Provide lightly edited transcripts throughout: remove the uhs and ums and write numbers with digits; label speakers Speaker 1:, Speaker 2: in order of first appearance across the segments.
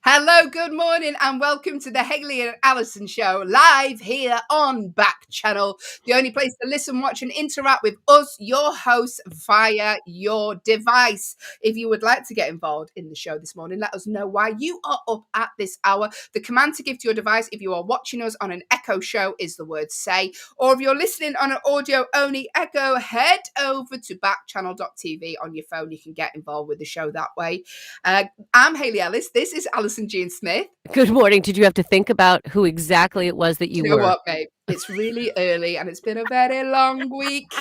Speaker 1: Hello, good morning, and welcome to the Hayley and Allyson show, live here on Backchannel, the only place to listen, watch, and interact with us, your hosts, via your device. If you would like to get involved in the show this morning, let us know why you are up at this hour. The command to give to your device, if you are watching us on an Echo show, is the word say, or if you're listening on an audio-only Echo, head over to backchannel.tv on your phone. You can get involved with the show that way. I'm Hayley Ellis. This is Allyson Jean Smith.
Speaker 2: Good morning. Did you have to think about who exactly it was that you
Speaker 1: Do you know
Speaker 2: were?
Speaker 1: what, babe? It's really early and it's been a very long week.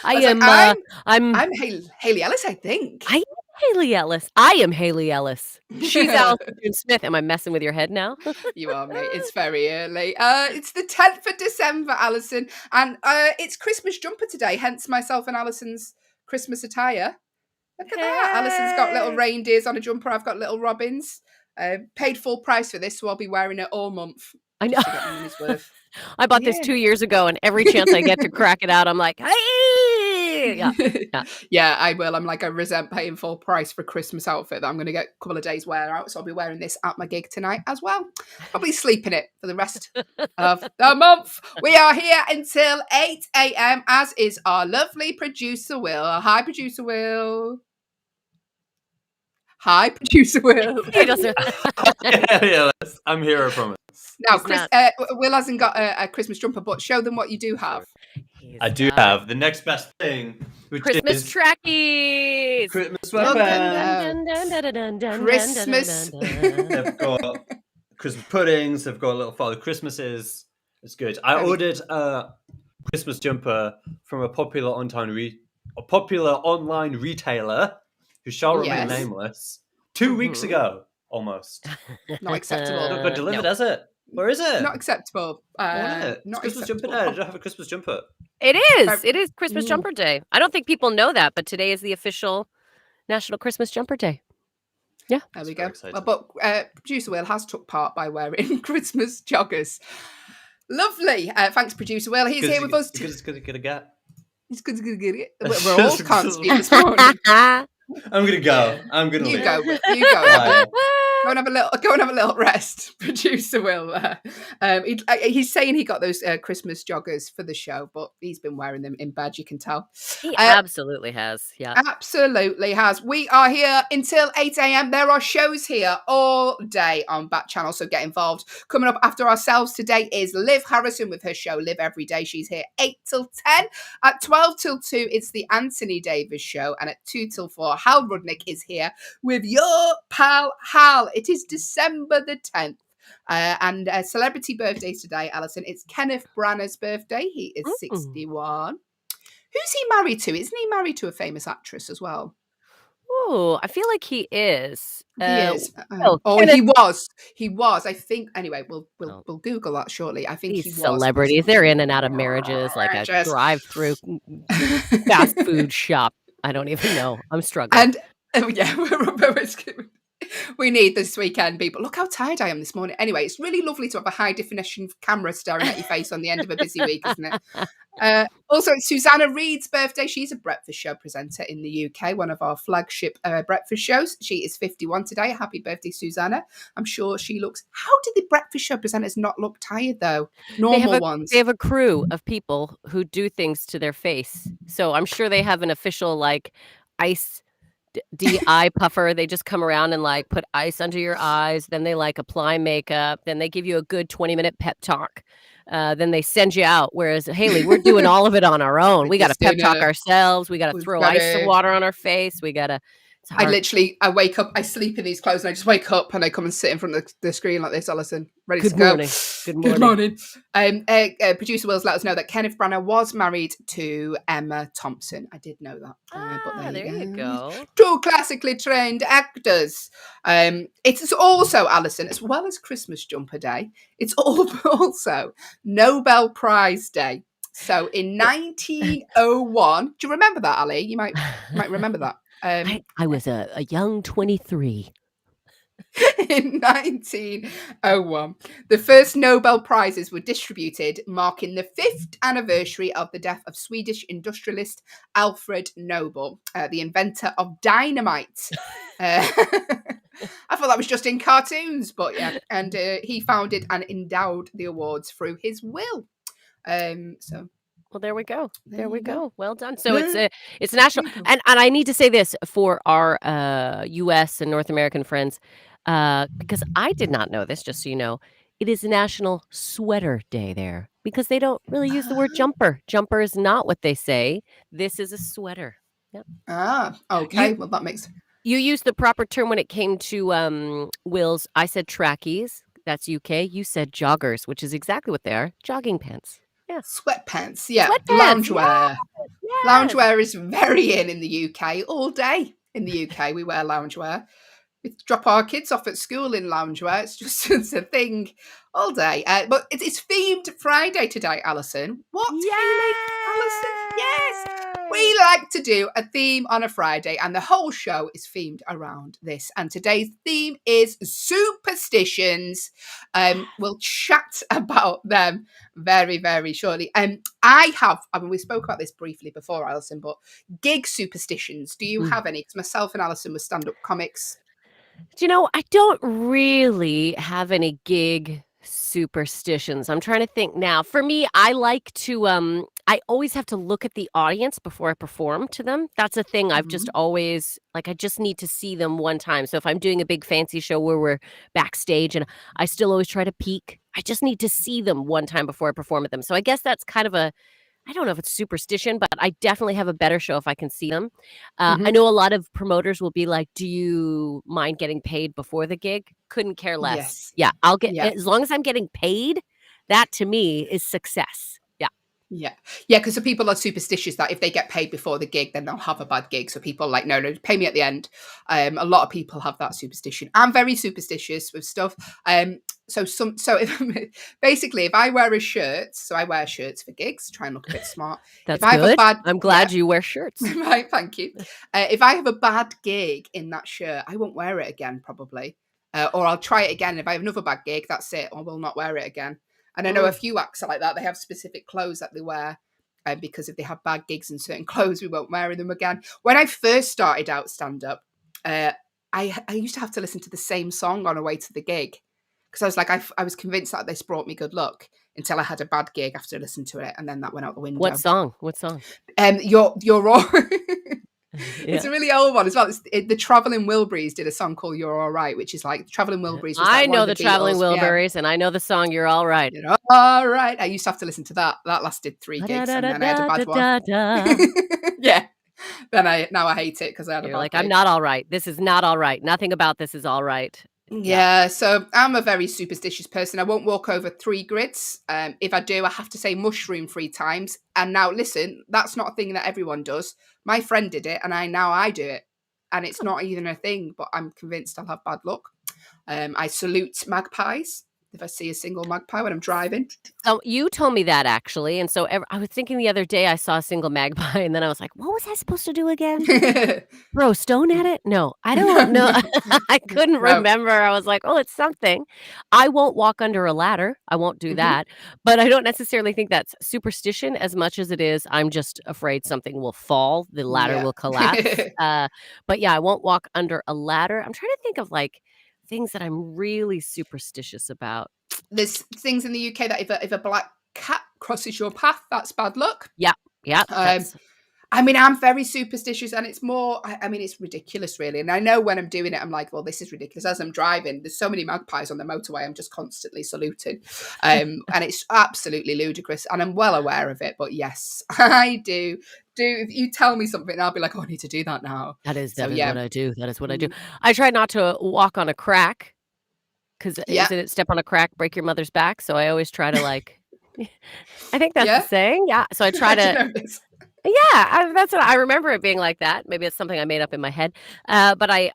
Speaker 2: I'm
Speaker 1: Hayley Ellis, I think.
Speaker 2: I am Hayley Ellis. I am Hayley Ellis. She's Allyson June Smith. Am I messing with your head now?
Speaker 1: You are, mate. It's very early. It's the 10th of December, Allyson, and it's Christmas jumper today, hence myself and Alyson's Christmas attire. Look at that. Alyson's got little reindeers on a jumper. I've got little robins. Paid full price for this, so I'll be wearing it all month.
Speaker 2: I know.
Speaker 1: To get my money's worth.
Speaker 2: I bought this 2 years ago, and every chance I get to crack it out, I'm like, hey!
Speaker 1: Yeah, I will. I'm like, I resent paying full price for a Christmas outfit that I'm going to get a couple of days wear out, so I'll be wearing this at my gig tonight as well. Probably sleep in it for the rest of the month. We are here until 8 a.m, as is our lovely producer, Will. Hi, producer Will. Hi, producer Will.
Speaker 2: He doesn't.
Speaker 3: Yeah, I'm here, I promise.
Speaker 1: Now, Will hasn't got a Christmas jumper, but show them what you do have.
Speaker 3: I do have the next best thing, which
Speaker 2: Christmas
Speaker 3: is
Speaker 2: trackies.
Speaker 3: Christmas
Speaker 1: sweatpants. Christmas.
Speaker 3: They've got Christmas puddings. They've got little Father Christmases. It's good. I ordered a Christmas jumper from a popular online retailer who shall remain nameless 2 weeks ago, almost.
Speaker 1: Not acceptable.
Speaker 3: Not got delivered, has it? Where is it?
Speaker 1: Not acceptable.
Speaker 3: Not Christmas jumper day. I don't have a Christmas jumper.
Speaker 2: It is. It is Christmas jumper day. I don't think people know that, but today is the official National Christmas Jumper Day. Yeah.
Speaker 1: There we go. Well, but producer Will has took part by wearing Christmas joggers. Lovely. Thanks, producer Will. He's here with us.
Speaker 3: He's going to get a get.
Speaker 1: He's going to get it. We're all can't speak this morning.
Speaker 3: I'm going to go. I'm going to leave.
Speaker 1: You go. Right. Go and have a little rest, producer Will. He's saying he got those Christmas joggers for the show, but he's been wearing them in bed. You can tell.
Speaker 2: He absolutely has. Yeah,
Speaker 1: absolutely has. We are here until 8 a.m. There are shows here all day on Backchannel, so get involved. Coming up after ourselves today is Liv Harrison with her show Live Every Day. She's here 8 till 10. At 12 till 2, it's the Anthony Davis show, and at 2 till 4, Hal Rudnick is here with your pal Hal. It is December the 10th. And a celebrity birthday today, Allyson. It's Kenneth Branagh's birthday. He is 61. Who's he married to? Isn't he married to a famous actress as well?
Speaker 2: Oh, I feel like he is.
Speaker 1: He is. He was. He was. I think. Anyway, we'll Google that shortly. I think he was.
Speaker 2: Celebrities. They're in and out of marriages like a drive-through fast food shop. I don't even know. I'm struggling.
Speaker 1: And we need this weekend, people. Look how tired I am this morning. Anyway, it's really lovely to have a high definition camera staring at your face on the end of a busy week, isn't it? Also, it's Susanna Reid's birthday. She's a breakfast show presenter in the UK, one of our flagship breakfast shows. She is 51 today. Happy birthday, Susanna. I'm sure she looks... How did the breakfast show presenters not look tired, though? Normal ones.
Speaker 2: They have a crew of people who do things to their face. So I'm sure they have an official, like, ice... eye puffer. They just come around and like put ice under your eyes. Then they like apply makeup. Then they give you a good 20-minute pep talk. Then they send you out. Whereas Hayley, we're doing all of it on our own. We got to pep talk ourselves. We got to throw ice and water on our face. We got to.
Speaker 1: I wake up, I sleep in these clothes, and I just wake up and I come and sit in front of the screen like this, Allyson, ready to go. Good morning. Producer Will's let us know that Kenneth Branagh was married to Emma Thompson. I did know that.
Speaker 2: But there you go.
Speaker 1: Two classically trained actors. It's also, Allyson, as well as Christmas Jumper Day, it's also Nobel Prize Day. So in 1901, do you remember that, Ali? You might remember that.
Speaker 2: I was a young 23.
Speaker 1: In 1901, the first Nobel Prizes were distributed, marking the 5th anniversary of the death of Swedish industrialist Alfred Nobel, the inventor of dynamite. I thought that was just in cartoons, but yeah. And he founded and endowed the awards through his will. So
Speaker 2: Well, there we go. There we
Speaker 1: you go.
Speaker 2: go. Well done. So
Speaker 1: Yeah.
Speaker 2: it's national,
Speaker 1: There you go.
Speaker 2: and I need to say this for our U.S. and North American friends, because I did not know this. Just so you know, it is National Sweater Day there because they don't really use the word jumper. Jumper is not what they say. This is a sweater. Yep.
Speaker 1: Okay. Well, that makes.
Speaker 2: You used the proper term when it came to Will's. I said trackies. That's UK. You said joggers, which is exactly what they are. Jogging pants. Yeah.
Speaker 1: Sweatpants. Yeah.
Speaker 2: Sweatpants.
Speaker 1: Loungewear.
Speaker 2: Yes.
Speaker 1: Loungewear is very in the UK all day. In the UK, we wear loungewear. We drop our kids off at school in loungewear. It's a thing all day. But it's themed Friday today, Allyson. What, Hayley? Allyson? Yes. We like to do a theme on a Friday, and the whole show is themed around this. And today's theme is superstitions. We'll chat about them very, very shortly. We spoke about this briefly before, Allyson, but gig superstitions. Do you have any? Because myself and Allyson were stand-up comics.
Speaker 2: Do you know, I don't really have any gig superstitions. I'm trying to think now. For me, I like to I always have to look at the audience before I perform to them. That's a thing I've just always I just need to see them one time. So if I'm doing a big fancy show where we're backstage and I still always try to peek, I just need to see them one time before I perform at them. So I guess that's kind of I don't know if it's superstition, but I definitely have a better show if I can see them. I know a lot of promoters will be like, do you mind getting paid before the gig? Couldn't care less.
Speaker 1: Yes.
Speaker 2: Yeah, I'll get, as long as I'm getting paid, that to me is success. Yeah.
Speaker 1: Yeah. Yeah, because people are superstitious that if they get paid before the gig, then they'll have a bad gig. So people are like, no, pay me at the end. A lot of people have that superstition. I'm very superstitious with stuff. Basically, if I wear a shirt, so I wear shirts for gigs, try and look a bit smart.
Speaker 2: That's
Speaker 1: if I
Speaker 2: good.
Speaker 1: Have
Speaker 2: I'm glad you wear shirts.
Speaker 1: Right, thank you. If I have a bad gig in that shirt, I won't wear it again, probably. Or I'll try it again. If I have another bad gig, that's it. I will not wear it again. And I know a few acts are like that. They have specific clothes that they wear because if they have bad gigs in certain clothes, we won't wear them again. When I first started out stand-up, I used to have to listen to the same song on the way to the gig because I was like, I was convinced that this brought me good luck until I had a bad gig after listening to it, and then that went out the window.
Speaker 2: What song?
Speaker 1: You're all.
Speaker 2: Yeah.
Speaker 1: It's a really old one as well. The Traveling Wilburys did a song called "You're All Right," which is like the Traveling Wilburys.
Speaker 2: I know the Traveling Wilburys, and I know the song "You're All Right."
Speaker 1: You're all right. I used to have to listen to that. That lasted 3 gigs, and then I had a bad one. Yeah. Now I hate it because I had a bad
Speaker 2: like,
Speaker 1: gig.
Speaker 2: I'm not all right. This is not all right. Nothing about this is all right.
Speaker 1: Yeah, so I'm a very superstitious person. I won't walk over 3 grids. If I do, I have to say mushroom 3 times. And now, listen, that's not a thing that everyone does. My friend did it, and I do it. And it's not even a thing, but I'm convinced I'll have bad luck. I salute magpies if I see a single magpie when I'm driving.
Speaker 2: Oh, you told me that actually. And so I was thinking the other day I saw a single magpie and then I was like, what was I supposed to do again? Throw a stone at it? No, I don't know. I couldn't remember. I was like, oh, it's something. I won't walk under a ladder. I won't do that. But I don't necessarily think that's superstition as much as it is. I'm just afraid something will fall. The ladder will collapse. But yeah, I won't walk under a ladder. I'm trying to think of like things that I'm really superstitious about.
Speaker 1: There's things in the UK that if a black cat crosses your path, that's bad luck.
Speaker 2: Yeah.
Speaker 1: I mean, I'm very superstitious, and it's more, I mean, it's ridiculous, really. And I know when I'm doing it, I'm like, well, this is ridiculous. As I'm driving, there's so many magpies on the motorway, I'm just constantly saluting. And it's absolutely ludicrous, and I'm well aware of it. But yes, I do. If you tell me something, I'll be like, oh, I need to do that now.
Speaker 2: That is what I do. That is what I do. I try not to walk on a crack, because isn't it step on a crack, break your mother's back? So I always try to like, I think that's the saying. Yeah. So I try to. Yeah, that's what I remember it being like that. Maybe it's something I made up in my head. But I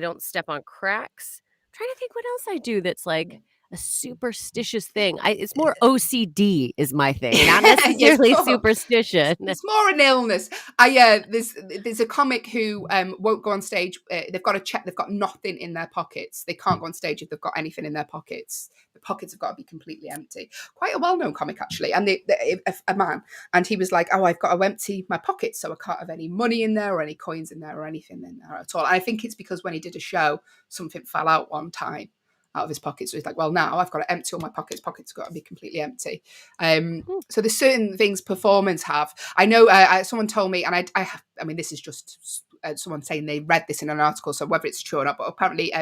Speaker 2: don't step on cracks. I'm trying to think what else I do that's like, a superstitious thing. It's more OCD is my thing, not
Speaker 1: Yes,
Speaker 2: necessarily
Speaker 1: more.
Speaker 2: superstition.
Speaker 1: It's more an illness. There's a comic who won't go on stage. They've got to check they've got nothing in their pockets. They can't go on stage if they've got anything in their pockets. The pockets have got to be completely empty. Quite a well-known comic, actually. And a man, and he was like, "Oh, I've got to empty my pockets, so I can't have any money in there or any coins in there or anything in there at all." And I think it's because when he did a show, something fell out one time out of his pocket. So he's like, well, now I've got to empty all my pockets. Pockets have got to be completely empty. So there's certain things performers have. I know someone told me, and I mean, this is just someone saying they read this in an article, so whether it's true or not, but apparently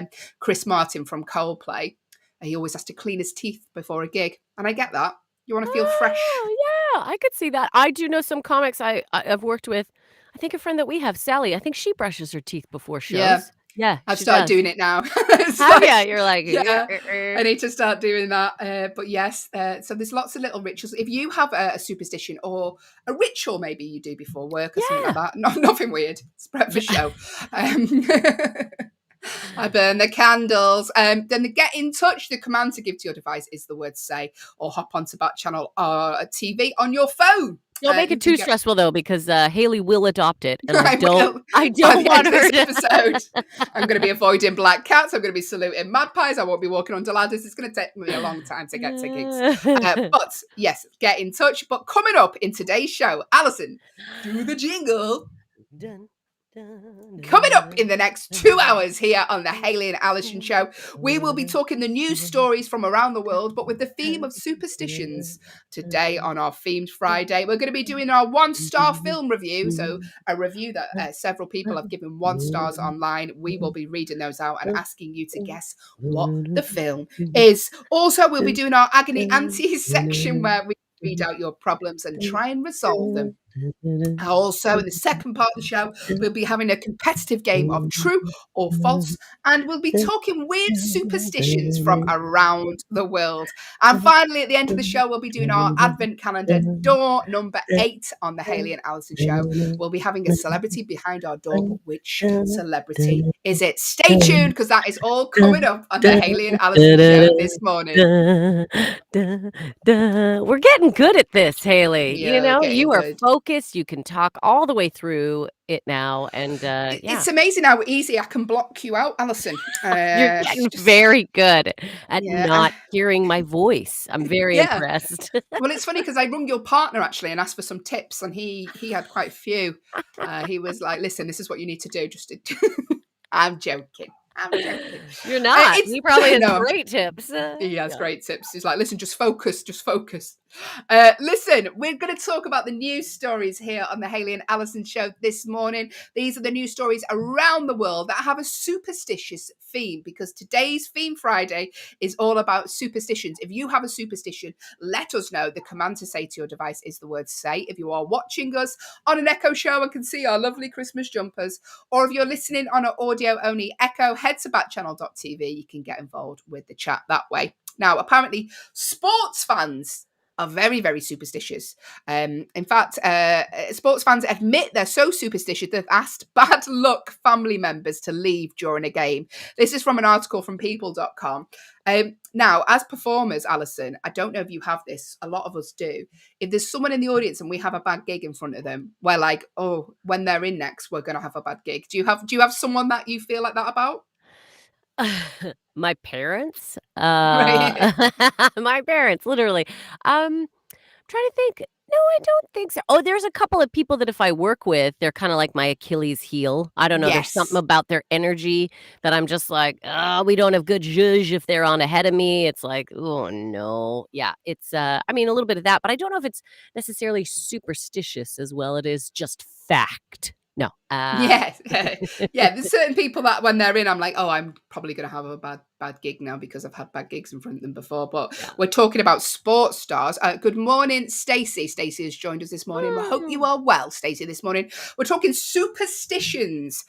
Speaker 1: Chris Martin from Coldplay, he always has to clean his teeth before a gig. And I get that. You want to feel fresh.
Speaker 2: Yeah, I could see that. I do know some comics I've worked with. I think a friend that we have, Sally, I think she brushes her teeth before shows.
Speaker 1: Yeah.
Speaker 2: Yeah,
Speaker 1: I've
Speaker 2: she
Speaker 1: started
Speaker 2: does.
Speaker 1: doing it now.
Speaker 2: You're like,
Speaker 1: yeah, I need to start doing that. But yes, so there's lots of little rituals. If you have a superstition or a ritual, maybe you do before work or something like that. Nothing weird. It's breakfast show. I burn the candles. Then the get in touch, the command to give to your device is the word say, or hop onto Backchannel or a TV on your phone.
Speaker 2: Don't make it too stressful though, because Hayley will adopt it, and I don't
Speaker 1: By the
Speaker 2: want
Speaker 1: end of
Speaker 2: her
Speaker 1: this
Speaker 2: to.
Speaker 1: episode. I'm going to be avoiding black cats. I'm going to be saluting magpies. I won't be walking under ladders. It's going to take me a long time to get tickets. But yes, get in touch. But coming up in today's show, Allyson, do the jingle.
Speaker 2: Dun.
Speaker 1: Coming up in the next 2 hours here on the Hayley and Allyson show, we will be talking the news stories from around the world, but with the theme of superstitions. Today on our themed Friday, we're going to be doing our 1-star film review. So a review that several people have given 1 stars online. We will be reading those out and asking you to guess what the film is. Also, we'll be doing our agony aunties section where we read out your problems and try and resolve them. Also, in the second part of the show, we'll be having a competitive game of true or false, and we'll be talking weird superstitions from around the world. And finally, at the end of the show, we'll be doing our advent calendar door number 8 on the Hayley and Allyson show. We'll be having a celebrity behind our door, but which celebrity is it? Stay tuned, because that is all coming up on the Hayley and Allyson show this morning.
Speaker 2: We're getting good at this, Hayley.
Speaker 1: Yeah,
Speaker 2: You are
Speaker 1: good.
Speaker 2: focused. You can talk all the way through it now, and
Speaker 1: It's amazing how easy I can block you out, Allyson.
Speaker 2: You're getting very good at not hearing my voice. I'm very impressed.
Speaker 1: Well, it's funny because I rung your partner actually and asked for some tips, and he had quite a few. He was like, "Listen, this is what you need to do." I'm joking.
Speaker 2: You're not. He probably has great tips.
Speaker 1: He has great tips. He's like, listen, just focus. Listen, we're going to talk about the news stories here on the Hayley and Allyson show this morning. These are the news stories around the world that have a superstitious theme, because today's Theme Friday is all about superstitions. If you have a superstition, let us know. The command to say to your device is the word say. If you are watching us on an Echo show and can see our lovely Christmas jumpers, or if you're listening on an audio-only Echo, head to backchannel.tv. You can get involved with the chat that way. Now, apparently, sports fans are very, very superstitious. In fact, sports fans admit they're so superstitious they've asked bad luck family members to leave during a game. This is from an article from people.com. Now, as performers, Allyson, I don't know if you have this. A lot of us do. If there's someone in the audience and we have a bad gig in front of them, we're like, oh, when they're in next, we're going to have a bad gig. Do you have someone that you feel like that about?
Speaker 2: My parents,
Speaker 1: Right.
Speaker 2: my parents, literally. Trying to think. No, I don't think so. Oh, there's a couple of people that if I work with, they're kind of like my Achilles heel. I don't know. There's something about their energy that I'm just like, oh, we don't have good zhuzh if they're on ahead of me. It's like, oh no. Yeah, it's I mean, a little bit of that, but I don't know if it's necessarily superstitious as well. It is just fact. No.
Speaker 1: Yes. Yeah. There's certain people that when they're in, I'm like, oh, I'm probably going to have a bad gig now because I've had bad gigs in front of them before. But we're talking about sports stars. Good morning, Stacey. Stacey has joined us this morning. We hope you are well, Stacey, this morning. We're talking superstitions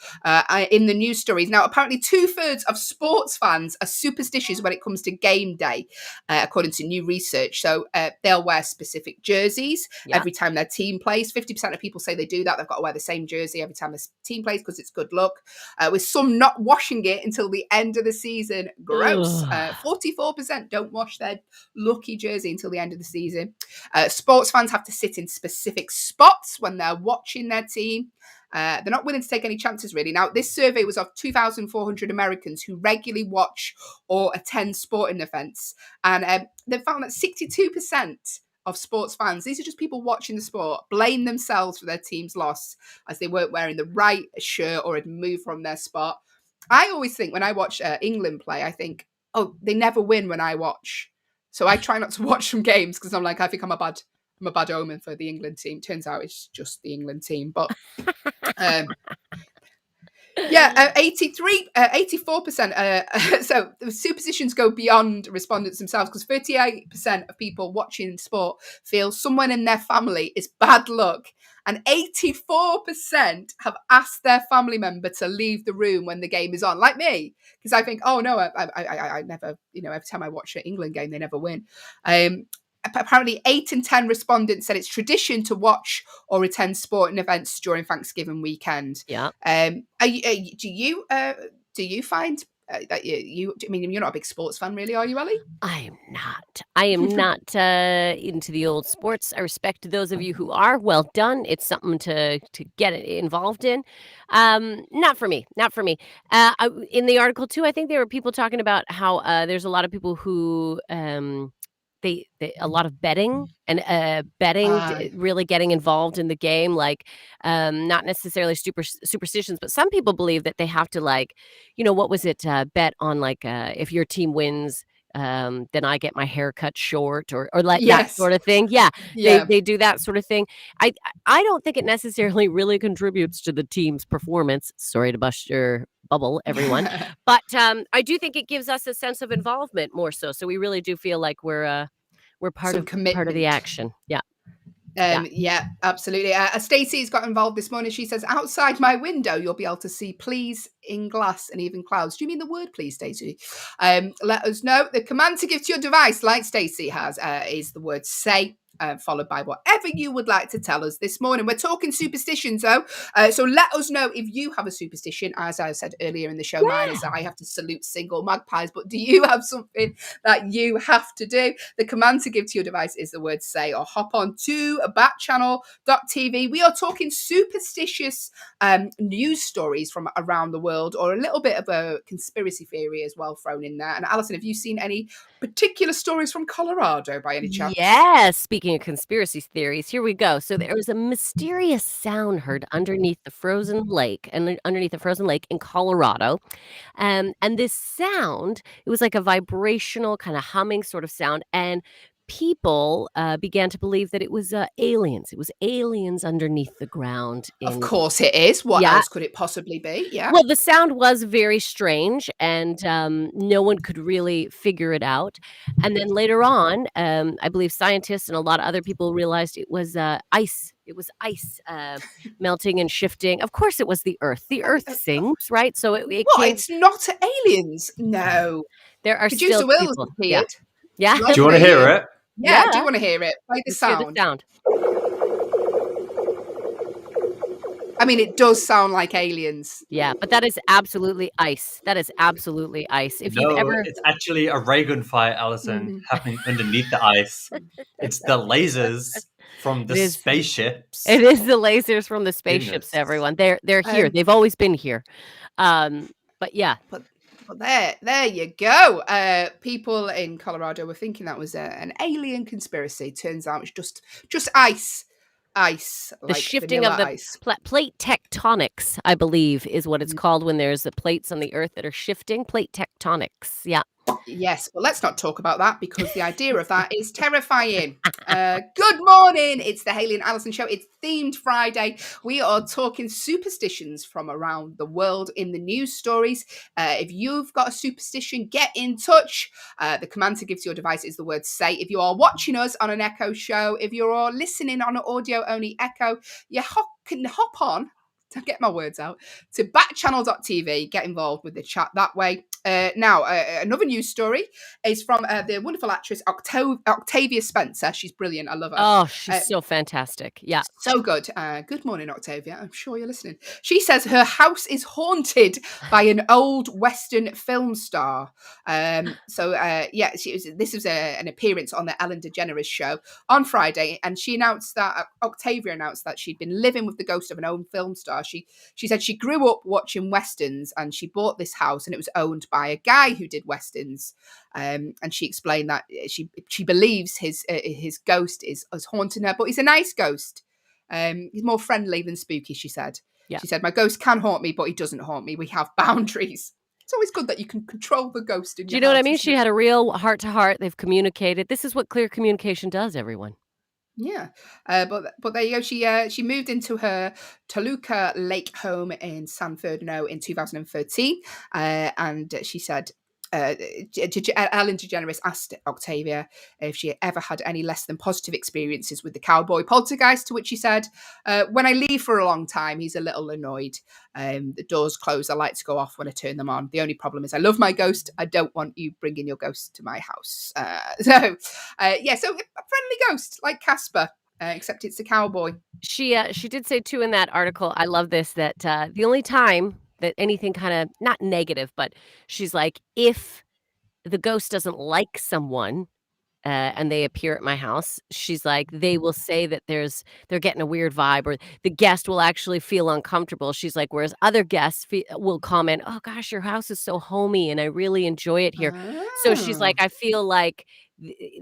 Speaker 1: in the news stories. Now, apparently 2/3 of sports fans are superstitious when it comes to game day, according to new research. So they'll wear specific jerseys every time their team plays. 50% of people say they do that. They've got to wear the same jersey every time the team plays because it's good luck. With some not washing it until the end of the season Gross.
Speaker 2: Ugh.
Speaker 1: 44% don't wash their lucky jersey until the end of the season. Sports fans have to sit in specific spots when they're watching their team. They're not willing to take any chances, really. Now, this survey was of 2,400 Americans who regularly watch or attend sporting events. And they found that 62% of sports fans, these are just people watching the sport, blame themselves for their team's loss as they weren't wearing the right shirt or had moved from their spot. I always think when I watch England play, I think, oh, they never win when I watch. So I try not to watch some games because I'm like, I think I'm a bad omen for the England team. Turns out it's just the England team. But yeah, 84%. So the superstitions go beyond respondents themselves because 38% of people watching sport feel someone in their family is bad luck. And 84% have asked their family member to leave the room when the game is on, like me, because I think, oh no, I never, every time I watch an England game, they never win. Apparently 8 in 10 respondents said it's tradition to watch or attend sporting events during Thanksgiving weekend.
Speaker 2: Yeah.
Speaker 1: Do you find that I mean, you're not a big sports fan, really, are you, Ellie?
Speaker 2: I am not into the old sports. I respect those of you who are. Well done. It's something to get involved in. Not for me. In the article too, I think there were people talking about how there's a lot of people who they a lot of betting and really getting involved in the game, like not necessarily superstitions, but some people believe that they have to, like, what was it, bet on, like, if your team wins, then I get my hair cut short, or like that sort of thing. Yeah, they do that sort of thing. I don't think it necessarily really contributes to the team's performance. Sorry to bust your bubble, everyone, but I do think it gives us a sense of involvement more so. So we really do feel like we're part of the action. Yeah.
Speaker 1: Yeah, absolutely. Stacey's got involved this morning. She says, outside my window, you'll be able to see please in glass and even clouds. Do you mean the word please, Stacey? Let us know. The command to give to your device, like Stacey has, is the word say. Followed by whatever you would like to tell us this morning. We're talking superstitions, though. So let us know if you have a superstition. As I said earlier in the show, mine is that I have to salute single magpies. But do you have something that you have to do? The command to give to your device is the word say, or hop on to backchannel.tv. We are talking superstitious news stories from around the world, or a little bit of a conspiracy theory as well thrown in there. And Allyson, have you seen any particular stories from Colorado by any chance?
Speaker 2: Yes. Speaking of conspiracy theories, here we go. So there was a mysterious sound heard underneath the frozen lake in Colorado. And this sound, it was like a vibrational kind of humming sort of sound. And people began to believe that it was aliens. It was aliens underneath the ground.
Speaker 1: Of course it is. What else could it possibly be? Yeah.
Speaker 2: Well, the sound was very strange, and no one could really figure it out. And then later on, I believe scientists and a lot of other people realized it was ice. It was ice melting and shifting. Of course, it was the Earth. The Earth sings, right? So
Speaker 1: it's not aliens. No.
Speaker 2: There are
Speaker 1: Producer
Speaker 2: still
Speaker 1: Will's
Speaker 2: people.
Speaker 1: appeared.
Speaker 2: Yeah.
Speaker 3: Do you want to hear it?
Speaker 1: Yeah. Do you want to hear it? Play the
Speaker 2: Let's hear
Speaker 1: sound.
Speaker 2: the sound.
Speaker 1: I mean, it does sound like aliens.
Speaker 2: Yeah, but that is absolutely ice. That is absolutely ice. If you've ever,
Speaker 3: it's actually a ray gun fight, Allyson, happening underneath the ice. It's the lasers from the spaceships.
Speaker 2: It is the lasers from the spaceships, everyone. They're here. They've always been here. But yeah.
Speaker 1: But there you go. People in Colorado were thinking that was an alien conspiracy. Turns out it's just ice.
Speaker 2: The shifting of the plate tectonics, I believe, is what it's called when there's the plates on the Earth that are shifting. Plate tectonics. Yeah.
Speaker 1: Yes, but let's not talk about that because the idea of that is terrifying. Good morning. It's the Hayley and Allyson show. It's themed Friday. We are talking superstitions from around the world in the news stories. If you've got a superstition, get in touch. The command to give to your device is the word say. If you are watching us on an Echo show, if you're listening on an audio-only Echo, you can hop on, to get my words out, to backchannel.tv, get involved with the chat that way. Now, another news story is from the wonderful actress Octavia Spencer. She's brilliant. I love her.
Speaker 2: Oh, she's so fantastic. Yeah.
Speaker 1: So good. Good morning, Octavia. I'm sure you're listening. She says her house is haunted by an old Western film star. This was an appearance on the Ellen DeGeneres show on Friday, and she announced that Octavia announced that she'd been living with the ghost of an old film star. She said she grew up watching westerns, and she bought this house, and it was owned by a guy who did westerns. And she explained that she believes his ghost is haunting her, but he's a nice ghost. He's more friendly than spooky, she said.
Speaker 2: Yeah.
Speaker 1: She said, my ghost can haunt me, but he doesn't haunt me. We have boundaries. It's always good that you can control the ghost in your
Speaker 2: Do you know what I
Speaker 1: house,
Speaker 2: mean?
Speaker 1: isn't
Speaker 2: She
Speaker 1: it?
Speaker 2: had a real heart-to-heart. They've communicated. This is what clear communication does, everyone.
Speaker 1: Yeah, but there you go. She moved into her Toluca Lake home in San Fernando in 2013, and she said. Ellen DeGeneres asked Octavia if she ever had any less than positive experiences with the cowboy poltergeist, to which she said, when I leave for a long time, he's a little annoyed. The doors close, the lights go off when I turn them on. The only problem is I love my ghost. I don't want you bringing your ghost to my house. So a friendly ghost like Casper. Except it's a cowboy.
Speaker 2: She did say too in that article, I love this, that the only time that anything kind of not negative, but she's like, if the ghost doesn't like someone and they appear at my house, she's like, they will say that they're getting a weird vibe, or the guest will actually feel uncomfortable. She's like, whereas other guests will comment, oh gosh, your house is so homey and I really enjoy it here. So she's like, I feel like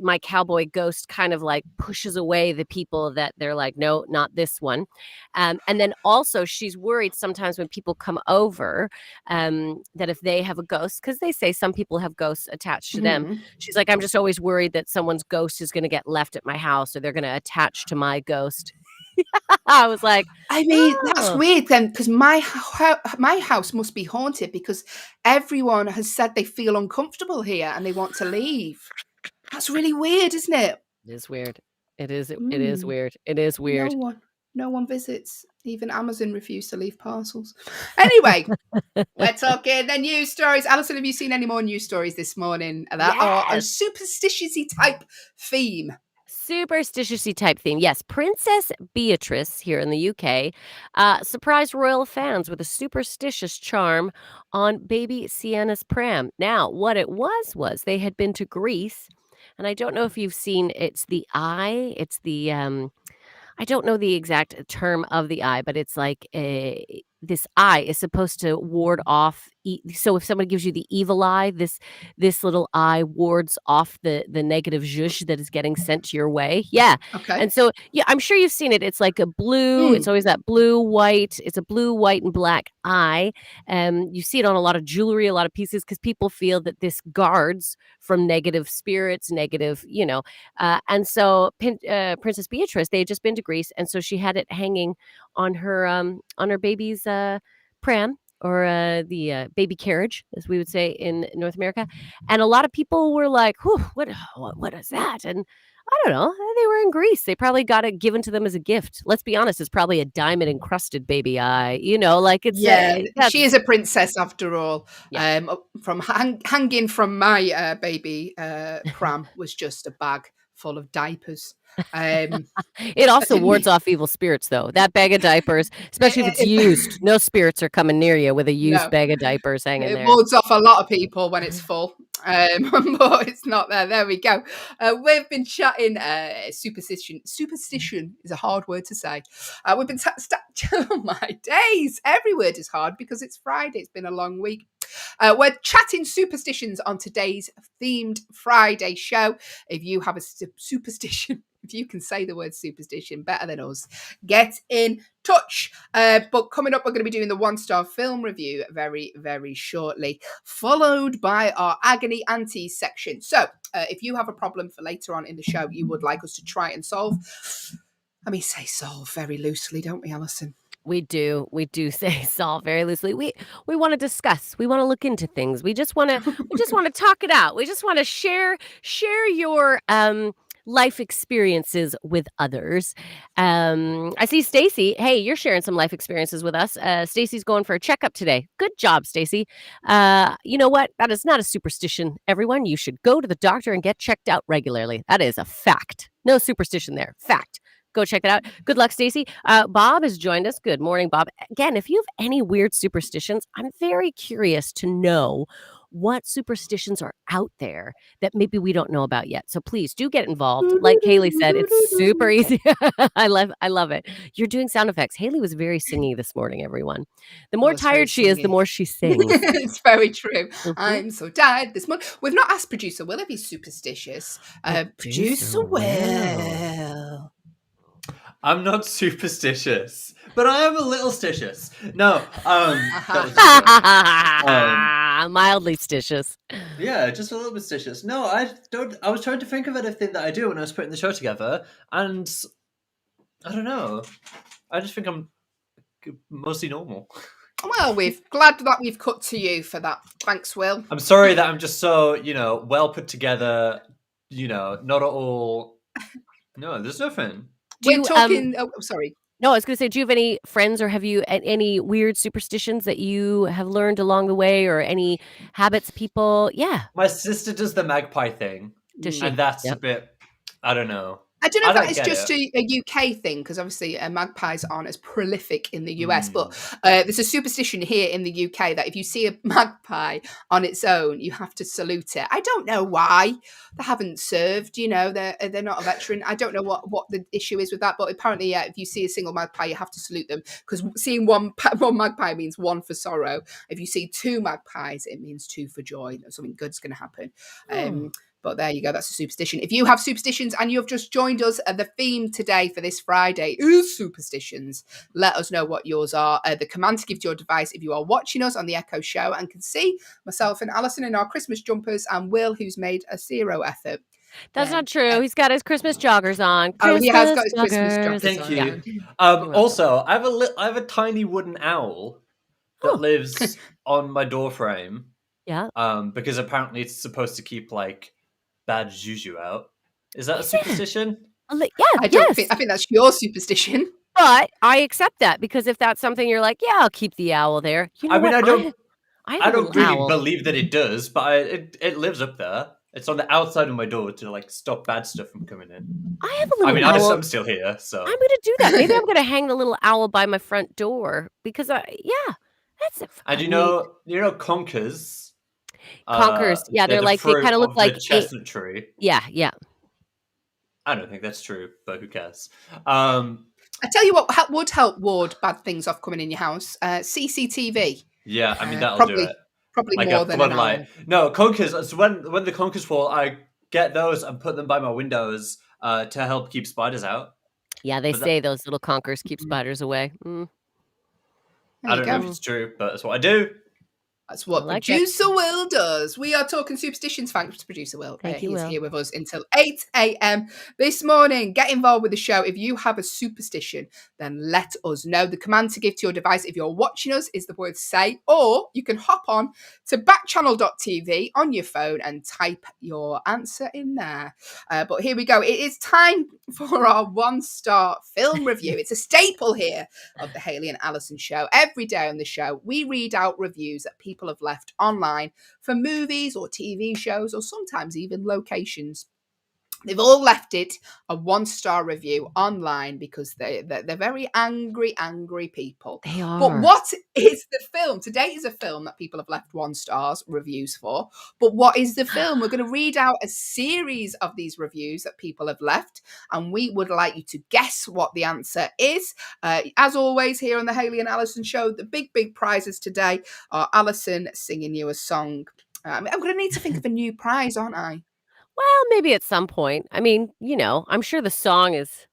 Speaker 2: my cowboy ghost kind of like pushes away the people that they're like, no, not this one. And then also she's worried sometimes when people come over that if they have a ghost, because they say some people have ghosts attached to them. She's like, I'm just always worried that someone's ghost is going to get left at my house, or they're going to attach to my ghost. I was like,
Speaker 1: I mean, that's weird then, because my house must be haunted because everyone has said they feel uncomfortable here and they want to leave. That's really weird, isn't it?
Speaker 2: It is weird. It is weird. It is weird.
Speaker 1: No one visits. Even Amazon refused to leave parcels. Anyway, we're talking the news stories. Allyson, have you seen any more news stories this morning that are a superstitious-y type theme?
Speaker 2: Superstitious-y type theme. Yes, Princess Beatrice here in the UK surprised royal fans with a superstitious charm on baby Sienna's pram. Now, what it was they had been to Greece, and I don't know if you've seen, it's the eye. It's the I don't know the exact term of the eye, but it's like this eye is supposed to ward off. So if somebody gives you the evil eye, this little eye wards off the negative zhush that is getting sent to your way. Yeah.
Speaker 1: Okay.
Speaker 2: And so, yeah, I'm sure you've seen it. It's like a blue. It's always that blue, white. It's a blue, white, and black eye. You see it on a lot of jewelry, a lot of pieces, because people feel that this guards from negative spirits, negative, and so Princess Beatrice, they had just been to Greece, and so she had it hanging on her baby's pram, or the baby carriage, as we would say in North America. And a lot of people were like, whew, what is that? And I don't know. They were in Greece. They probably got it given to them as a gift. Let's be honest. It's probably a diamond encrusted baby eye. Like it's
Speaker 1: she is a princess after all.
Speaker 2: Yeah.
Speaker 1: From hanging from my baby pram was just a bag full of diapers.
Speaker 2: It also wards off evil spirits, though. That bag of diapers, especially if it's used, no spirits are coming near you with a used bag of diapers hanging there.
Speaker 1: It wards off a lot of people when it's full, but it's not there. There we go. We've been chatting superstition. Superstition is a hard word to say. We've been oh my days. Every word is hard because it's Friday. It's been a long week. We're chatting superstitions on today's themed Friday show. If you have a superstition, if you can say the word superstition better than us, get in touch. But coming up, we're going to be doing the one-star film review very, very shortly, followed by our Agony Aunties section. So if you have a problem for later on in the show you would like us to try and solve, I mean, say solve very loosely, don't we, Allyson?
Speaker 2: We do say solve very loosely. We want to discuss. We want to look into things. We just want to talk it out. We just want to share your life experiences with others. I see Stacy. Hey, you're sharing some life experiences with us. Stacy's going for a checkup today. Good job, Stacy. You know what? That is not a superstition, everyone. You should go to the doctor and get checked out regularly. That is a fact. No superstition there. Fact. Go check that out. Good luck, Stacy. Bob has joined us. Good morning, Bob. Again, if you have any weird superstitions, I'm very curious to know what superstitions are out there that maybe we don't know about yet. So please do get involved. Like Hayley said, it's super easy. I love it. You're doing sound effects. Hayley was very singy this morning, everyone. The more
Speaker 1: was very
Speaker 2: tired she is, the
Speaker 1: singy.
Speaker 2: more she sings.
Speaker 1: It's very true.
Speaker 2: Mhm.
Speaker 1: I'm so tired this morning. We've not asked producer Will if he's superstitious. Producer Will.
Speaker 3: I'm not superstitious, but I am a little stitious. No,
Speaker 2: Mildly stitious.
Speaker 3: yeah, just a little bit stitious. No, I don't. I was trying to think of anything that I do when I was putting the show together, and I don't know. I just think I'm mostly normal.
Speaker 1: Well, we're glad that we've cut to you for that. Thanks, Will.
Speaker 3: I'm sorry that I'm just so well put together. Not at all. No, there's nothing.
Speaker 1: We're talking. Oh, sorry.
Speaker 2: No, I was going to say, do you have any friends or have you any weird superstitions that you have learned along the way or any habits people? Yeah.
Speaker 3: My sister does the magpie thing.
Speaker 2: Does she?
Speaker 3: And that's
Speaker 2: Yep.
Speaker 3: a bit, I don't know.
Speaker 1: I don't know if
Speaker 3: I
Speaker 1: that is
Speaker 3: don't
Speaker 1: just
Speaker 3: get
Speaker 1: a UK thing, because obviously magpies aren't as prolific in the US, but there's a superstition here in the UK that if you see a magpie on its own, you have to salute it. I don't know why. They haven't served, they're not a veteran. I don't know what the issue is with that, but apparently, yeah, if you see a single magpie, you have to salute them, because seeing one magpie means one for sorrow. If you see two magpies, it means two for joy. Something good's going to happen. But there you go. That's a superstition. If you have superstitions and you have just joined us, the theme today for this Friday is superstitions. Let us know what yours are. The command to give to your device if you are watching us on the Echo Show and can see myself and Allyson in our Christmas jumpers and Will, who's made a zero effort.
Speaker 2: That's not true. He's got his Christmas joggers on.
Speaker 1: He has got his Christmas joggers
Speaker 3: Thank
Speaker 1: on.
Speaker 3: you.
Speaker 1: Yeah.
Speaker 3: Also, I have a tiny wooden owl that lives on my door frame.
Speaker 2: Yeah.
Speaker 3: Because apparently it's supposed to keep bad juju out. Is that a superstition?
Speaker 2: Yeah.
Speaker 1: I think that's your superstition.
Speaker 2: But I accept that, because if that's something you're like, yeah, I'll keep the owl there. You know
Speaker 3: I don't really
Speaker 2: owl.
Speaker 3: believe that it does, but it lives up there. It's on the outside of my door to stop bad stuff from coming in.
Speaker 2: I have a little owl.
Speaker 3: I'm still here, so
Speaker 2: I'm going to do that. Maybe I'm going to hang the little owl by my front door because that's
Speaker 3: and you know conkers.
Speaker 2: Conkers, yeah, they're
Speaker 3: the
Speaker 2: they kind of look like
Speaker 3: the chestnut tree.
Speaker 2: Yeah.
Speaker 3: I don't think that's true, but who cares?
Speaker 1: I tell you what would help ward bad things off coming in your house. CCTV.
Speaker 3: Yeah, I mean that'll do it.
Speaker 1: Probably more than an owl.
Speaker 3: No, conkers. So when the conkers fall, I get those and put them by my windows to help keep spiders out.
Speaker 2: Yeah, they say those little conkers keep spiders away.
Speaker 3: I don't know if it's true, but that's what I do.
Speaker 1: That's what Producer Will does. We are talking superstitions. Thanks to Producer Will.
Speaker 2: Thank you,
Speaker 1: He's
Speaker 2: Will.
Speaker 1: here with us until 8 a.m. this morning. Get involved with the show. If you have a superstition, then let us know. The command to give to your device if you're watching us is the word say, or you can hop on to backchannel.tv on your phone and type your answer in there. But here we go. It is time for our one-star film review. It's a staple here of the Hayley and Allyson show. Every day on the show, we read out reviews that people have left online for movies or TV shows or sometimes even locations. They've all left it a one-star review online because they're very angry people.
Speaker 2: They are.
Speaker 1: But what is the film? Today is a film that people have left 1 stars reviews for. But what is the film? We're going to read out a series of these reviews that people have left, and we would like you to guess what the answer is. As always, here on the Hayley and Allyson show, the big prizes today are Allyson singing you a song. I'm going to need to think of a new prize, aren't I?
Speaker 2: Well, maybe at some point. I mean, I'm sure the song is,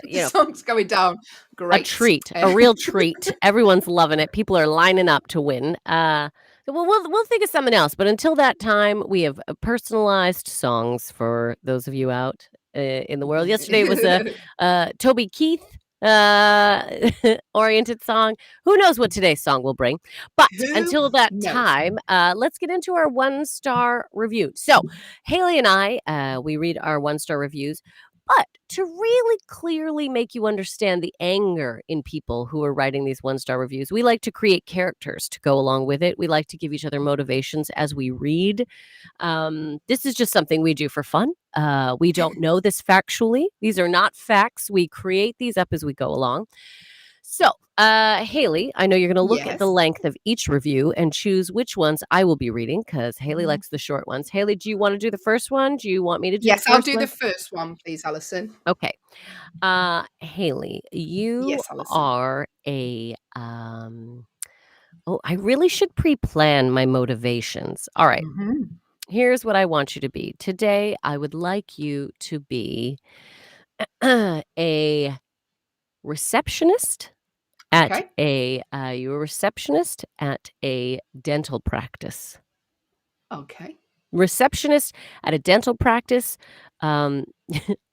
Speaker 1: the song's going down. Great.
Speaker 2: A treat, a real treat. Everyone's loving it. People are lining up to win. We'll think of something else. But until that time, we have personalized songs for those of you out in the world. Yesterday it was Toby Keith oriented song. Who knows what today's song will bring? But
Speaker 1: Who
Speaker 2: until that
Speaker 1: knows?
Speaker 2: time, let's get into our 1-star review. So, Hayley and I, we read our 1-star reviews, but to really clearly make you understand the anger in people who are writing these 1-star reviews, we like to create characters to go along with it. We like to give each other motivations as we read. This is just something we do for fun. We don't know this factually. These are not facts. We create these up as we go along. So, Hayley, I know you're going to look at the
Speaker 1: Yes.
Speaker 2: length of each review and choose which ones I will be reading because Hayley
Speaker 1: Mhm.
Speaker 2: likes the short ones. Hayley, do you want to do the first one? Do you want me to do
Speaker 1: Yes,
Speaker 2: the
Speaker 1: I'll
Speaker 2: first
Speaker 1: do
Speaker 2: one?
Speaker 1: the first one, please, Allyson.
Speaker 2: Okay. Hayley, you
Speaker 1: Yes, Allyson.
Speaker 2: are a oh, I really should pre-plan my motivations. All right.
Speaker 1: Mhm.
Speaker 2: Here's what I want you to be. Today, I would like you to be a receptionist at
Speaker 1: Okay.
Speaker 2: you're a receptionist at a dental practice.
Speaker 1: Okay.
Speaker 2: Receptionist at a dental practice. Um,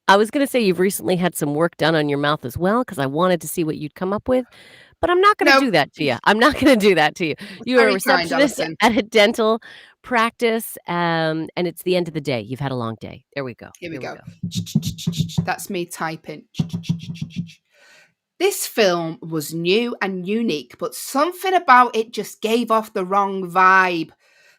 Speaker 2: I was going to say you've recently had some work done on your mouth as well because I wanted to see what you'd come up with, but I'm not going to
Speaker 1: No,
Speaker 2: do that to you. I'm not going to do that to you. You are a
Speaker 1: very kind,
Speaker 2: receptionist
Speaker 1: Allyson.
Speaker 2: at a dental practice, and it's the end of the day. You've had a long day. There we go.
Speaker 1: Here we
Speaker 2: There we
Speaker 1: go.
Speaker 2: go.
Speaker 1: That's me typing. This film was new and unique, but something about it just gave off the wrong vibe.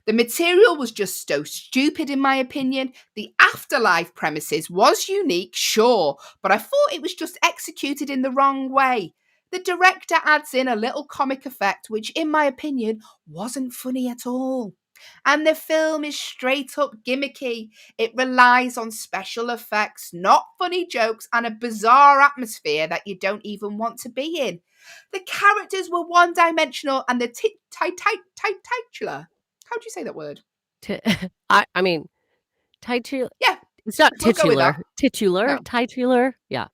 Speaker 1: The material was just so stupid, in my opinion. The afterlife premises was unique, sure, but I thought it was just executed in the wrong way. The director adds in a little comic effect, which, in my opinion, wasn't funny at all. And the film is straight up gimmicky. It relies on special effects, not funny jokes, and a bizarre atmosphere that you don't even want to be in. The characters were one dimensional and the titular. How do you say that word?
Speaker 2: I mean, titular.
Speaker 1: Yeah,
Speaker 2: It's not
Speaker 1: we'll go with that.
Speaker 2: titular,
Speaker 1: No.
Speaker 2: titular. Yeah.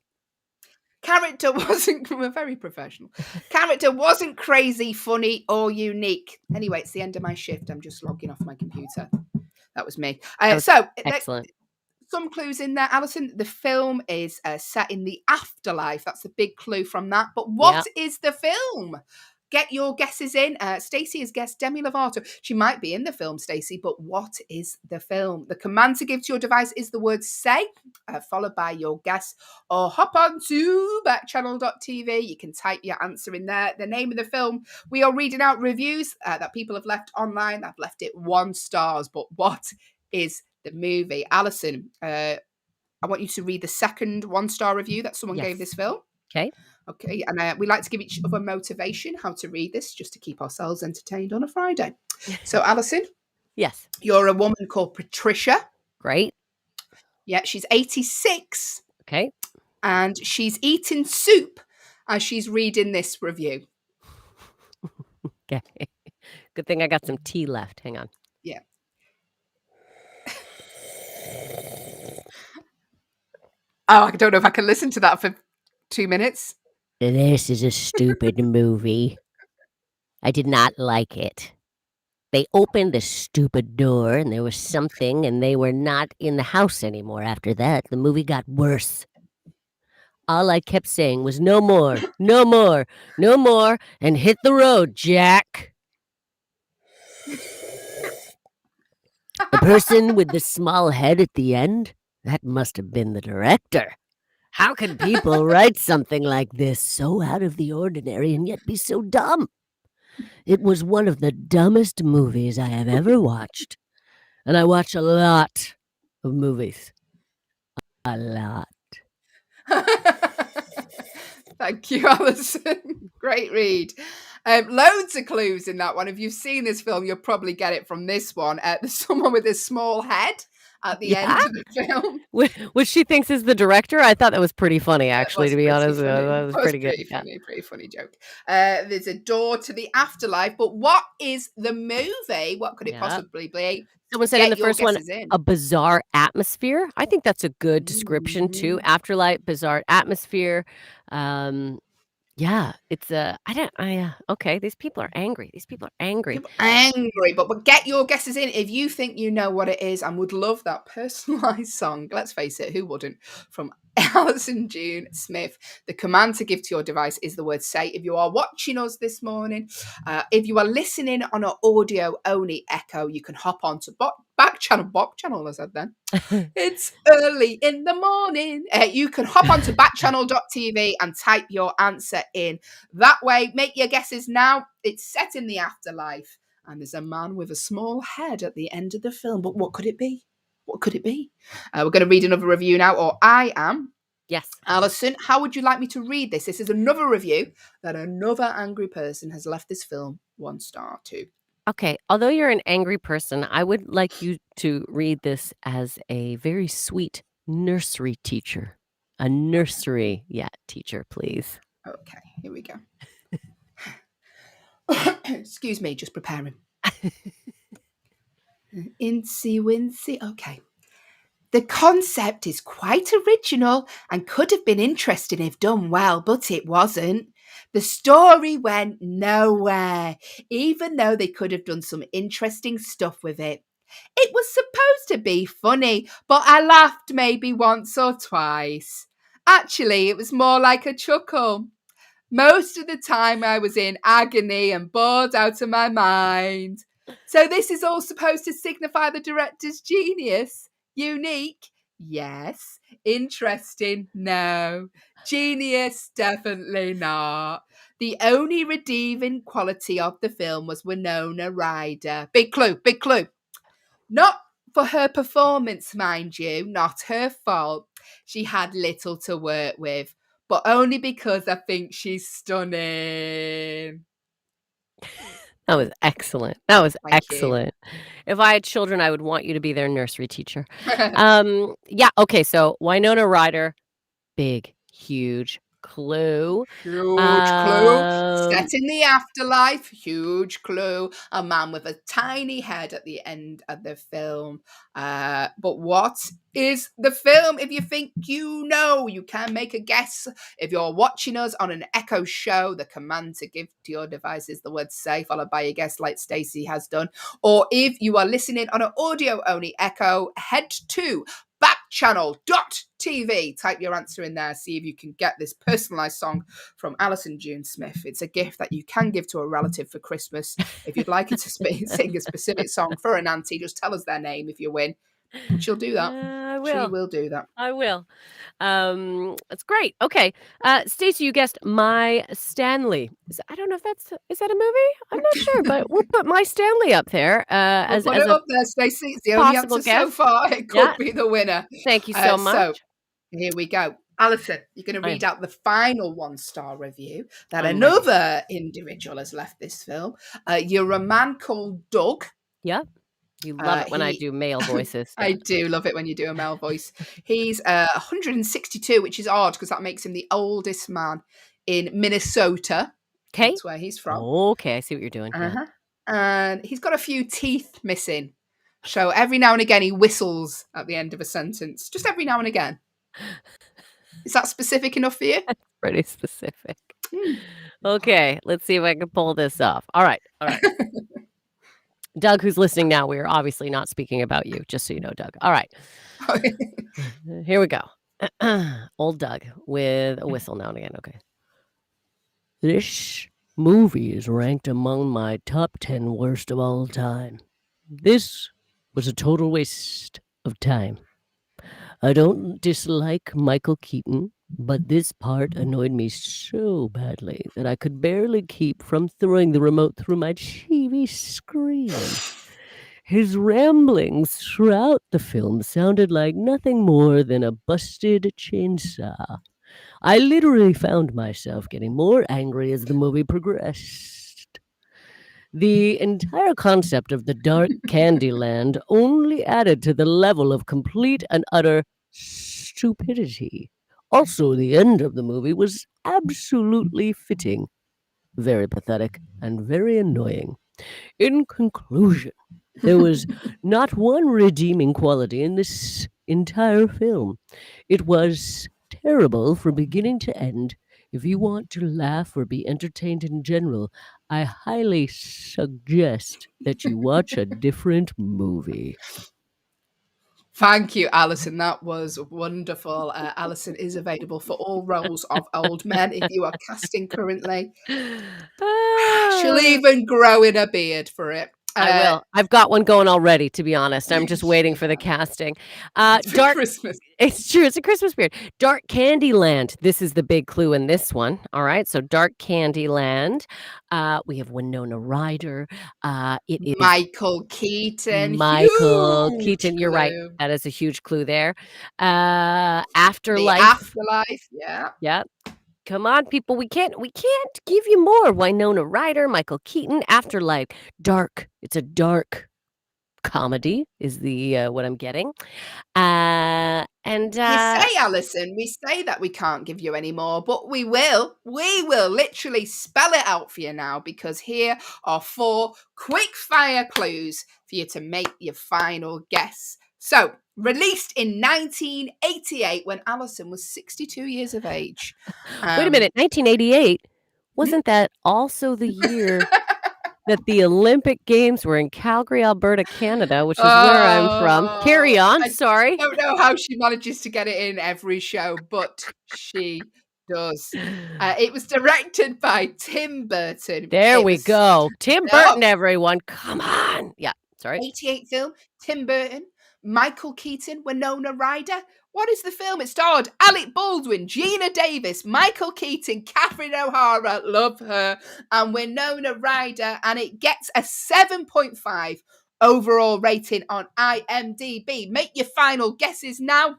Speaker 1: Character wasn't, we're very professional. Character wasn't crazy, funny, or unique. Anyway, it's the end of my shift. I'm just logging off my computer. That was me.
Speaker 2: That was
Speaker 1: So,
Speaker 2: excellent.
Speaker 1: some clues in there, Allyson. The film is set in the afterlife. That's a big clue from that. But what is the film? Get your guesses in. Stacey has guessed Demi Lovato. She might be in the film, Stacey, but what is the film? The command to give to your device is the word say, followed by your guess, or hop on to backchannel.tv. You can type your answer in there. The name of the film. We are reading out reviews that people have left online. I've left it 1 star, but what is the movie? Allyson, I want you to read the second 1-star review that someone gave this film.
Speaker 2: Okay.
Speaker 1: Okay, and we like to give each other motivation how to read this just to keep ourselves entertained on a Friday. So, Allyson,
Speaker 2: Yes.
Speaker 1: you're a woman called Patricia.
Speaker 2: Great.
Speaker 1: Yeah, she's 86.
Speaker 2: Okay.
Speaker 1: And she's eating soup as she's reading this review.
Speaker 2: Okay. Good thing I got some tea left. Hang on.
Speaker 1: Yeah. Oh, I don't know if I can listen to that for 2 minutes.
Speaker 2: This is a stupid movie. I did not like it. They opened the stupid door and there was something and they were not in the house anymore after that. The movie got worse. All I kept saying was no more, no more, no more, and hit the road, Jack. The person with the small head at the end? That must have been the director. How can people write something like this, so out of the ordinary and yet be so dumb? It was one of the dumbest movies I have ever watched. And I watch a lot of movies. A lot.
Speaker 1: Thank you, Allyson. Great read. Loads of clues in that one. If you've seen this film, you'll probably get it from this one. There's someone with a small head at the end of the film.
Speaker 2: Which she thinks is the director. I thought that was pretty funny, actually, to be honest.
Speaker 1: Funny.
Speaker 2: That was pretty good.
Speaker 1: Pretty funny joke. There's a door to the afterlife, but what is the movie? What could it possibly be?
Speaker 2: Someone said in the first one, a bizarre atmosphere. I think that's a good description too. Afterlife, bizarre atmosphere. Yeah, it's okay. These people are angry.
Speaker 1: But get your guesses in if you think you know what it is and would love that personalized song. Let's face it, who wouldn't? From Allyson June Smith. The command to give to your device is the word say. If you are watching us this morning, if you are listening on an audio only echo, you can hop on to Backchannel, I said then. It's early in the morning. You can hop onto backchannel.tv and type your answer in. That way, make your guesses now. It's set in the afterlife, and there's a man with a small head at the end of the film. But what could it be? What could it be? We're going to read another review now, or I am.
Speaker 2: Yes.
Speaker 1: Allyson, how would you like me to read this? This is another review that another angry person has left this film 1 star to.
Speaker 2: Okay, although you're an angry person, I would like you to read this as a very sweet nursery teacher. A nursery, teacher, please.
Speaker 1: Okay, here we go. Excuse me, just preparing. Incy wincy. Okay. The concept is quite original and could have been interesting if done well, but it wasn't. The story went nowhere, even though they could have done some interesting stuff with it. It was supposed to be funny, but I laughed maybe once or twice. Actually, it was more like a chuckle. Most of the time I was in agony and bored out of my mind. So this is all supposed to signify the director's genius. Unique? Yes. Interesting? No. Genius? Definitely not. The only redeeming quality of the film was Winona Ryder. Big clue, big clue. Not for her performance, mind you, not her fault. She had little to work with, but only because I think she's stunning.
Speaker 2: That was excellent. That was
Speaker 1: Thank you.
Speaker 2: excellent. If I had children, I would want you to be their nursery teacher. Okay, so Winona Ryder, big, huge clue.
Speaker 1: Huge clue. Set in the afterlife. Huge clue. A man with a tiny head at the end of the film. But what is the film? If you think you know, you can make a guess. If you're watching us on an Echo show, the command to give to your device is the word say, followed by your guess like Stacey has done. Or if you are listening on an audio only Echo, head to Backchannel.tv. Type your answer in there. See if you can get this personalised song from Allyson June Smith. It's a gift that you can give to a relative for Christmas. If you'd like her to sing a specific song for an auntie, just tell us their name if you win. And she'll do that.
Speaker 2: I will.
Speaker 1: She will do that.
Speaker 2: I will. That's great. Okay. Stacey, you guessed My Stanley. I don't know if is that a movie? I'm not sure, but we'll put My Stanley up there
Speaker 1: We'll put it up there, Stacey. It's the only answer so far. It could be the winner.
Speaker 2: Thank you so much.
Speaker 1: So here we go. Allyson, you're going to read out the final 1-star review that another individual has left this film. You're a man called Doug.
Speaker 2: Yeah. You love it when I do male voices.
Speaker 1: I do love it when you do a male voice. He's 162, which is odd because that makes him the oldest man in Minnesota.
Speaker 2: Okay.
Speaker 1: That's where he's from.
Speaker 2: Okay, I see what you're doing.
Speaker 1: Yeah. And he's got a few teeth missing. So every now and again he whistles at the end of a sentence. Just every now and again. Is that specific enough for you?
Speaker 2: That's pretty specific. Okay, let's see if I can pull this off. All right. Doug, who's listening now, we are obviously not speaking about you, just so you know, Doug. All right. Here we go. Old Doug with a whistle now and again. Okay. This movie is ranked among my top 10 worst of all time. This was a total waste of time. I don't dislike Michael Keaton, but this part annoyed me so badly that I could barely keep from throwing the remote through my TV screen. His ramblings throughout the film sounded like nothing more than a busted chainsaw. I literally found myself getting more angry as the movie progressed. The entire concept of the dark Candyland only added to the level of complete and utter stupidity. Also, the end of the movie was absolutely fitting, very pathetic, and very annoying. In conclusion, there was not one redeeming quality in this entire film. It was terrible from beginning to end. If you want to laugh or be entertained in general, I highly suggest that you watch a different movie.
Speaker 1: Thank you, Allyson. That was wonderful. Allyson is available for all roles of old men if you are casting currently. She'll
Speaker 2: Ah,
Speaker 1: even grow in a beard for it.
Speaker 2: I will. I've got one going already, to be honest. I'm just waiting
Speaker 1: You
Speaker 2: for the
Speaker 1: have.
Speaker 2: casting.
Speaker 1: It's for
Speaker 2: Dark
Speaker 1: Christmas.
Speaker 2: It's true, it's a Christmas beard. Dark Candyland. This is the big clue in this one. All right, so Dark Candyland. We have Winona Ryder. It is
Speaker 1: Michael Keaton.
Speaker 2: Michael
Speaker 1: Huge
Speaker 2: Keaton. You're right.
Speaker 1: clue.
Speaker 2: That is a huge clue there.
Speaker 1: The
Speaker 2: Afterlife.
Speaker 1: afterlife. Yeah.
Speaker 2: Yeah. Come on, people. We can't give you more. Winona Ryder, Michael Keaton, Afterlife. Dark. It's a dark comedy is the what I'm getting.
Speaker 1: You say, Allyson, we say that we can't give you any more, but we will. We will literally spell it out for you now, because here are 4 quick fire clues for you to make your final guess. So, released in 1988 when Allyson was 62 years of age.
Speaker 2: Wait a minute, 1988? Wasn't that also the year that the Olympic Games were in Calgary, Alberta, Canada, which is where I'm from? Carry on, sorry.
Speaker 1: I don't know how she manages to get it in every show, but she does. It was directed by Tim Burton.
Speaker 2: There
Speaker 1: It
Speaker 2: we
Speaker 1: was
Speaker 2: go. Tim Burton, everyone. Come on. Yeah, sorry.
Speaker 1: 88 film, Tim Burton, Michael Keaton, Winona Ryder. What is the film? It starred Alec Baldwin, Gina Davis, Michael Keaton, Catherine O'Hara, love her, and Winona Ryder, and it gets a 7.5 overall rating on IMDb. Make your final guesses now.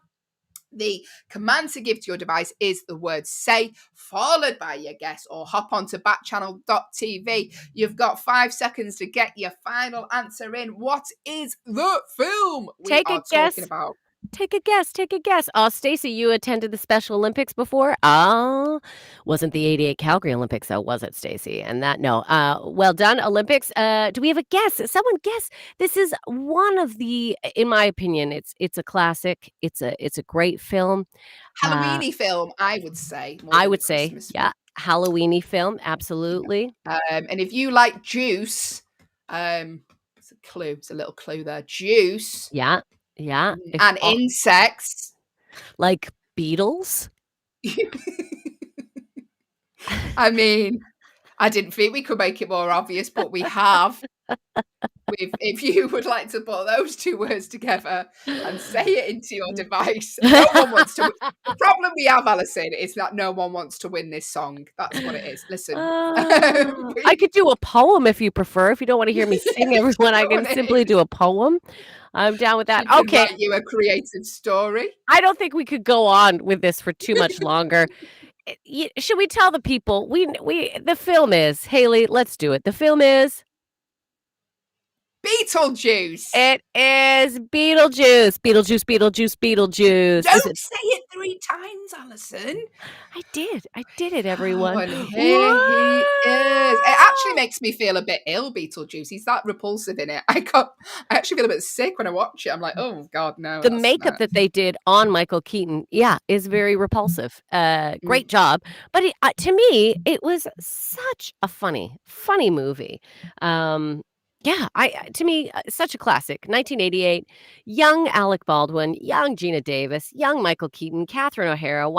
Speaker 1: The command to give to your device is the word say, followed by your guess, or hop onto backchannel.tv. You've got 5 seconds to get your final answer in. What is the film we
Speaker 2: Take a
Speaker 1: are
Speaker 2: guess.
Speaker 1: talking about?
Speaker 2: Take a guess. Take a guess. Stacey, you attended the Special Olympics before? Wasn't the 88 Calgary Olympics, though, was it, Stacey? And that, no. Well done, Olympics. Do we have a guess? Someone guess. This is one of the, in my opinion, it's a classic. It's a great film.
Speaker 1: Halloweeny film, I would say.
Speaker 2: I would say, yeah, Halloweeny film, absolutely.
Speaker 1: And if you like Juice, it's a clue. It's a little clue there. Juice.
Speaker 2: Yeah. Yeah.
Speaker 1: And insects.
Speaker 2: Like beetles?
Speaker 1: I mean, I didn't think we could make it more obvious, but we have. If you would like to put those 2 words together and say it into your device, no one wants to. The problem we have, Allyson, is that no one wants to win this song. That's what it is. Listen,
Speaker 2: I could do a poem if you prefer. If you don't want to hear me sing, everyone, I can simply do a poem. I'm down with that. Okay,
Speaker 1: write you a creative story.
Speaker 2: I don't think we could go on with this for too much longer. Should we tell the people? The film is Hayley. Let's do it. The film is
Speaker 1: Beetlejuice.
Speaker 2: It is Beetlejuice. Beetlejuice. Beetlejuice. Beetlejuice.
Speaker 1: Don't say it 3 times, Allyson.
Speaker 2: I did it, everyone.
Speaker 1: Oh, and here he is. It actually makes me feel a bit ill, Beetlejuice. He's that repulsive in it. I actually feel a bit sick when I watch it. I'm like, oh God, no.
Speaker 2: The makeup that they did on Michael Keaton, is very repulsive. Great job. But to me, it was such a funny movie. To me, such a classic. 1988, young Alec Baldwin, young Gina Davis, young Michael Keaton, Catherine O'Hara,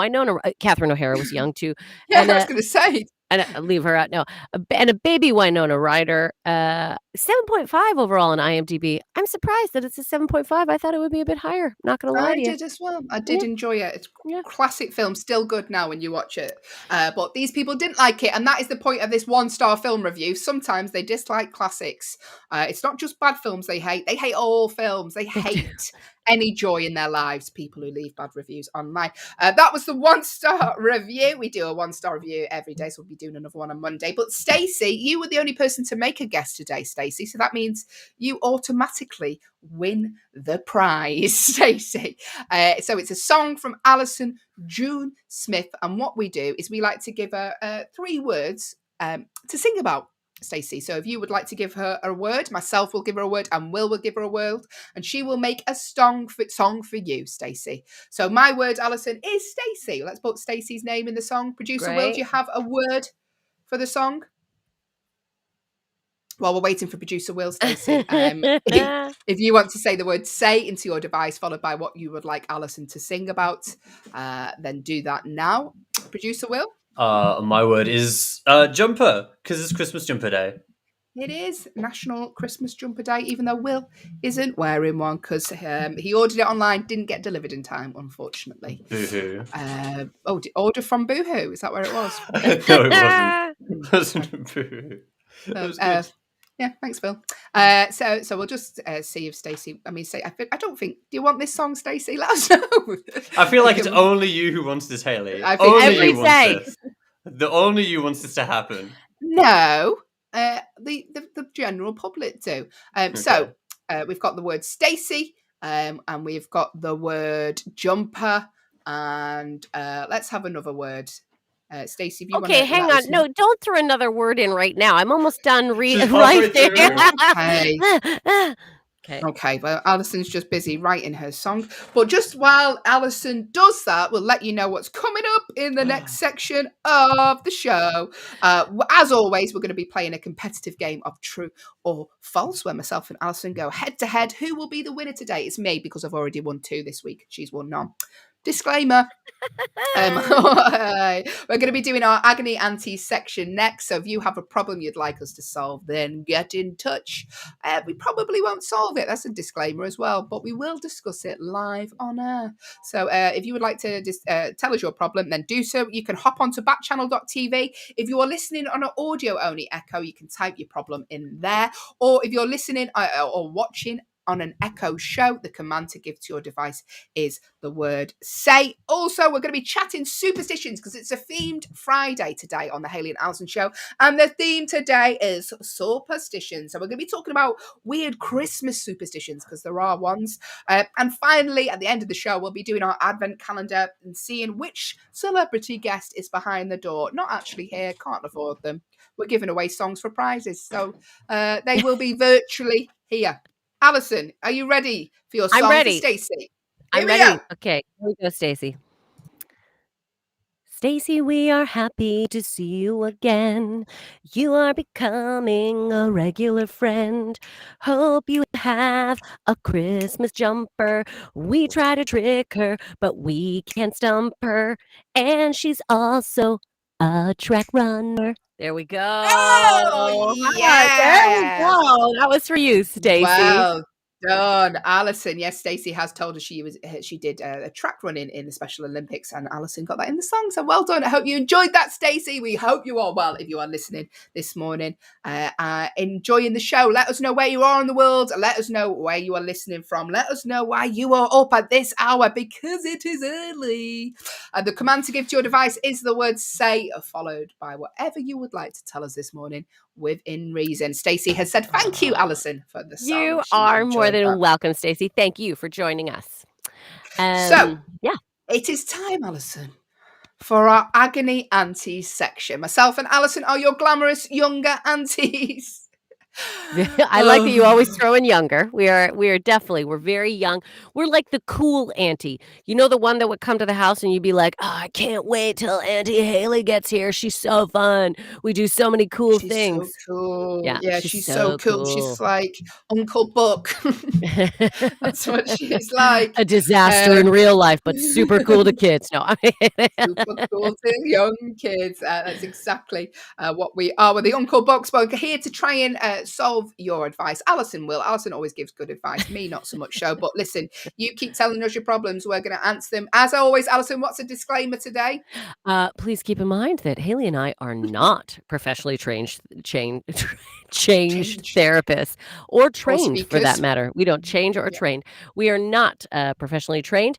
Speaker 2: Catherine O'Hara was young too.
Speaker 1: Yeah, I was going to say.
Speaker 2: And leave her out. No, and a baby Winona Ryder. 7.5 overall on IMDb. I'm surprised that it's a 7.5. I thought it would be a bit higher. Not going to lie to you.
Speaker 1: I did as well. I did enjoy it. It's a classic film, still good now when you watch it. But these people didn't like it, and that is the point of this 1-star film review. Sometimes they dislike classics. It's not just bad films they hate. They hate all films. They hate any joy in their lives, people who leave bad reviews online. That was the 1-star review. We do a 1-star review every day, so we'll be doing another one on Monday. But Stacey, you were the only person to make a guess today, Stacey. So that means you automatically win the prize, Stacey. So it's a song from Allyson June Smith. And what we do is we like to give her 3 words to sing about, Stacey. So if you would like to give her a word, myself will give her a word, and Will give her a word, and she will make a song for you, Stacey. So my word, Allyson, is Stacey. Let's put Stacey's name in the song. Producer Will, do you have a word for the song? While we're waiting for producer Will, Stacey, if you want to say the word "say" into your device, followed by what you would like Allyson to sing about, then do that now. Producer Will?
Speaker 3: My word is jumper, because it's Christmas jumper day.
Speaker 1: It is National Christmas Jumper Day, even though Will isn't wearing one because he ordered it online, didn't get delivered in time, unfortunately.
Speaker 3: Boo-hoo.
Speaker 1: Order from Boohoo, is that where it was?
Speaker 3: No, it wasn't. It wasn't Boohoo. It was good.
Speaker 1: Yeah, thanks, Phil. So we'll just see if Stacey. I don't think. Do you want this song, Stacey? Let us know.
Speaker 3: I feel like it's only you who wants this, Hayley.
Speaker 1: I think
Speaker 3: only
Speaker 2: every
Speaker 3: you want
Speaker 2: day.
Speaker 3: this. The only you wants this to happen.
Speaker 1: No, the general public do. So we've got the word Stacey, and we've got the word jumper, and let's have another word. Stacey, if you want to.
Speaker 2: Okay, hang on. No, don't throw another word in right now. I'm almost done
Speaker 3: She's
Speaker 2: right
Speaker 3: halfway
Speaker 2: there.
Speaker 1: Okay, well, Alyson's just busy writing her song. But just while Allyson does that, we'll let you know what's coming up in the next section of the show. As always, we're going to be playing a competitive game of true or false, where myself and Allyson go head to head. Who will be the winner today? It's me, because I've already won 2 this week. She's won none. Disclaimer. We're going to be doing our agony auntie section next, so if you have a problem you'd like us to solve, then get in touch. We probably won't solve it, that's a disclaimer as well, but we will discuss it live on air. So if you would like to tell us your problem, then do so. You can hop onto backchannel.tv. If you are listening on an audio only echo, you can type your problem in there, or if you're listening or watching on an Echo show, the command to give to your device is the word "say." Also, we're going to be chatting superstitions because it's a themed Friday today on the Hayley and Allyson show, and the theme today is superstitions. So we're going to be talking about weird Christmas superstitions because there are ones. And finally, at the end of the show, we'll be doing our advent calendar and seeing which celebrity guest is behind the door. Not actually here, can't afford them. We're giving away songs for prizes, so they will be virtually here. Allyson, are you ready for your song for Stacey?
Speaker 2: I'm ready. Okay, here we go, Stacey. Stacey, we are happy to see you again. You are becoming a regular friend. Hope you have a Christmas jumper. We try to trick her, but we can't stump her. And she's also a track runner. There we go.
Speaker 1: Oh, yeah.
Speaker 2: There we go. That was for you, Stacey.
Speaker 1: Well done, Allyson. Yes, Stacey has told us she did a track running in the Special Olympics, and Allyson got that in the song. So well done. I hope you enjoyed that, Stacey. We hope you are well if you are listening this morning. Enjoying the show. Let us know where you are in the world. Let us know where you are listening from. Let us know why you are up at this hour, because it is early. The command to give to your device is the word "say," followed by whatever you would like to tell us this morning within reason. Stacey has said thank you, Allyson, for the song.
Speaker 2: You are more than welcome, Stacey. Thank you for joining us.
Speaker 1: So, it is time, Allyson, for our agony aunties section. Myself and Allyson are your glamorous younger aunties.
Speaker 2: I like that you always throw in younger. We're definitely, we're very young. We're like the cool auntie. You know, the one that would come to the house and you'd be like, oh, I can't wait till Auntie Hayley gets here. She's so fun. We do so many cool things.
Speaker 1: So cool.
Speaker 2: Yeah,
Speaker 1: she's so cool. She's like Uncle Buck. That's what she's like.
Speaker 2: A disaster in real life, but super cool to kids. No,
Speaker 1: super cool to young kids. That's exactly what we are. We're the Uncle Bucks, but here to try and solve your advice. Allyson will. Allyson always gives good advice. Me, not so much so. But listen, you keep telling us your problems. We're going to answer them. As always, Allyson, what's a disclaimer today?
Speaker 2: Please keep in mind that Hayley and I are not professionally trained therapists or trained for that matter. We don't change or train. We are not professionally trained.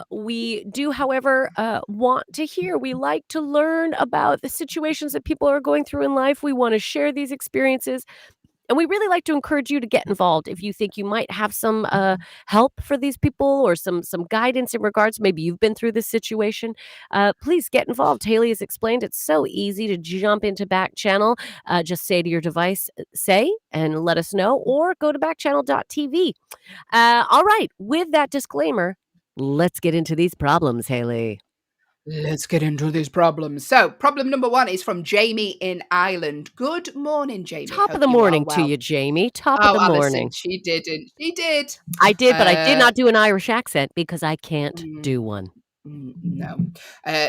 Speaker 2: We do, however, want to hear. We like to learn about the situations that people are going through in life. We want to share these experiences. And we really like to encourage you to get involved if you think you might have some help for these people or some guidance in regards. Maybe you've been through this situation. Please get involved. Hayley has explained it's so easy to jump into Backchannel. Just say to your device, "say," and let us know, or go to backchannel.tv. All right. With that disclaimer, let's get into these problems, Hayley.
Speaker 1: Let's get into these problems. So, problem number 1 is from Jamie in Ireland. Good morning, Jamie.
Speaker 2: Top of
Speaker 1: Hope
Speaker 2: the
Speaker 1: you are
Speaker 2: morning to
Speaker 1: well.
Speaker 2: you, Jamie. Top of
Speaker 1: Oh,
Speaker 2: the
Speaker 1: Alison,
Speaker 2: morning.
Speaker 1: she didn't. She did.
Speaker 2: I did, but I did
Speaker 1: Uh,
Speaker 2: not do an Irish accent because I can't
Speaker 1: mm,
Speaker 2: do one.
Speaker 1: no.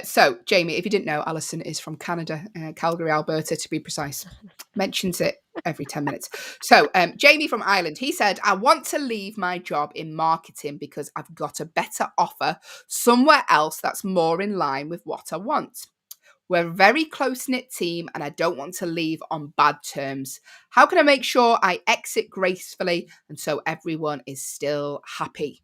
Speaker 1: So, Jamie, if you didn't know, Alison is from Canada, Calgary, Alberta, to be precise. Mentions it every 10 minutes. So, Jamie from Ireland, he said, I want to leave my job in marketing because I've got a better offer somewhere else that's more in line with what I want. We're a very close knit team and I don't want to leave on bad terms. How can I make sure I exit gracefully and so everyone is still happy?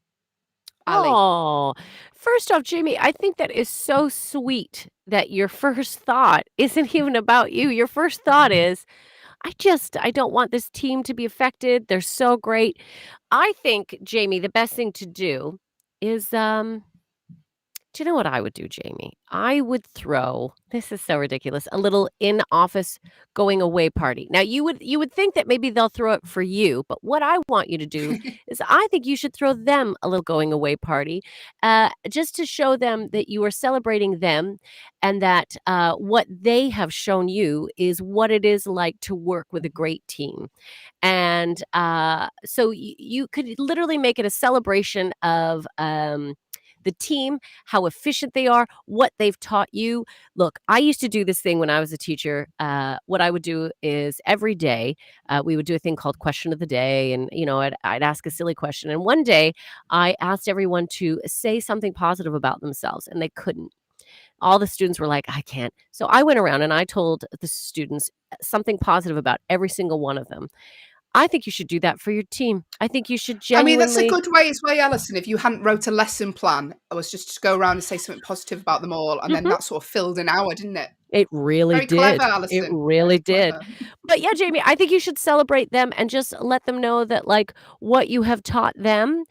Speaker 1: Ali.
Speaker 2: Oh, first off, Jamie, I think that is so sweet that your first thought isn't even about you. Your first thought is, I don't want this team to be affected. They're so great. I think, Jamie, the best thing to do is do you know what I would do, Jamie? I would throw, this is so ridiculous, a little in-office going away party. Now you would think that maybe they'll throw it for you, but what I want you to do is I think you should throw them a little going away party, just to show them that you are celebrating them and that what they have shown you is what it is like to work with a great team. And so you could literally make it a celebration of the team, how efficient they are, what they've taught you. Look, I used to do this thing when I was a teacher. What I would do is every day we would do a thing called Question of the Day, and I'd ask a silly question. And one day I asked everyone to say something positive about themselves, and they couldn't. All the students were like, I can't. So I went around and I told the students something positive about every single one of them. I think you should do that for your team. I think you should
Speaker 1: I mean, that's a
Speaker 2: genuinely.
Speaker 1: good way as well, Alison. If you hadn't wrote a lesson plan, I was just to go around and say something positive about them all, and then
Speaker 2: Mhm.
Speaker 1: that sort of filled an hour, didn't it?
Speaker 2: It really
Speaker 1: Very clever,
Speaker 2: did. It
Speaker 1: Alison.
Speaker 2: really
Speaker 1: Very
Speaker 2: did.
Speaker 1: clever.
Speaker 2: But yeah, Jamie, I think you should celebrate them and just let them know that, like, what you have taught them,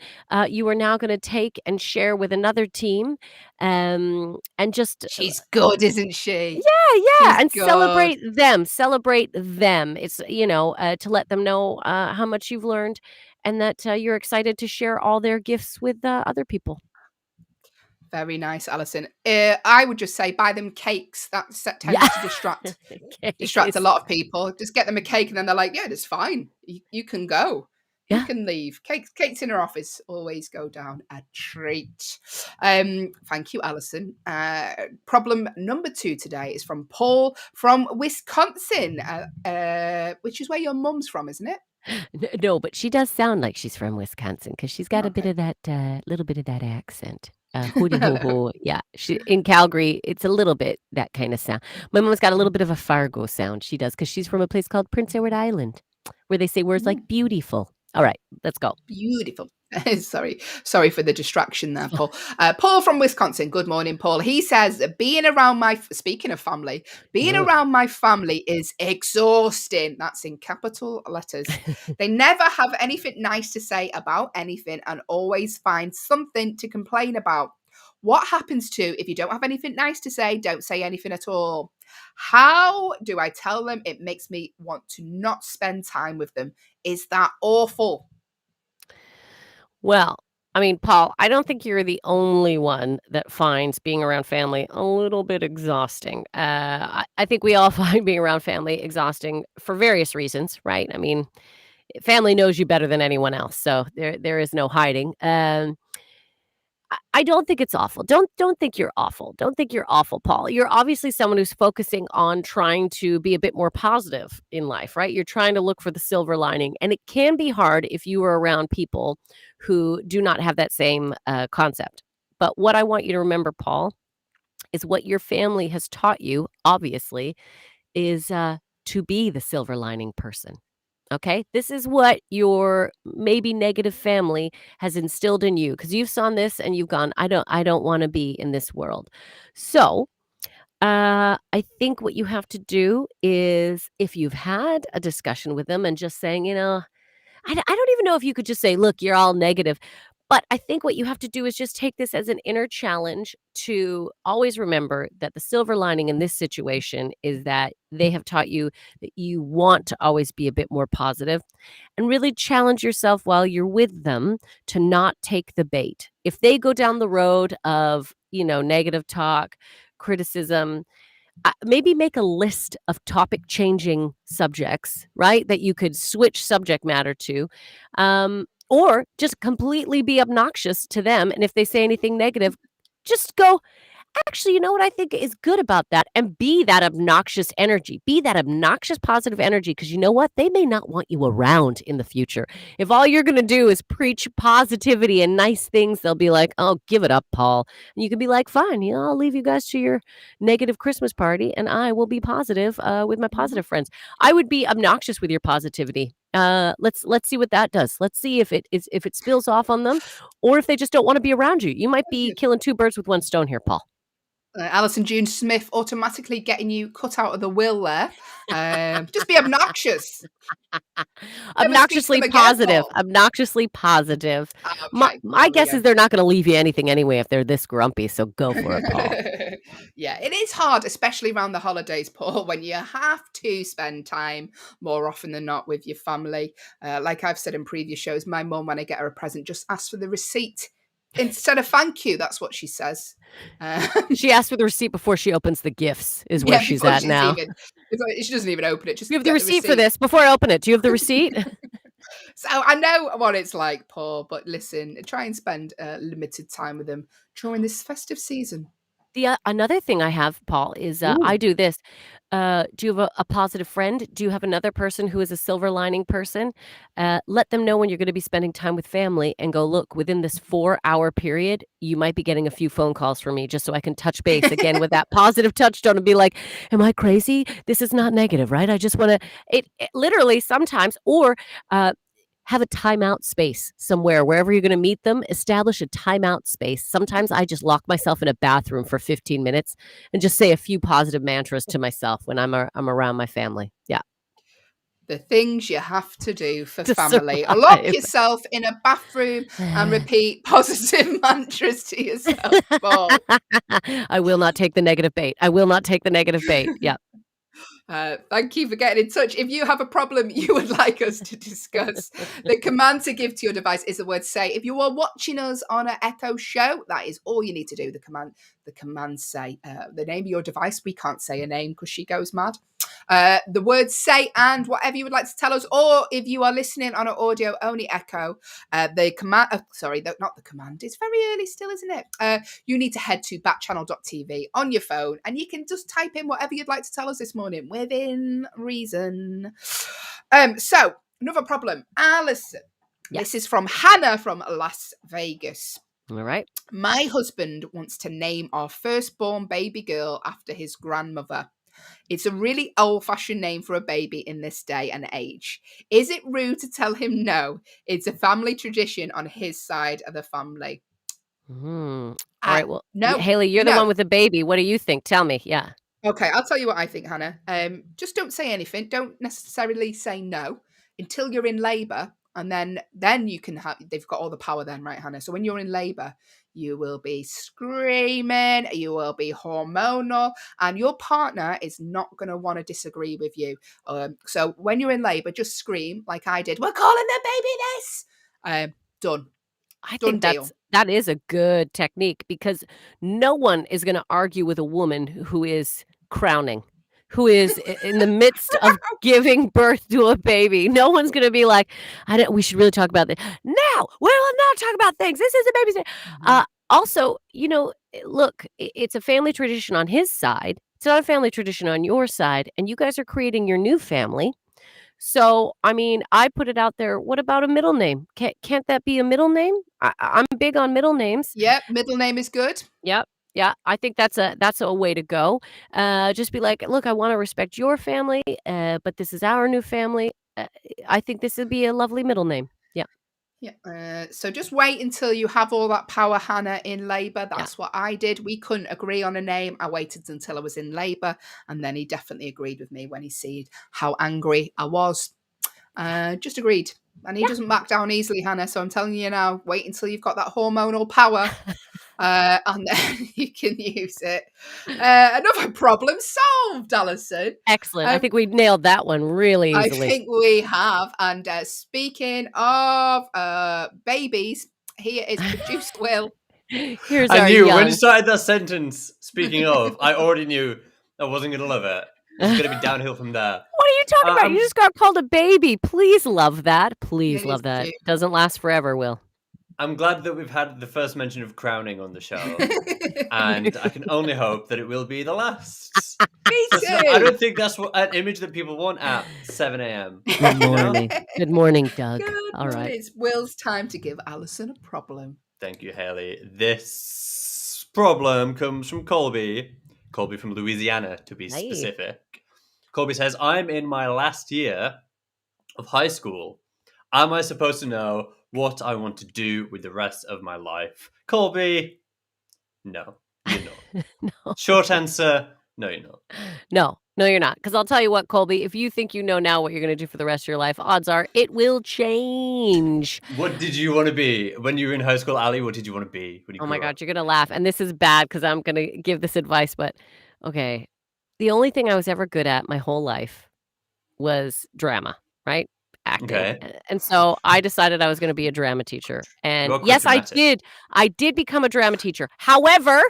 Speaker 2: you are now gonna take and share with another team, and just
Speaker 1: She's good, isn't she?
Speaker 2: yeah, yeah,
Speaker 1: She's
Speaker 2: and
Speaker 1: good.
Speaker 2: celebrate them. It's, to let them know, how much you've learned and that, you're excited to share all their gifts with, other people.
Speaker 1: Very nice, Alison. I would just say buy them cakes. That
Speaker 2: Yeah.
Speaker 1: tends to distract a
Speaker 2: Case.
Speaker 1: lot of people. Just get them a cake, and then they're like, "Yeah, that's fine. You can go. You
Speaker 2: Yeah.
Speaker 1: can leave." Cakes in her office always go down a treat. Thank you, Alison. Problem number 2 today is from Paul from Wisconsin, which is where your mum's from, isn't it?
Speaker 2: No, but she does sound like she's from Wisconsin because 'cause she's got a bit
Speaker 1: Okay.
Speaker 2: of that, little bit of that accent. Hooty hoo hoo. Yeah, she in Calgary, it's a little bit that kinda sound. My mom's got a little bit of a Fargo sound, she does, because she's from a place called Prince Edward Island, where they say words like
Speaker 1: Mm.
Speaker 2: "beautiful." Alright, let's go.
Speaker 1: Beautiful. Sorry for the distraction there, Paul. Paul from Wisconsin. Good morning, Paul. He says, being around speaking of family, being
Speaker 2: Ugh.
Speaker 1: around my family is exhausting. That's in capital letters. They never have anything nice to say about anything and always find something to complain about. What happens to if you don't have anything nice to say, don't say anything at all? How do I tell them it makes me want to not spend time with them? Is that awful?
Speaker 2: Well, I mean, Paul, I don't think you're the only one that finds being around family a little bit exhausting. I think we all find being around family exhausting for various reasons, right? I mean, family knows you better than anyone else, so there is no hiding. I don't think it's awful. Don't think you're awful. Don't think you're awful, Paul. You're obviously someone who's focusing on trying to be a bit more positive in life, right? You're trying to look for the silver lining, and it can be hard if you are around people who do not have that same concept. But what I want you to remember, Paul, is what your family has taught you. Obviously, is to be the silver lining person. Okay? This is what your maybe negative family has instilled in you because you've seen this and you've gone, I don't want to be in this world. So, I think what you have to do is if you've had a discussion with them and just saying, I don't even know if you could just say, "Look, you're all negative." But I think what you have to do is just take this as an inner challenge to always remember that the silver lining in this situation is that they have taught you that you want to always be a bit more positive and really challenge yourself while you're with them to not take the bait. If they go down the road of negative talk, criticism. Maybe make a list of topic changing subjects, right? That you could switch subject matter to, or just completely be obnoxious to them. And if they say anything negative, just go, actually, you know what I think is good about that? And be that obnoxious energy. Be that obnoxious positive energy, because you know what? They may not want you around in the future. If all you're going to do is preach positivity and nice things, they'll be like, "Oh, give it up, Paul." And you can be like, "Fine, I'll leave you guys to your negative Christmas party, and I will be positive with my positive friends." I would be obnoxious with your positivity. Let's see what that does. Let's see if it spills off on them, or if they just don't want to be around you. You might be killing two birds with one stone here, Paul.
Speaker 1: Allyson June Smith automatically getting you cut out of the will there. Just be obnoxious.
Speaker 2: Obnoxiously positive. Obnoxiously positive.
Speaker 1: Okay,
Speaker 2: My guess is they're not going to leave you anything anyway if they're this grumpy. So go for it, Paul.
Speaker 1: Yeah, it is hard, especially around the holidays, Paul, when you have to spend time more often than not with your family. Like I've said in previous shows, my mum, when I get her a present, just asks for the receipt instead of thank you. That's what she says.
Speaker 2: She asked for the receipt before she opens the gifts, is where she's at now.
Speaker 1: She doesn't even open it. Just
Speaker 2: you have the receipt for this before I open it. Do you have the receipt?
Speaker 1: So I know what it's like, Paul, but listen, try and spend limited time with them during this festive season.
Speaker 2: Another thing I have, Paul, is I do this. Do you have a positive friend? Do you have another person who is a silver lining person? Let them know when you're going to be spending time with family and go, look, within this 4-hour period, you might be getting a few phone calls from me just so I can touch base again with that positive touchstone and be like, am I crazy? This is not negative, right? I just want to, it literally sometimes, or have a timeout space somewhere, wherever you're going to meet them, establish a timeout space. Sometimes I just lock myself in a bathroom for 15 minutes and just say a few positive mantras to myself when I'm around my family. Yeah.
Speaker 1: The things you have to do for
Speaker 2: To
Speaker 1: family.
Speaker 2: survive.
Speaker 1: Lock yourself in a bathroom and repeat positive mantras to yourself, Paul.
Speaker 2: I will not take the negative bait. I will not take the negative bait. Yeah.
Speaker 1: Thank you for getting in touch. If you have a problem you would like us to discuss, the command to give to your device is the word say. If you are watching us on an Echo show, that is all you need to do. The command say. The name of your device, we can't say a name because she goes mad. The word say and whatever you would like to tell us, or if you are listening on an audio only Echo, the command, not the command, it's very early still, isn't it? You need to head to backchannel.tv on your phone and you can just type in whatever you'd like to tell us this morning within reason. So another problem, Allyson. Yeah. This is from Hannah from Las Vegas.
Speaker 2: All right.
Speaker 1: My husband wants to name our firstborn baby girl after his grandmother. It's a really old-fashioned name for a baby in this day and age. Is it rude to tell him no? It's a family tradition on his side of the family.
Speaker 2: All right. Well,
Speaker 1: no,
Speaker 2: Hayley, you're the one with the baby. What do you think? Tell me. Yeah.
Speaker 1: Okay, I'll tell you what I think, Hannah. Just don't say anything. Don't necessarily say no until you're in labour. And then you can they've got all the power then, right, Hannah? So when you're in labour, you will be screaming, you will be hormonal, and your partner is not going to want to disagree with you. So when you're in labour, just scream like I did. We're calling the baby this. Done.
Speaker 2: I think that is a good technique, because no one is going to argue with a woman who is crowning, who is in the midst of giving birth to a baby. No one's going to be like, we should really talk about this. No, we will not talk about things. This is a baby's day. Also, look, it's a family tradition on his side. It's not a family tradition on your side. And you guys are creating your new family. So, I mean, I put it out there. What about a middle name? Can't that be a middle name? I'm big on middle names.
Speaker 1: Yep, middle name is good.
Speaker 2: Yep. Yeah, I think that's a way to go. Just be like, look, I want to respect your family, but this is our new family. I think this would be a lovely middle name. Yeah.
Speaker 1: Yeah. So just wait until you have all that power, Hannah, in labour. That's what I did. We couldn't agree on a name. I waited until I was in labour, and then he definitely agreed with me when he said how angry I was. Just agreed. And he doesn't back down easily, Hannah. So I'm telling you now, wait until you've got that hormonal power. And then you can use it. Another problem solved, Allyson.
Speaker 2: Excellent. I think we nailed that one really easily.
Speaker 1: I think we have. And speaking of babies, here is Producer Will.
Speaker 2: Here's
Speaker 3: I
Speaker 2: our
Speaker 3: knew when
Speaker 2: young.
Speaker 3: you started that sentence. Speaking of, I already knew I wasn't going to love it. It's going to be downhill from there.
Speaker 2: What are you talking about?
Speaker 3: I'm,
Speaker 2: You just got called a baby. Please love that. Please
Speaker 1: It
Speaker 2: love
Speaker 1: is
Speaker 2: that.
Speaker 1: cute.
Speaker 2: Doesn't last forever, Will.
Speaker 3: I'm glad that we've had the first mention of crowning on the show, and I can only hope that it will be the last.
Speaker 1: Me
Speaker 3: I
Speaker 1: too.
Speaker 3: don't think that's an image that people want at 7 a.m.
Speaker 2: Good morning. Good morning, Doug.
Speaker 1: Good
Speaker 2: All
Speaker 1: morning.
Speaker 2: right.
Speaker 1: It's Will's time to give Allyson a problem.
Speaker 3: Thank you, Hayley. This problem comes from Colby. Colby from Louisiana, to be
Speaker 2: Hey.
Speaker 3: specific. Colby says, I'm in my last year of high school. Am I supposed to know what I want to do with the rest of my life? Colby, no, you're not.
Speaker 2: No.
Speaker 3: Short answer, no, you're not.
Speaker 2: No, you're not. Because I'll tell you what, Colby, if you think you know now what you're going to do for the rest of your life, odds are it will change.
Speaker 3: What did you want to be? When you were in high school, Allie, what did you want to be when you
Speaker 2: Oh
Speaker 3: grew
Speaker 2: my
Speaker 3: up?
Speaker 2: God, you're going to laugh. And this is bad because I'm going to give this advice. But okay, the only thing I was ever good at my whole life was drama, right? Acting.
Speaker 3: Okay.
Speaker 2: And so I decided I was going to be a drama teacher. And
Speaker 3: You're quite
Speaker 2: yes, I
Speaker 3: dramatic.
Speaker 2: did. I did become a drama teacher. However,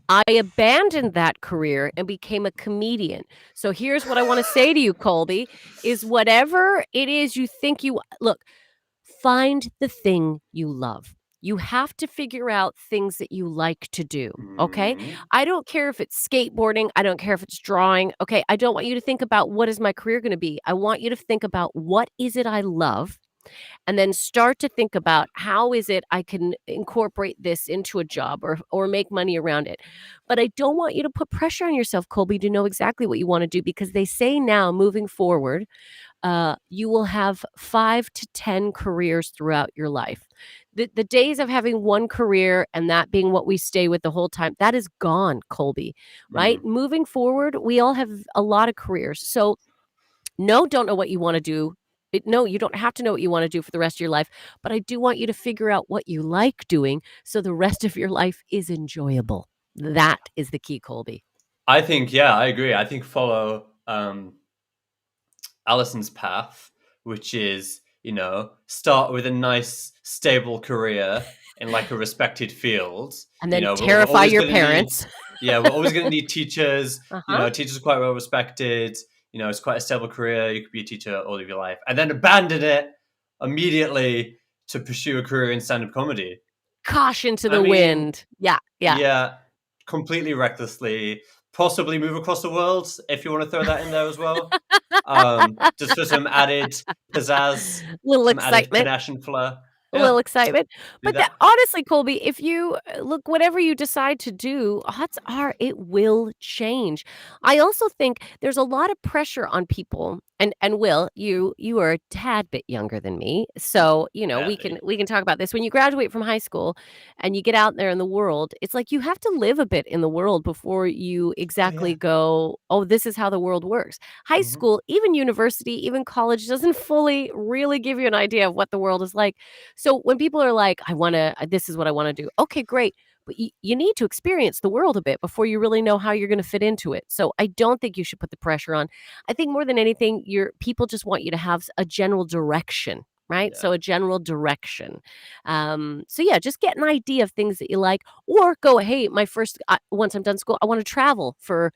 Speaker 2: I abandoned that career and became a comedian. So here's what I want to say to you, Colby, is whatever it is you think you look, find the thing you love. You have to figure out things that you like to do. Okay.
Speaker 3: Mhm.
Speaker 2: I don't care if it's skateboarding. I don't care if it's drawing. Okay. I don't want you to think about what is my career going to be. I want you to think about what is it I love, and then start to think about how is it I can incorporate this into a job or make money around it. But I don't want you to put pressure on yourself, Colby, to know exactly what you want to do, because they say now moving forward, you will have 5 to 10 careers throughout your life. The days of having one career and that being what we stay with the whole time, that is gone, Colby, right? Moving forward, we all have a lot of careers. So no, don't know what you want to do. No, you don't have to know what you want to do for the rest of your life, but I do want you to figure out what you like doing so the rest of your life is enjoyable. That is the key, Colby.
Speaker 3: I think, yeah, I agree. I think follow Allison's path, which is, start with a nice, stable career in like a respected field.
Speaker 2: And then
Speaker 3: we're
Speaker 2: terrify
Speaker 3: always
Speaker 2: your
Speaker 3: gonna
Speaker 2: parents.
Speaker 3: we're always going to need teachers.
Speaker 2: Uh-huh.
Speaker 3: Teachers are quite well respected. It's quite a stable career. You could be a teacher all of your life. And then abandon it immediately to pursue a career in stand-up comedy.
Speaker 2: Caution to the wind. Yeah.
Speaker 3: Yeah, completely recklessly. Possibly move across the world if you want to throw that in there as well. Just for some added pizzazz,
Speaker 2: Little
Speaker 3: some added
Speaker 2: excitement.
Speaker 3: panache and flair.
Speaker 2: A little excitement.
Speaker 3: Do
Speaker 2: But honestly, Colby, if you look, whatever you decide to do, odds are it will change. I also think there's a lot of pressure on people. And Will, you are a tad bit younger than me. So, we can talk about this. When you graduate from high school and you get out there in the world, it's like you have to live a bit in the world before you exactly go, oh, this is how the world works. High school, even university, even college doesn't fully really give you an idea of what the world is like. So when people are like, this is what I want to do. Okay, great. But you need to experience the world a bit before you really know how you're going to fit into it. So I don't think you should put the pressure on. I think more than anything, people just want you to have a general direction, right?
Speaker 3: Yeah.
Speaker 2: So a general direction. Just get an idea of things that you like, or go, hey, once I'm done school, I want to travel for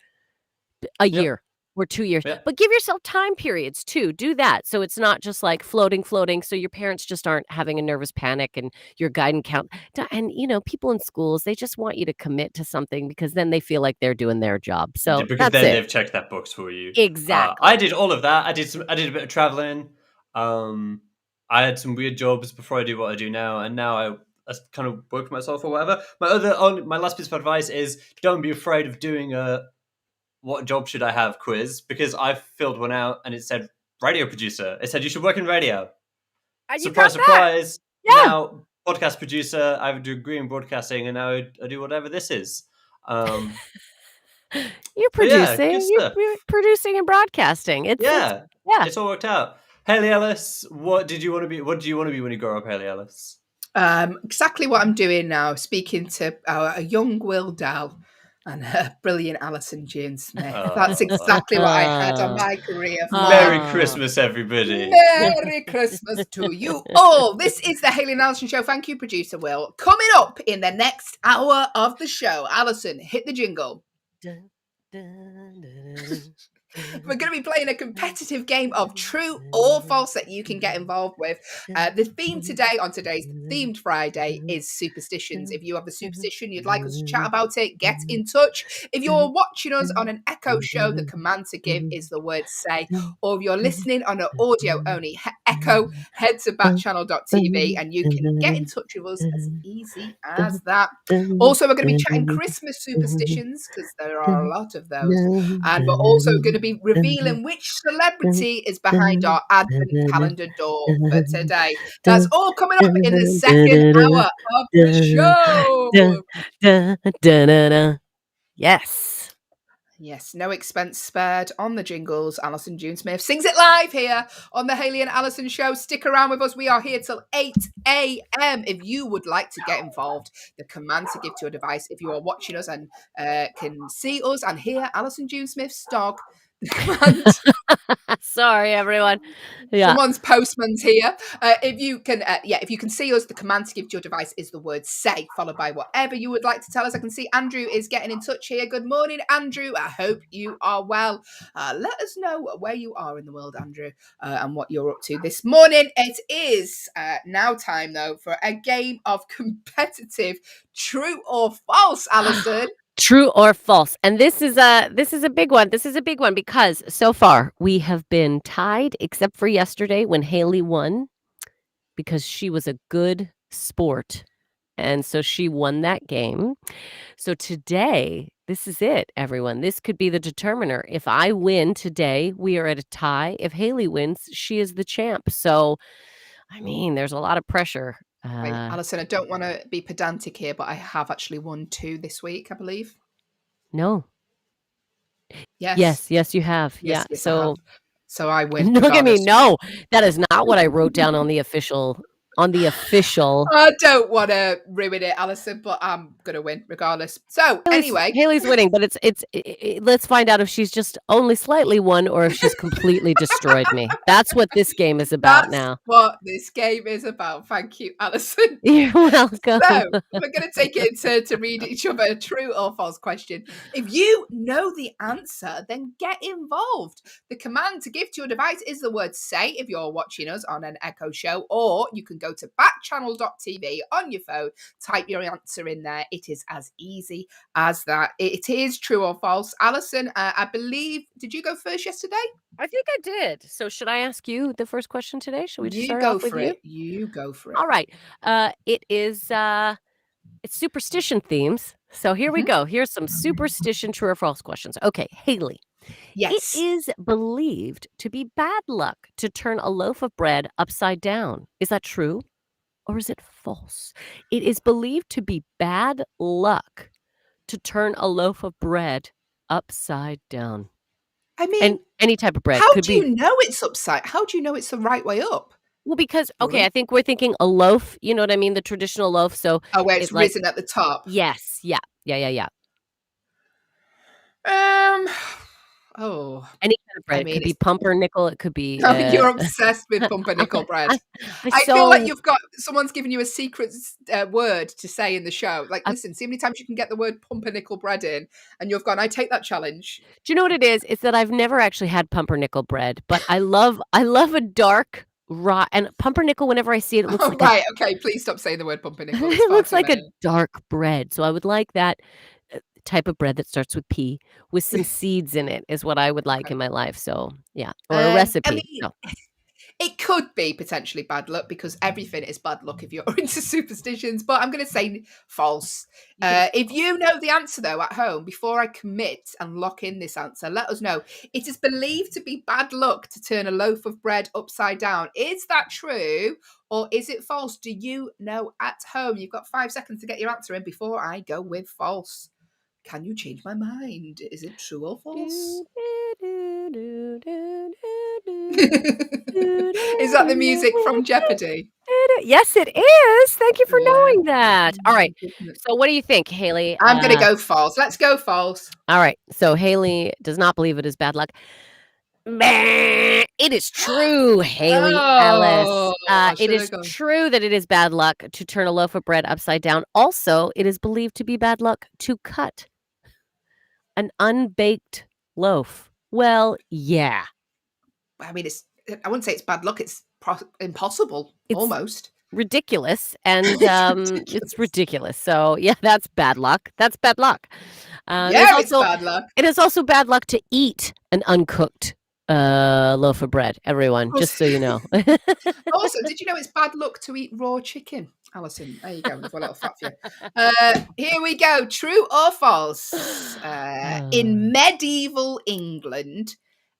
Speaker 2: a year or 2 years.
Speaker 3: Yeah.
Speaker 2: But give yourself time periods too. Do that. So it's not just like floating. So your parents just aren't having a nervous panic and your guidance count. And, people in schools, they just want you to commit to something because then they feel like they're doing their job. So
Speaker 3: because then they've checked that box for you.
Speaker 2: Exactly.
Speaker 3: I did all of that. I did a bit of traveling. I had some weird jobs before I do what I do now. And now I kind of work for myself or whatever. My last piece of advice is don't be afraid of doing what job should I have quiz, because I filled one out and it said radio producer. It said you should work in radio.
Speaker 2: And
Speaker 3: surprise.
Speaker 2: Yeah.
Speaker 3: Now podcast producer, I have a degree in broadcasting, and now I do whatever this is.
Speaker 2: You're producing. You're producing and broadcasting.
Speaker 3: It's all worked out. Hayley Ellis, what do you want to be when you grow up, Hayley Ellis?
Speaker 1: Exactly what I'm doing now, speaking to a young Will Dell. And brilliant Allyson June Smith. That's
Speaker 3: Oh.
Speaker 1: exactly what I had on my career flag.
Speaker 3: Merry
Speaker 2: Ah.
Speaker 3: Christmas, everybody.
Speaker 1: Merry Christmas to you all. This is the Hayley and Allyson Show. Thank you, producer Will. Coming up in the next hour of the show, Allyson, hit the jingle.
Speaker 2: Dun, dun, dun,
Speaker 1: We're going to be playing a competitive game of true or false that you can get involved with. The theme today, on today's Themed Friday, is superstitions. If you have a superstition you'd like us to chat about it, get in touch. If you're watching us on an Echo show, the command to give is the word say. Or if you're listening on an audio only Echo, head to backchannel.tv and you can get in touch with us as easy as that. Also, we're going to be chatting Christmas superstitions because there are a lot of those. And we're also going to be revealing which celebrity is behind our advent calendar door for today. That's all coming up in the second hour of the show.
Speaker 2: Yes.
Speaker 1: Yes, no expense spared on the jingles. Allyson June Smith sings it live here on the Hayley and Allyson Show. Stick around with us. We are here till 8 a.m. If you would like to get involved, the command to give to a device. If you are watching us and can see us and hear Allyson June Smith's dog, the command.
Speaker 2: Sorry, everyone. Yeah.
Speaker 1: Someone's postman's here. If you can see us, the command to give to your device is the word say, followed by whatever you would like to tell us. I can see Andrew is getting in touch here. Good morning, Andrew. I hope you are well. Let us know where you are in the world, Andrew, and what you're up to this morning. It is now time, though, for a game of competitive true or false, Allyson.
Speaker 2: True or false. And this is a big one. This is a big one because so far we have been tied, except for yesterday when Hayley won because she was a good sport. And so she won that game. So today, this is it, everyone. This could be the determiner. If I win today, we are at a tie. If Hayley wins, she is the champ. So, I mean, there's a lot of pressure.
Speaker 1: Allyson, I don't want to be pedantic here, but I have actually won 2 this week, I believe.
Speaker 2: No.
Speaker 1: Yes.
Speaker 2: Yes, you have.
Speaker 1: Yes,
Speaker 2: yeah.
Speaker 1: yes, I have. So I win.
Speaker 2: Look at me.
Speaker 1: regardless.
Speaker 2: No, that is not what I wrote down on the official.
Speaker 1: I don't want to ruin it, Allyson, but I'm gonna win regardless. So anyway,
Speaker 2: Hayley's winning, but it's let's find out if she's just only slightly won or if she's completely destroyed me. That's what this game is about now.
Speaker 1: What this game is about. Thank you, Allyson.
Speaker 2: You're welcome.
Speaker 1: So we're going to take it in turn to read each other a true or false question. If you know the answer, then get involved. The command to give to your device is the word say if you're watching us on an Echo show, or you can go to backchannel.tv on your phone, type your answer in there. It is as easy as that. It is true or false. Allyson, I believe, did you go first yesterday?
Speaker 2: I think I did. So should I ask you the first question today? Should we just start
Speaker 1: go
Speaker 2: off with
Speaker 1: for
Speaker 2: you?
Speaker 1: it. You go for it.
Speaker 2: All right. It is it's superstition themes. So here we go. Here's some superstition true or false questions. Okay, Hayley.
Speaker 1: Yes.
Speaker 2: It is believed to be bad luck to turn a loaf of bread upside down. Is that true or is it false? It is believed to be bad luck to turn a loaf of bread upside down.
Speaker 1: I mean,
Speaker 2: and any type of bread.
Speaker 1: How do you know it's upside? How do you know it's the right way up?
Speaker 2: Well, because I think we're thinking a loaf. You know what I mean? The traditional loaf. So
Speaker 1: where it's risen at the top.
Speaker 2: Yes. Yeah. Any kind of bread. It could be pumpernickel. It could be.
Speaker 1: You're obsessed with pumpernickel bread. I feel like someone's given you a secret word to say in the show. Like, listen, see how many times you can get the word pumpernickel bread in, and you've gone, I take that challenge.
Speaker 2: Do you know what it is? It's that I've never actually had pumpernickel bread, but I love a dark raw and pumpernickel. Whenever I see it, it looks like
Speaker 1: right. Okay, please stop saying the word pumpernickel.
Speaker 2: It looks like a dark bread. So I would like that type of bread that starts with P with some seeds in it is what I would like in my life. So yeah, or a recipe.
Speaker 1: I mean, it could be potentially bad luck because everything is bad luck if you're into superstitions, but I'm going to say false. If you know the answer though at home, before I commit and lock in this answer, let us know. It is believed to be bad luck to turn a loaf of bread upside down. Is that true or is it false? Do you know at home? You've got 5 seconds to get your answer in before I go with false. Can you change my mind? Is it true or false? Is that the music from Jeopardy?
Speaker 2: Yes, it is. Thank you for
Speaker 1: Yeah.
Speaker 2: knowing that. All right.
Speaker 1: Goodness.
Speaker 2: So what do you think, Hayley?
Speaker 1: I'm going to go false. Let's go false.
Speaker 2: All right. So Hayley does not believe it is bad luck. It is true, Hayley Ellis.
Speaker 1: I
Speaker 2: It
Speaker 1: should
Speaker 2: is
Speaker 1: have gone.
Speaker 2: true that it is bad luck to turn a loaf of bread upside down. Also, it is believed to be bad luck to cut an unbaked loaf. Well, yeah.
Speaker 1: I mean, I wouldn't say it's bad luck. It's impossible,
Speaker 2: It's
Speaker 1: almost.
Speaker 2: ridiculous, and
Speaker 1: Ridiculous.
Speaker 2: it's ridiculous. So yeah, that's bad luck. That's bad luck.
Speaker 1: Yeah, it's bad luck.
Speaker 2: It is also bad luck to eat an uncooked loaf of bread. Everyone, just so you know.
Speaker 1: Also, did you know it's bad luck to eat raw chicken? Allyson, there you go. There's a little fact for you. Here we go. True or false? In medieval England,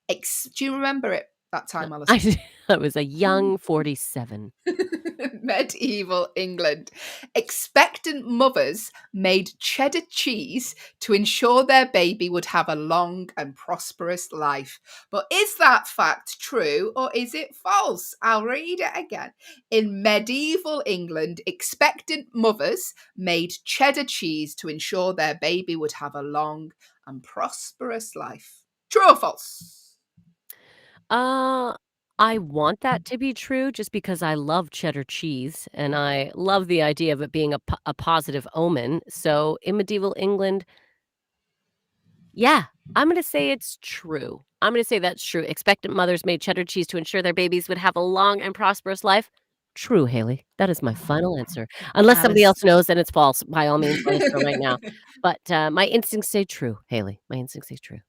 Speaker 1: do you remember it that time, Allyson?
Speaker 2: I was a young 47.
Speaker 1: Medieval England. Expectant mothers made cheddar cheese to ensure their baby would have a long and prosperous life. But is that fact true or is it false? I'll read it again. In medieval England, expectant mothers made cheddar cheese to ensure their baby would have a long and prosperous life. True or false?
Speaker 2: I want that to be true just because I love cheddar cheese and I love the idea of it being a positive omen. So in medieval England, yeah, I'm going to say it's true. I'm going to say that's true. Expectant mothers made cheddar cheese to ensure their babies would have a long and prosperous life. True, Hayley. That is my final answer. Unless somebody else knows and it's false, by all means, let us know right now. But my instincts say true, Hayley. My instincts say true.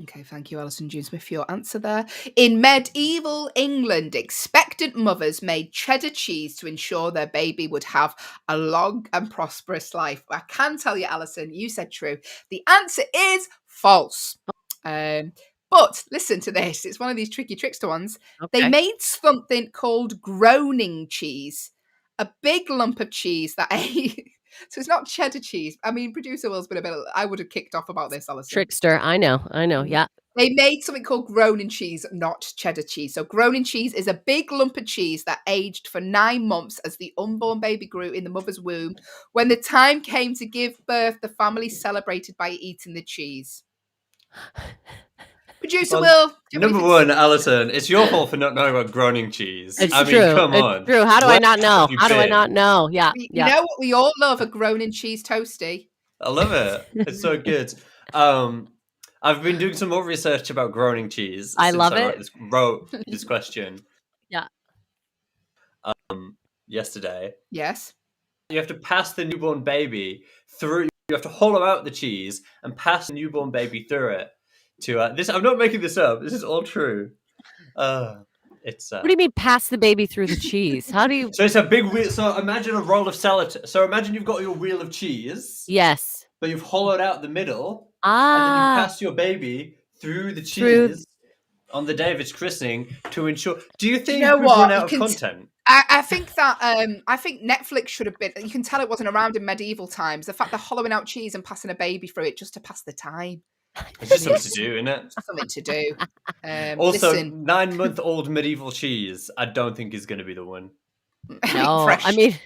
Speaker 1: Okay, thank you, Allyson June Smith, for your answer there. In medieval England, expectant mothers made cheddar cheese to ensure their baby would have a long and prosperous life. I can tell you, Allyson, you said true. The answer is false. But listen to this. It's one of these tricky trickster ones.
Speaker 2: Okay.
Speaker 1: They made something called groaning cheese, a big lump of cheese that ate... So it's not cheddar cheese. I mean, producer Will's been a bit... I would have kicked off about this, Allyson.
Speaker 2: Trickster. I know. Yeah.
Speaker 1: They made something called groaning cheese, not cheddar cheese. So groaning cheese is a big lump of cheese that aged for 9 months as the unborn baby grew in the mother's womb. When the time came to give birth, the family celebrated by eating the cheese. Producer Will.
Speaker 3: Number one, Allyson, it's your fault for not knowing about groaning cheese.
Speaker 2: It's
Speaker 3: I
Speaker 2: true.
Speaker 3: mean, come on.
Speaker 2: It's true. How do I not know?
Speaker 3: you
Speaker 2: How do I
Speaker 3: been?
Speaker 2: not know? Yeah.
Speaker 1: You know what? We all love a groaning cheese toasty.
Speaker 3: I love it. It's so good. I've been doing some more research about groaning cheese.
Speaker 2: I
Speaker 3: since
Speaker 2: love
Speaker 3: I
Speaker 2: it.
Speaker 3: wrote this question.
Speaker 2: Yeah.
Speaker 3: Yesterday.
Speaker 1: Yes.
Speaker 3: You have to pass the newborn baby through. You have to hollow out the cheese and pass the newborn baby through it. To this, I'm not making this up. This is all true. It's.
Speaker 2: What do you mean, pass the baby through the cheese? How do you?
Speaker 3: So it's a big wheel. So imagine a roll of salad. So imagine you've got your wheel of cheese.
Speaker 2: Yes.
Speaker 3: But you've hollowed out the middle. And then you pass your baby through the cheese on the day of its christening to ensure. Do you think we've run out of content?
Speaker 1: I think that I think Netflix should have been. You can tell it wasn't around in medieval times. The fact they're hollowing out cheese and passing a baby through it just to pass the time.
Speaker 3: It's just something to do, isn't it?
Speaker 1: Something to do.
Speaker 3: Also,
Speaker 1: listen.
Speaker 3: 9-month-old medieval cheese, I don't think is going to be the one.
Speaker 2: No,
Speaker 1: fresh.
Speaker 2: I mean,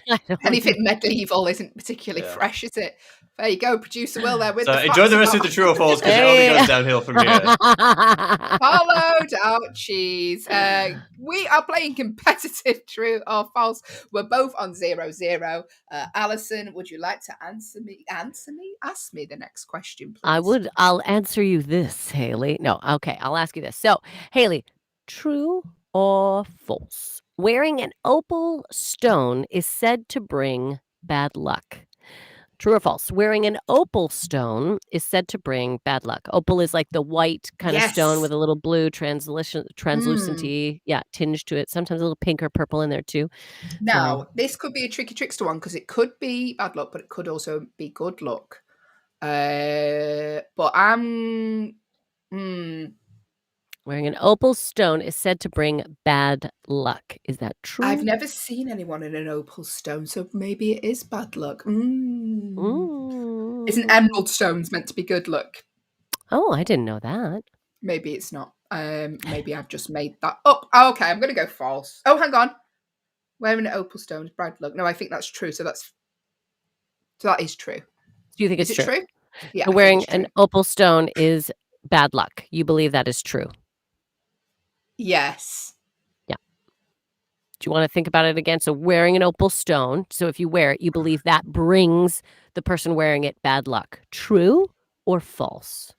Speaker 1: anything medieval isn't particularly fresh, is it? There you go, producer Will there with
Speaker 3: so
Speaker 1: the
Speaker 3: enjoy the rest of the true or false because it only goes downhill from here.
Speaker 1: Hollowed out cheese. We are playing competitive true or false. We're both on 0-0. Allyson, would you like to ask me the next question, please?
Speaker 2: I would. I'll answer you this, Hayley. No, okay, I'll ask you this. So, Hayley, true or false? Wearing an opal stone is said to bring bad luck. True or false? Wearing an opal stone is said to bring bad luck. Opal is like the white kind of stone with a little blue translucency, tinge to it. Sometimes a little pink or purple in there too.
Speaker 1: Now, this could be a tricky trickster one because it could be bad luck, but it could also be good luck. But I'm...
Speaker 2: Wearing an opal stone is said to bring bad luck. Is that true?
Speaker 1: I've never seen anyone in an opal stone, so maybe it is bad luck. Isn't emerald stones meant to be good luck?
Speaker 2: Oh, I didn't know that.
Speaker 1: Maybe it's not. Maybe I've just made that up. Oh, okay, I'm going to go false. Oh, hang on. Wearing an opal stone is bad luck. No, I think that's true. So that is true.
Speaker 2: Do you think
Speaker 1: Is
Speaker 2: it's
Speaker 1: it
Speaker 2: true?
Speaker 1: true? Yeah,
Speaker 2: So
Speaker 1: I think
Speaker 2: wearing
Speaker 1: it's true.
Speaker 2: an opal stone is bad luck. You believe that is true?
Speaker 1: Yes.
Speaker 2: Yeah. Do you want to think about it again? So wearing an opal stone, so if you wear it, you believe that brings the person wearing it bad luck. True or false?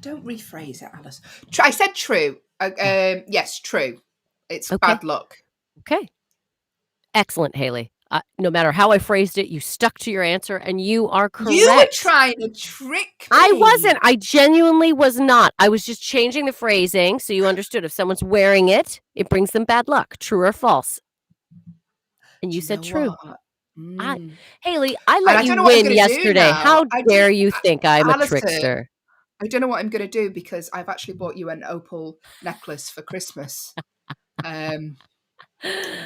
Speaker 1: Don't rephrase it, Alice. I said true. Yes, true. It's
Speaker 2: Okay.
Speaker 1: bad luck.
Speaker 2: Okay. Excellent, Hayley. No matter how I phrased it, you stuck to your answer, and you are correct.
Speaker 1: You were trying to trick me.
Speaker 2: I wasn't. I genuinely was not. I was just changing the phrasing so you understood. If someone's wearing it, it brings them bad luck. True or false? And you said true. Hayley, I let you win yesterday. How dare you think I'm a trickster?
Speaker 1: I don't know what I'm going to do because I've actually bought you an opal necklace for Christmas.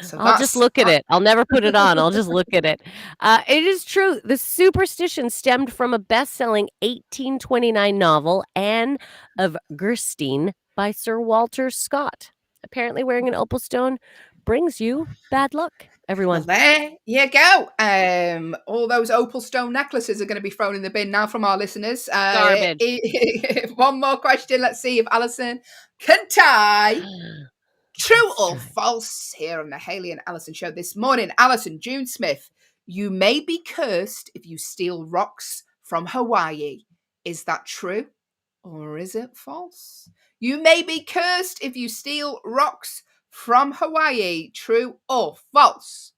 Speaker 1: So
Speaker 2: I'll just look at it. I'll never put it on. I'll just look at it. It is true. The superstition stemmed from a best-selling 1829 novel, Anne of Gerstein, by Sir Walter Scott. Apparently, wearing an opal stone brings you bad luck, everyone.
Speaker 1: Well, there you go. All those opal stone necklaces are going to be thrown in the bin now from our listeners.
Speaker 2: Garbage.
Speaker 1: One more question. Let's see if Allyson can tie. True or false here on the Hayley and Allyson show this morning. Allyson, June Smith, you may be cursed if you steal rocks from Hawaii. Is that true or is it false? You may be cursed if you steal rocks from Hawaii. True or false?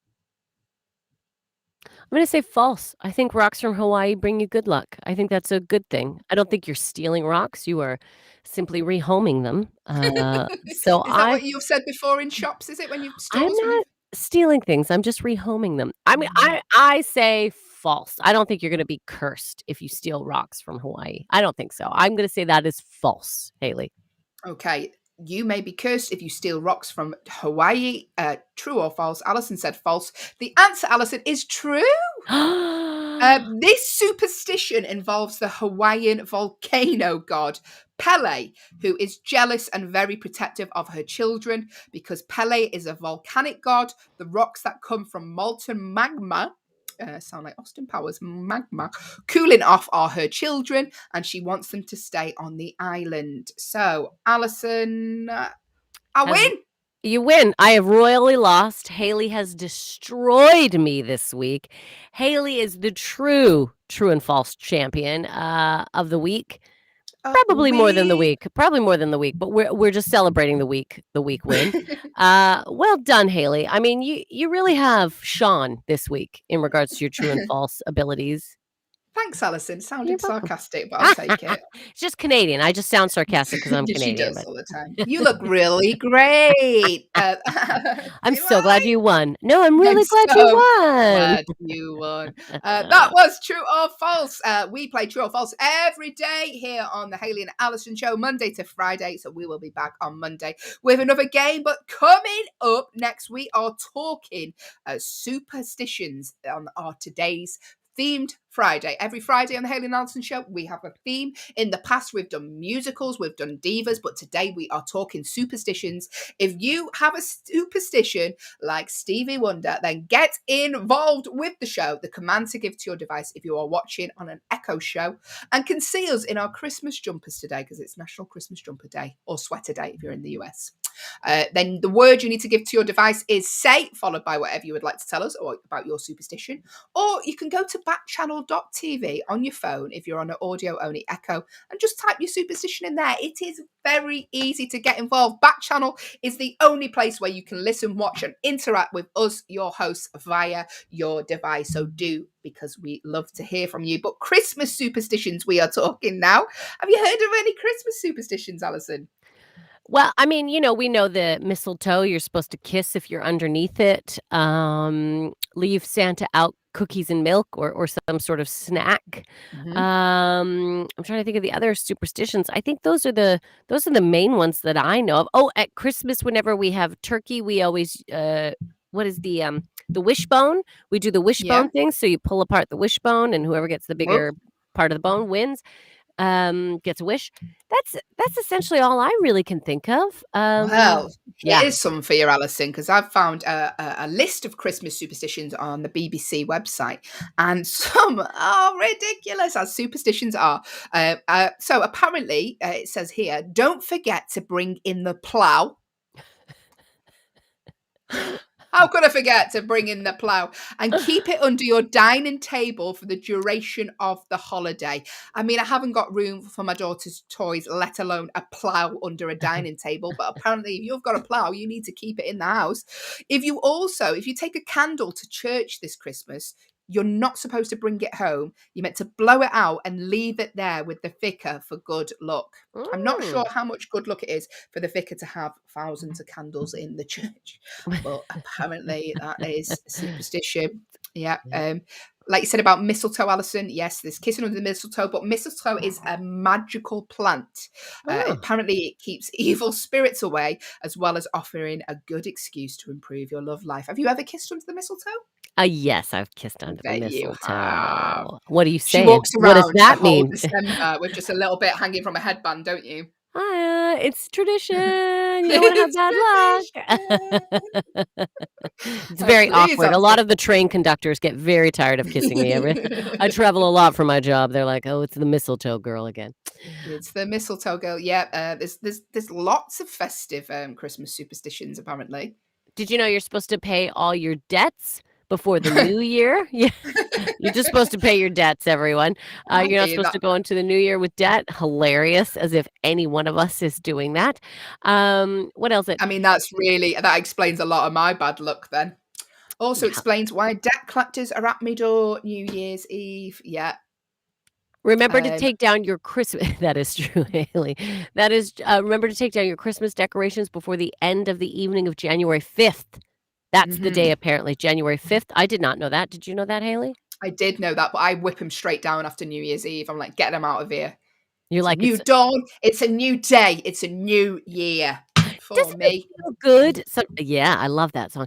Speaker 2: I'm going to say false. I think rocks from Hawaii bring you good luck. I think that's a good thing. I don't think you're stealing rocks. You are simply rehoming them.
Speaker 1: Is that what you've said before in shops? Is it when you stores?
Speaker 2: I'm not stealing things. I'm just rehoming them. I mean, I say false. I don't think you're going to be cursed if you steal rocks from Hawaii. I don't think so. I'm going to say that is false, Hayley.
Speaker 1: Okay. You may be cursed if you steal rocks from Hawaii. True or false? Allyson said false. The answer, Allyson, is true. This superstition involves the Hawaiian volcano god, Pele, who is jealous and very protective of her children. Because Pele is a volcanic god, the rocks that come from molten magma, sound like Austin Powers, magma, cooling off are her children, and she wants them to stay on the island. So, Allyson, I win.
Speaker 2: You win. I have royally lost. Hayley has destroyed me this week. Hayley is the true and false champion of the week. Probably more than the week. But we're just celebrating the week win. Well done, Hayley. I mean, you really have shone this week in regards to your true and false abilities.
Speaker 1: Thanks, Allyson. Sounded sarcastic, but I'll take it.
Speaker 2: It's just Canadian. I just sound sarcastic because I'm Canadian.
Speaker 1: She does all the time. You look really great.
Speaker 2: I'm so glad you won. No, I'm really glad you
Speaker 1: won. That was true or false. We play true or false every day here on the Hayley and Allyson show, Monday to Friday. So we will be back on Monday with another game. But coming up next, we are talking superstitions on our today's themed Friday. Every Friday on the Hayley and Allyson show, we have a theme. In the past, we've done musicals, we've done divas, but today we are talking superstitions. If you have a superstition like Stevie Wonder, then get involved with the show. The command to give to your device if you are watching on an Echo show, and can see us in our Christmas jumpers today because it's National Christmas Jumper Day, or Sweater Day if you're in the US. Then the word you need to give to your device is say, followed by whatever you would like to tell us or about your superstition. Or you can go to backchannel.tv on your phone if you're on an audio-only Echo and just type your superstition in there. It is very easy to get involved. Backchannel is the only place where you can listen, watch, and interact with us, your hosts, via your device. So do, because we love to hear from you. But Christmas superstitions we are talking now. Have you heard of any Christmas superstitions, Allyson?
Speaker 2: Well, I mean, we know the mistletoe, you're supposed to kiss if you're underneath it. Leave Santa out cookies and milk or some sort of snack.
Speaker 1: Mm-hmm.
Speaker 2: I'm trying to think of the other superstitions. I think those are the main ones that I know of. Oh, at Christmas, whenever we have turkey, we always what is the wishbone? We do the wishbone thing. So you pull apart the wishbone, and whoever gets the bigger part of the bone wins. gets a wish. That's essentially all I really can think of.
Speaker 1: Well,
Speaker 2: Yeah.
Speaker 1: here's some for you, Alison, because I've found a list of Christmas superstitions on the BBC website, and some are ridiculous, as superstitions are. So apparently, it says here, don't forget to bring in the plough. How could I forget to bring in the plough and keep it under your dining table for the duration of the holiday? I mean, I haven't got room for my daughter's toys, let alone a plough under a dining table. But apparently, if you've got a plough, you need to keep it in the house. If you take a candle to church this Christmas, you're not supposed to bring it home. You're meant to blow it out and leave it there with the vicar for good luck. I'm not sure how much good luck it is for the vicar to have thousands of candles in the church, but apparently that is superstition. Yeah. Like you said about mistletoe, Alison, yes, there's kissing under the mistletoe, but mistletoe is a magical plant. Apparently, it keeps evil spirits away, as well as offering a good excuse to improve your love life. Have you ever kissed under the mistletoe?
Speaker 2: Yes, I've kissed under the
Speaker 1: Bet you have.
Speaker 2: mistletoe. What are you
Speaker 1: She
Speaker 2: saying?
Speaker 1: walks
Speaker 2: What does
Speaker 1: around the
Speaker 2: that
Speaker 1: whole
Speaker 2: mean?
Speaker 1: December with just a little bit hanging from a headband, don't you?
Speaker 2: It's tradition. You don't want to have
Speaker 1: It's
Speaker 2: bad luck. It's very
Speaker 1: please,
Speaker 2: awkward. A lot
Speaker 1: Alison.
Speaker 2: of the train conductors get very tired of kissing me. I travel a lot for my job. They're like, "Oh, it's the mistletoe girl again."
Speaker 1: It's the mistletoe girl. Yeah, there's lots of festive Christmas superstitions apparently.
Speaker 2: Did you know you're supposed to pay all your debts before the new year? Yeah. You're just supposed to pay your debts, everyone. You're not supposed to go into the new year with debt. Hilarious, as if any one of us is doing that. What else?
Speaker 1: I mean, that explains a lot of my bad luck then. Also
Speaker 2: Yeah.
Speaker 1: explains why debt collectors are at me door New Year's Eve. Yeah.
Speaker 2: Remember to take down your Christmas. That is true, Hayley. That is. Remember to take down your Christmas decorations before the end of the evening of January 5th. That's the day, apparently, January 5th. I did not know that. Did you know that, Hayley?
Speaker 1: I did know that, but I whip them straight down after New Year's Eve. I'm like, get them out of here.
Speaker 2: You're like,
Speaker 1: new dawn. It's a new day. It's a new year for
Speaker 2: doesn't
Speaker 1: me.
Speaker 2: it feel good? Yeah, I love that song.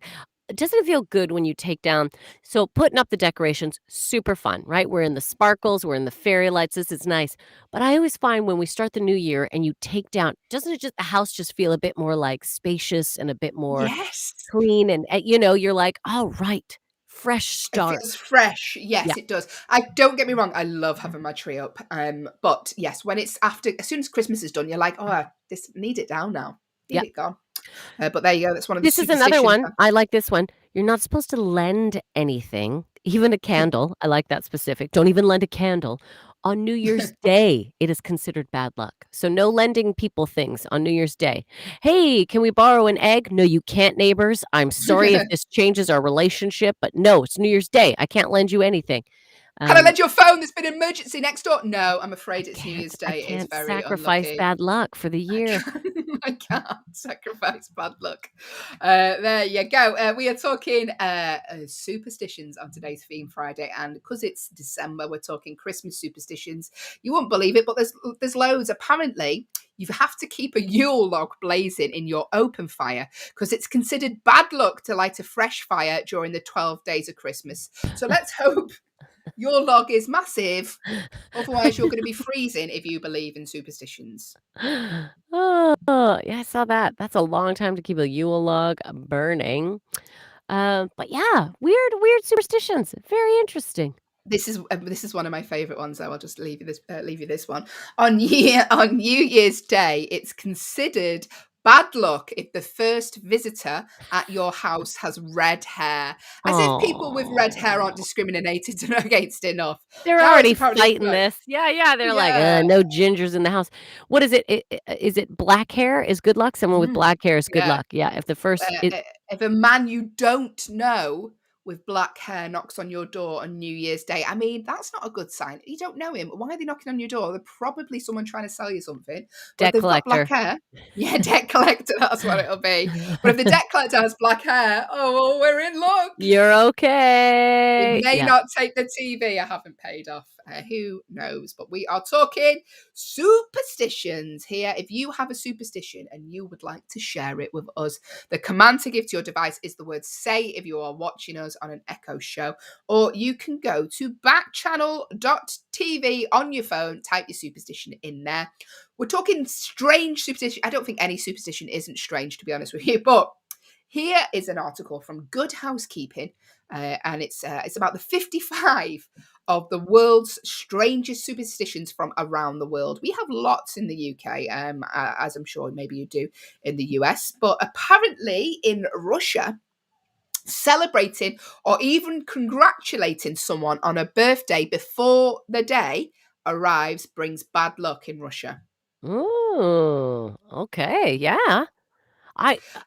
Speaker 2: Doesn't it feel good when you take down so putting up the decorations, super fun, right? We're in the sparkles, we're in the fairy lights, this is nice. But I always find when we start the new year and you take down, doesn't it just the house just feel a bit more like spacious and a bit more
Speaker 1: Yes.
Speaker 2: clean and you're like, "Oh, right. Fresh start."
Speaker 1: It feels fresh. Yes,
Speaker 2: Yeah.
Speaker 1: it does. I don't get me wrong. I love having my tree up. But yes, when it's after, as soon as Christmas is done, you're like, oh, this need it down now. Need it gone. But there you go. That's one of the
Speaker 2: This is another
Speaker 1: superstitions.
Speaker 2: one. I like this one. You're not supposed to lend anything, even a candle. I like that specific. Don't even lend a candle. On New Year's Day, it is considered bad luck. So no lending people things on New Year's Day. Hey, can we borrow an egg? No, you can't, neighbors. I'm sorry if this changes our relationship, but no, it's New Year's Day. I can't lend you anything.
Speaker 1: Can I lend your phone? There's been an emergency next door. No, I'm afraid it's New Year's Day.
Speaker 2: I can't
Speaker 1: It's very
Speaker 2: sacrifice
Speaker 1: unlucky.
Speaker 2: bad luck for the year.
Speaker 1: I can't sacrifice bad luck. There you go. We are talking superstitions on today's Theme Friday, and because it's December, we're talking Christmas superstitions. You won't believe it, but there's loads. Apparently, you have to keep a Yule log blazing in your open fire because it's considered bad luck to light a fresh fire during the 12 days of Christmas. So let's hope your log is massive. Otherwise, you're going to be freezing if you believe in superstitions.
Speaker 2: Oh, yeah, I saw that. That's a long time to keep a Yule log burning. But yeah, weird superstitions. Very interesting.
Speaker 1: This is one of my favorite ones, though. I'll just leave you this one. On New Year's Day, it's considered bad luck if the first visitor at your house has red hair. As if people with red hair aren't discriminated against enough.
Speaker 2: They're already fighting this. Yeah. They're like, no gingers in the house. What is it? Is it black hair is good luck? Someone with black hair is good luck. Yeah. If the first
Speaker 1: if a man you don't know with black hair knocks on your door on New Year's Day, I mean, that's not a good sign. You don't know him. Why are they knocking on your door? They're probably someone trying to sell you something.
Speaker 2: Debt collector.
Speaker 1: Got black hair, yeah, debt collector. That's what it'll be. But if the debt collector has black hair, oh, we're in luck.
Speaker 2: You're okay.
Speaker 1: It may not take the TV I haven't paid off. Who knows? But we are talking superstitions here. If you have a superstition and you would like to share it with us, the command to give to your device is the word say if you are watching us on an Echo show, or you can go to backchannel.tv on your phone, type your superstition in there. We're talking strange superstition. I don't think any superstition isn't strange, to be honest with you, but here is an article from Good Housekeeping, and it's about the 55 of the world's strangest superstitions from around the world. We have lots in the UK, as I'm sure maybe you do in the US, but apparently in Russia, celebrating or even congratulating someone on a birthday before the day arrives brings bad luck in Russia.
Speaker 2: Ooh, okay, yeah.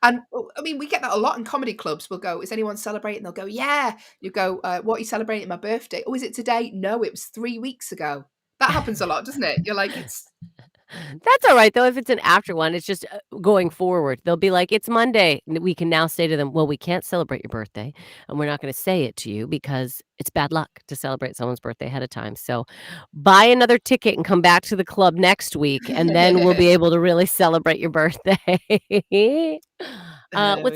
Speaker 1: And I mean, we get that a lot in comedy clubs. We'll go, is anyone celebrating? They'll go, yeah. You go, what are you celebrating? My birthday. Oh, is it today? No, it was 3 weeks ago. That happens a lot, doesn't it? You're like, it's
Speaker 2: That's all right, though, if it's an after one, it's just, going forward. They'll be like, "It's Monday." And we can now say to them, "Well, we can't celebrate your birthday, and we're not gonna say it to you because it's bad luck to celebrate someone's birthday ahead of time. So, buy another ticket and come back to the club next week, and then we'll be able to really celebrate your birthday." What's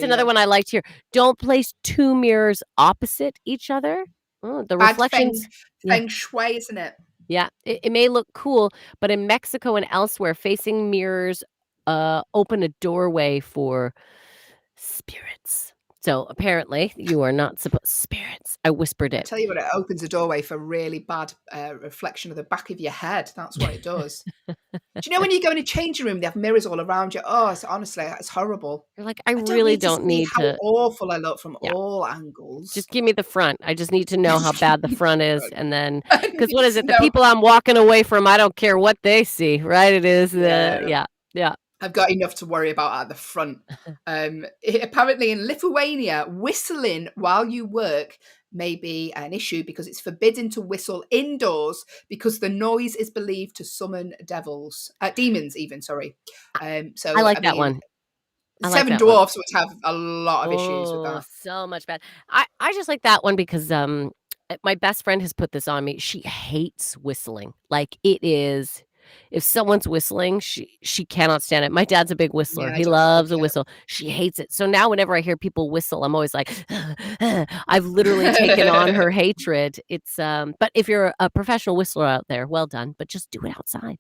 Speaker 1: yeah.
Speaker 2: another one I liked here? Don't place 2 mirrors opposite each other. Oh, the
Speaker 1: Bad
Speaker 2: reflections. Yeah.
Speaker 1: feng shui, isn't it?
Speaker 2: Yeah, it may look cool, but in Mexico and elsewhere, facing mirrors open a doorway for spirits. So apparently, you are not supposed spirits. I whispered
Speaker 1: I
Speaker 2: it.
Speaker 1: tell you what, it opens a doorway for really bad reflection of the back of your head. That's what it does. Do you know when you go in a changing room, they have mirrors all around you? Oh, it's honestly, it's horrible.
Speaker 2: You're like, I
Speaker 1: I don't
Speaker 2: really
Speaker 1: need to
Speaker 2: don't
Speaker 1: see
Speaker 2: need
Speaker 1: how
Speaker 2: to.
Speaker 1: awful I look from
Speaker 2: Yeah,
Speaker 1: all angles.
Speaker 2: just give me the front. I just need to know how
Speaker 1: Just
Speaker 2: bad the
Speaker 1: give me
Speaker 2: front
Speaker 1: the
Speaker 2: is,
Speaker 1: front.
Speaker 2: and then
Speaker 1: I
Speaker 2: because
Speaker 1: need
Speaker 2: what is
Speaker 1: to
Speaker 2: it? The
Speaker 1: know.
Speaker 2: people I'm walking away from, I don't care what they see, right? It is
Speaker 1: Yeah.
Speaker 2: yeah.
Speaker 1: I've got enough to worry about at the front. Apparently in Lithuania, whistling while you work may be an issue because it's forbidden to whistle indoors because the noise is believed to summon demons even, sorry.
Speaker 2: I
Speaker 1: So,
Speaker 2: like
Speaker 1: I
Speaker 2: that
Speaker 1: mean,
Speaker 2: one. I like
Speaker 1: Seven
Speaker 2: that one.
Speaker 1: Dwarfs would have a lot of issues with
Speaker 2: Oh,
Speaker 1: that.
Speaker 2: so much bad. I just like that one because, my best friend has put this on me. She hates whistling. Like, it is if someone's whistling, she cannot stand it. My dad's a big whistler.
Speaker 1: Yeah, I
Speaker 2: He
Speaker 1: don't like
Speaker 2: loves a
Speaker 1: it.
Speaker 2: whistle. She hates it. So now whenever I hear people whistle, I'm always like, I've literally taken on her hatred. It's, but if you're a professional whistler out there, well done, but just do it outside.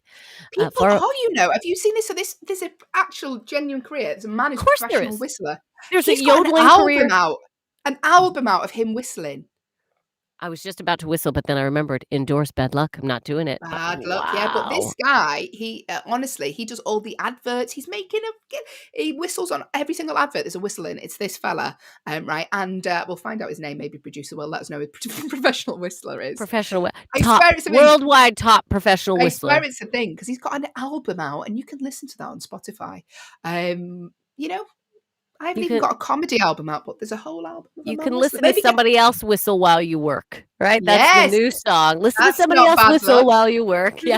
Speaker 1: People,
Speaker 2: For
Speaker 1: oh, have you seen this? So there's an actual genuine career. There's a man
Speaker 2: Of
Speaker 1: who's a
Speaker 2: course there
Speaker 1: professional
Speaker 2: is.
Speaker 1: whistler.
Speaker 2: There's a
Speaker 1: He's got
Speaker 2: yodeling career.
Speaker 1: an album out of him whistling.
Speaker 2: I was just about to whistle, but then I remembered indoors bad luck. I'm not doing it. But
Speaker 1: Bad luck, yeah. But
Speaker 2: wow.
Speaker 1: this guy, he honestly, he does all the adverts. He's making he whistles on every single advert. There's a whistle in. It's this fella, right? And we'll find out his name. Maybe producer will let us know who professional whistler is.
Speaker 2: Professional
Speaker 1: I
Speaker 2: top
Speaker 1: swear it's a thing.
Speaker 2: worldwide top professional
Speaker 1: I swear
Speaker 2: whistler.
Speaker 1: it's a thing because he's got an album out, and you can listen to that on Spotify. You know, I haven't even got a comedy album out, but there's a whole album of a
Speaker 2: You
Speaker 1: man
Speaker 2: can
Speaker 1: whistling.
Speaker 2: listen to
Speaker 1: Maybe
Speaker 2: somebody else whistle while you work, right? That's the
Speaker 1: yes,
Speaker 2: new song. Listen to
Speaker 1: that's
Speaker 2: somebody
Speaker 1: not
Speaker 2: else
Speaker 1: bad
Speaker 2: whistle
Speaker 1: luck.
Speaker 2: while you work. Yeah.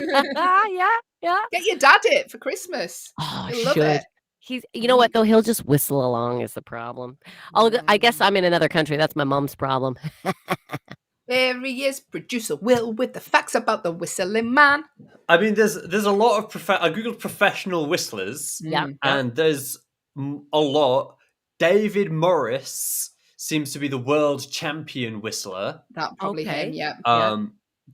Speaker 2: Yeah.
Speaker 1: Get your dad it for Christmas.
Speaker 2: Oh,
Speaker 1: He'll love
Speaker 2: should.
Speaker 1: it.
Speaker 2: You know what though? He'll just whistle along is the problem. I guess I'm in another country. That's my mom's problem.
Speaker 1: There he is, producer Will, with the facts about the whistling man.
Speaker 3: I mean, there's a lot of I googled professional whistlers,
Speaker 2: Yeah.
Speaker 3: and there's a lot. David Morris seems to be the world champion whistler.
Speaker 1: That probably him,
Speaker 2: Okay.
Speaker 1: yeah.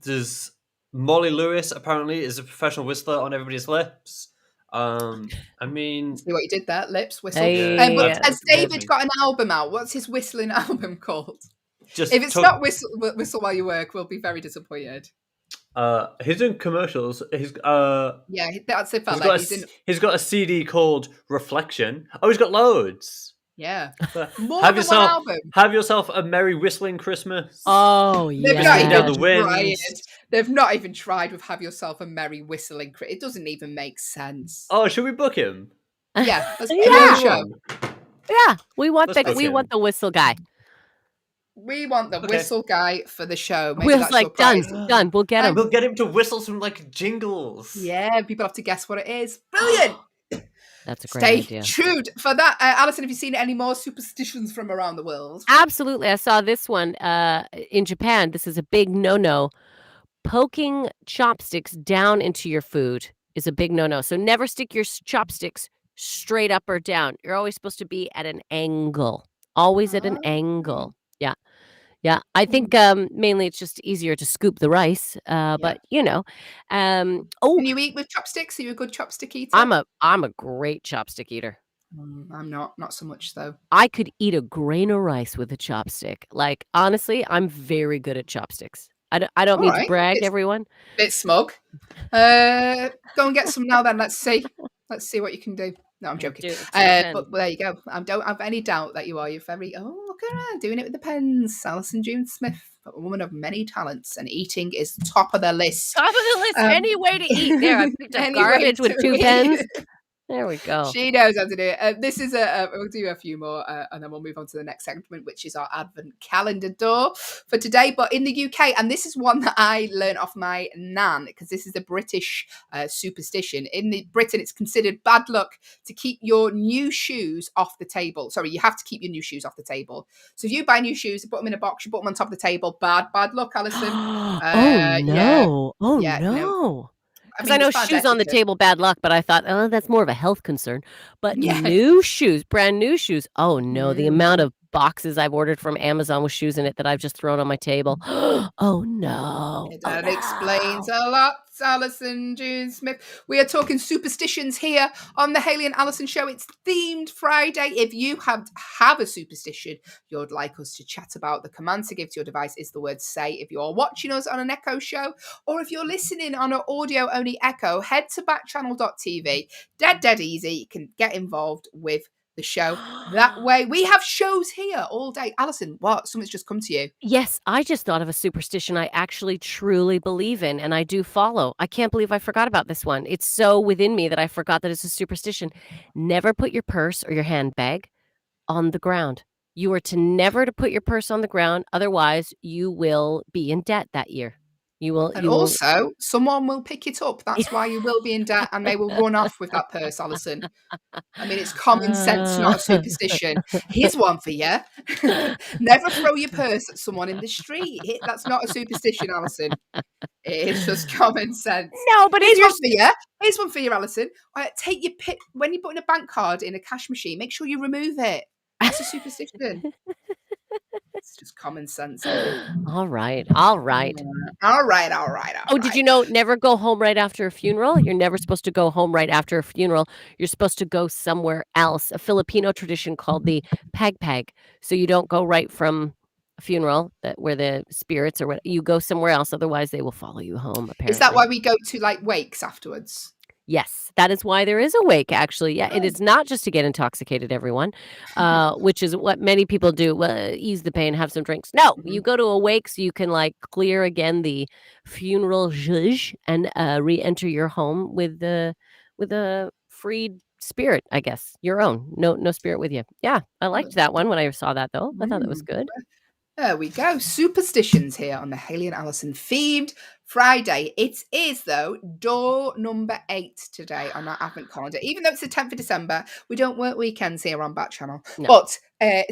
Speaker 3: There's Molly Lewis apparently is a professional whistler on everybody's lips. I mean,
Speaker 1: See what you did there, lips, whistle.
Speaker 2: Hey,
Speaker 1: But
Speaker 2: yeah,
Speaker 1: has David got an album out? What's his whistling album called?
Speaker 3: just
Speaker 1: If it's not whistle while you work, we'll be very disappointed.
Speaker 3: he's doing commercials.
Speaker 1: Yeah, that's the fella.
Speaker 3: He's got a CD called Reflection. Oh, he's got loads.
Speaker 1: Yeah,
Speaker 3: Have yourself a merry whistling Christmas.
Speaker 2: Oh
Speaker 1: They've
Speaker 2: yeah.
Speaker 1: not even
Speaker 3: the wind.
Speaker 1: tried. They've not even tried with "Have Yourself a Merry Whistling." It doesn't even make sense.
Speaker 3: Oh, should we book him?
Speaker 1: Yeah, let's
Speaker 2: Yeah.
Speaker 1: put him on the show.
Speaker 2: Yeah, we want
Speaker 3: Let's book
Speaker 2: we
Speaker 3: him.
Speaker 2: want the whistle guy.
Speaker 1: We want the
Speaker 3: Okay.
Speaker 1: whistle guy for the show. Maybe
Speaker 2: Will's
Speaker 1: that's
Speaker 2: like
Speaker 1: your prize.
Speaker 2: done. We'll get him.
Speaker 3: We'll get him to whistle some like jingles.
Speaker 1: Yeah, people have to guess what it is. Brilliant.
Speaker 2: That's a great
Speaker 1: Stay
Speaker 2: idea.
Speaker 1: tuned for that. Allyson, have you seen any more superstitions from around the world?
Speaker 2: Absolutely. I saw this one in Japan. This is a big no-no. poking chopsticks down into your food is a big no-no. So never stick your chopsticks straight up or down. You're always supposed to be at an angle. Always at an
Speaker 1: Oh,
Speaker 2: angle. Yeah. Yeah. I
Speaker 1: mm,
Speaker 2: think mainly it's just easier to scoop the rice.
Speaker 1: yeah.
Speaker 2: But you know. Oh,
Speaker 1: Can you eat with chopsticks? Are you a good chopstick eater?
Speaker 2: I'm a great chopstick eater.
Speaker 1: I'm not so much though.
Speaker 2: I could eat a grain of rice with a chopstick. Like, honestly, I'm very good at chopsticks. I don't
Speaker 1: All
Speaker 2: mean to
Speaker 1: right,
Speaker 2: brag, everyone.
Speaker 1: bit smug. Go and get some now then. Let's see. Let's see what you can do. No, I'm joking.
Speaker 2: Do the pen.
Speaker 1: But well, there you go. I don't have any doubt that you are. You're very, oh, look at her doing it with the pens. Alison June Smith, a woman of many talents, and eating is top of the list.
Speaker 2: Top of the list, any way to eat. There, I picked up
Speaker 1: Any way
Speaker 2: garbage with
Speaker 1: to
Speaker 2: 2
Speaker 1: eat.
Speaker 2: pens. There we go.
Speaker 1: She knows how to do it. This is we'll do a few more and then we'll move on to the next segment, which is our Advent calendar door for today. But in the UK, and this is one that I learned off my nan, because this is a British superstition. In Britain, it's considered bad luck to keep your new shoes off the table. Sorry, you have to keep your new shoes off the table. So if you buy new shoes, you put them in a box, you put them on top of the table, bad luck, Alison.
Speaker 2: Oh,
Speaker 1: Yeah,
Speaker 2: no. Oh,
Speaker 1: yeah, no.
Speaker 2: no.
Speaker 1: I
Speaker 2: Because
Speaker 1: mean,
Speaker 2: I know
Speaker 1: it's bad
Speaker 2: shoes on the
Speaker 1: etiquette.
Speaker 2: table, bad luck, but I thought, "Oh, that's more of a health concern." But
Speaker 1: Yeah.
Speaker 2: new shoes, brand new shoes, oh, no. The amount
Speaker 1: Mhm.
Speaker 2: of boxes I've ordered from Amazon with shoes in it that I've just thrown on my table. Oh, no. Oh,
Speaker 1: That explains
Speaker 2: no.
Speaker 1: a lot, Alison June Smith. We are talking superstitions here on the Hayley and Alison show. It's themed Friday. If you have a superstition you'd like us to chat about, the command to give to your device is the word say. If you're watching us on an Echo show, or if you're listening on an audio only Echo, head to backchannel.tv. Dead easy. You can get involved with the show that way. We have shows here all day. Alison, what? Something's just come to you.
Speaker 2: Yes, I just thought of a superstition I actually truly believe in, and I do follow. I can't believe I forgot about this one. It's so within me that I forgot that it's a superstition. Never put your purse or your handbag on the ground. You are to never to put your purse on the ground, otherwise you will be in debt that year.
Speaker 1: And
Speaker 2: You will
Speaker 1: also, someone will pick it up. That's why you will be in debt and they will run off with that purse, Alison. I mean, it's common sense, not a superstition. Here's one for you. Never throw your purse at someone in the street. That's not a superstition, Alison. It is just common sense.
Speaker 2: No, but if
Speaker 1: Here's
Speaker 2: you're
Speaker 1: one for you. Here's one for you, Alison. Take your when you're putting a bank card in a cash machine, make sure you remove it. That's a superstition. It's just common sense, Ellie.
Speaker 2: All right. All right.
Speaker 1: All right.
Speaker 2: Oh, did you know never go home right after a funeral? You're never supposed to go home right after a funeral. You're supposed to go somewhere else. A Filipino tradition called the pagpag. So you don't go right from a funeral where the spirits or what you go somewhere else. Otherwise, they will follow you home.
Speaker 1: Is that
Speaker 2: Apparently,
Speaker 1: why we go to like wakes afterwards?
Speaker 2: yes, that is why there is a wake. Actually, yeah, it
Speaker 1: Oh.
Speaker 2: is not just to get intoxicated, everyone, which is what many people do. Well, ease the pain, have some drinks. No, you go to a wake so you can like clear again the funeral zhuzh and re-enter your home with a freed spirit. I guess your own. No spirit with you. Yeah, I liked that one when I saw that though. I thought that was
Speaker 1: Mm.
Speaker 2: good.
Speaker 1: There we go. Superstitions here on the Hayley and Alison themed Friday. It is, though, door number 8 today on our Advent calendar. Even though it's the 10th of December, we don't work weekends here on Backchannel.
Speaker 2: No.
Speaker 1: But,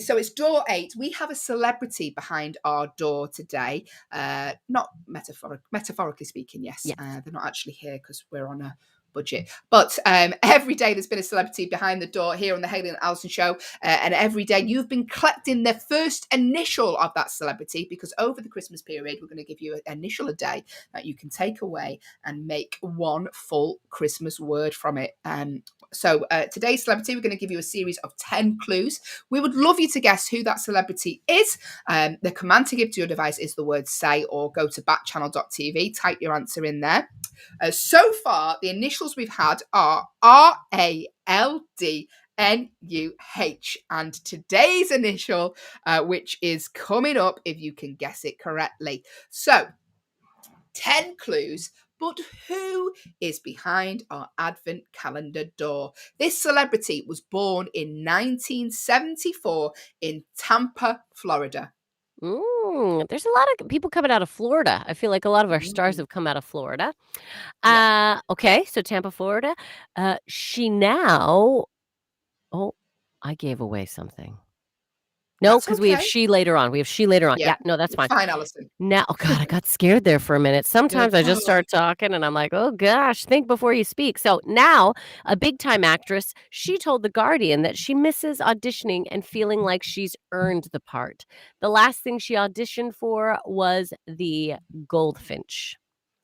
Speaker 1: so it's door 8. We have a celebrity behind our door today. Not metaphorically speaking, yes.
Speaker 2: Yes.
Speaker 1: They're not actually here because we're on a budget. But every day there's been a celebrity behind the door here on the Hayley and Alison show. And every day you've been collecting the first initial of that celebrity, because over the Christmas period, we're going to give you an initial a day that you can take away and make one full Christmas word from it. So today's celebrity, we're going to give you a series of 10 clues. We would love you to guess who that celebrity is. The command to give to your device is the word say, or go to backchannel.tv, type your answer in there. So far, the initials we've had are RALDNUH, and today's initial, which is coming up if you can guess it correctly. So, 10 clues, but who is behind our Advent calendar door? This celebrity was born in 1974 in Tampa, Florida.
Speaker 2: There's a lot of people coming out of Florida. I feel like a lot of our stars have come out of Florida.
Speaker 1: Yeah.
Speaker 2: Okay, so Tampa, Florida. She now. Oh, I gave away something. No,
Speaker 1: That's
Speaker 2: because we have
Speaker 1: okay.
Speaker 2: she later on. We have she later on.
Speaker 1: Yeah,
Speaker 2: Yeah, no, that's fine.
Speaker 1: fine, Alison.
Speaker 2: Now oh god, I got scared there for a minute.
Speaker 1: You're like,
Speaker 2: Sometimes I just
Speaker 1: "Oh."
Speaker 2: start talking and I'm like, "Oh gosh, think before you speak." So now, a big time actress, she told The Guardian that she misses auditioning and feeling like she's earned the part. The last thing she auditioned for was the Goldfinch.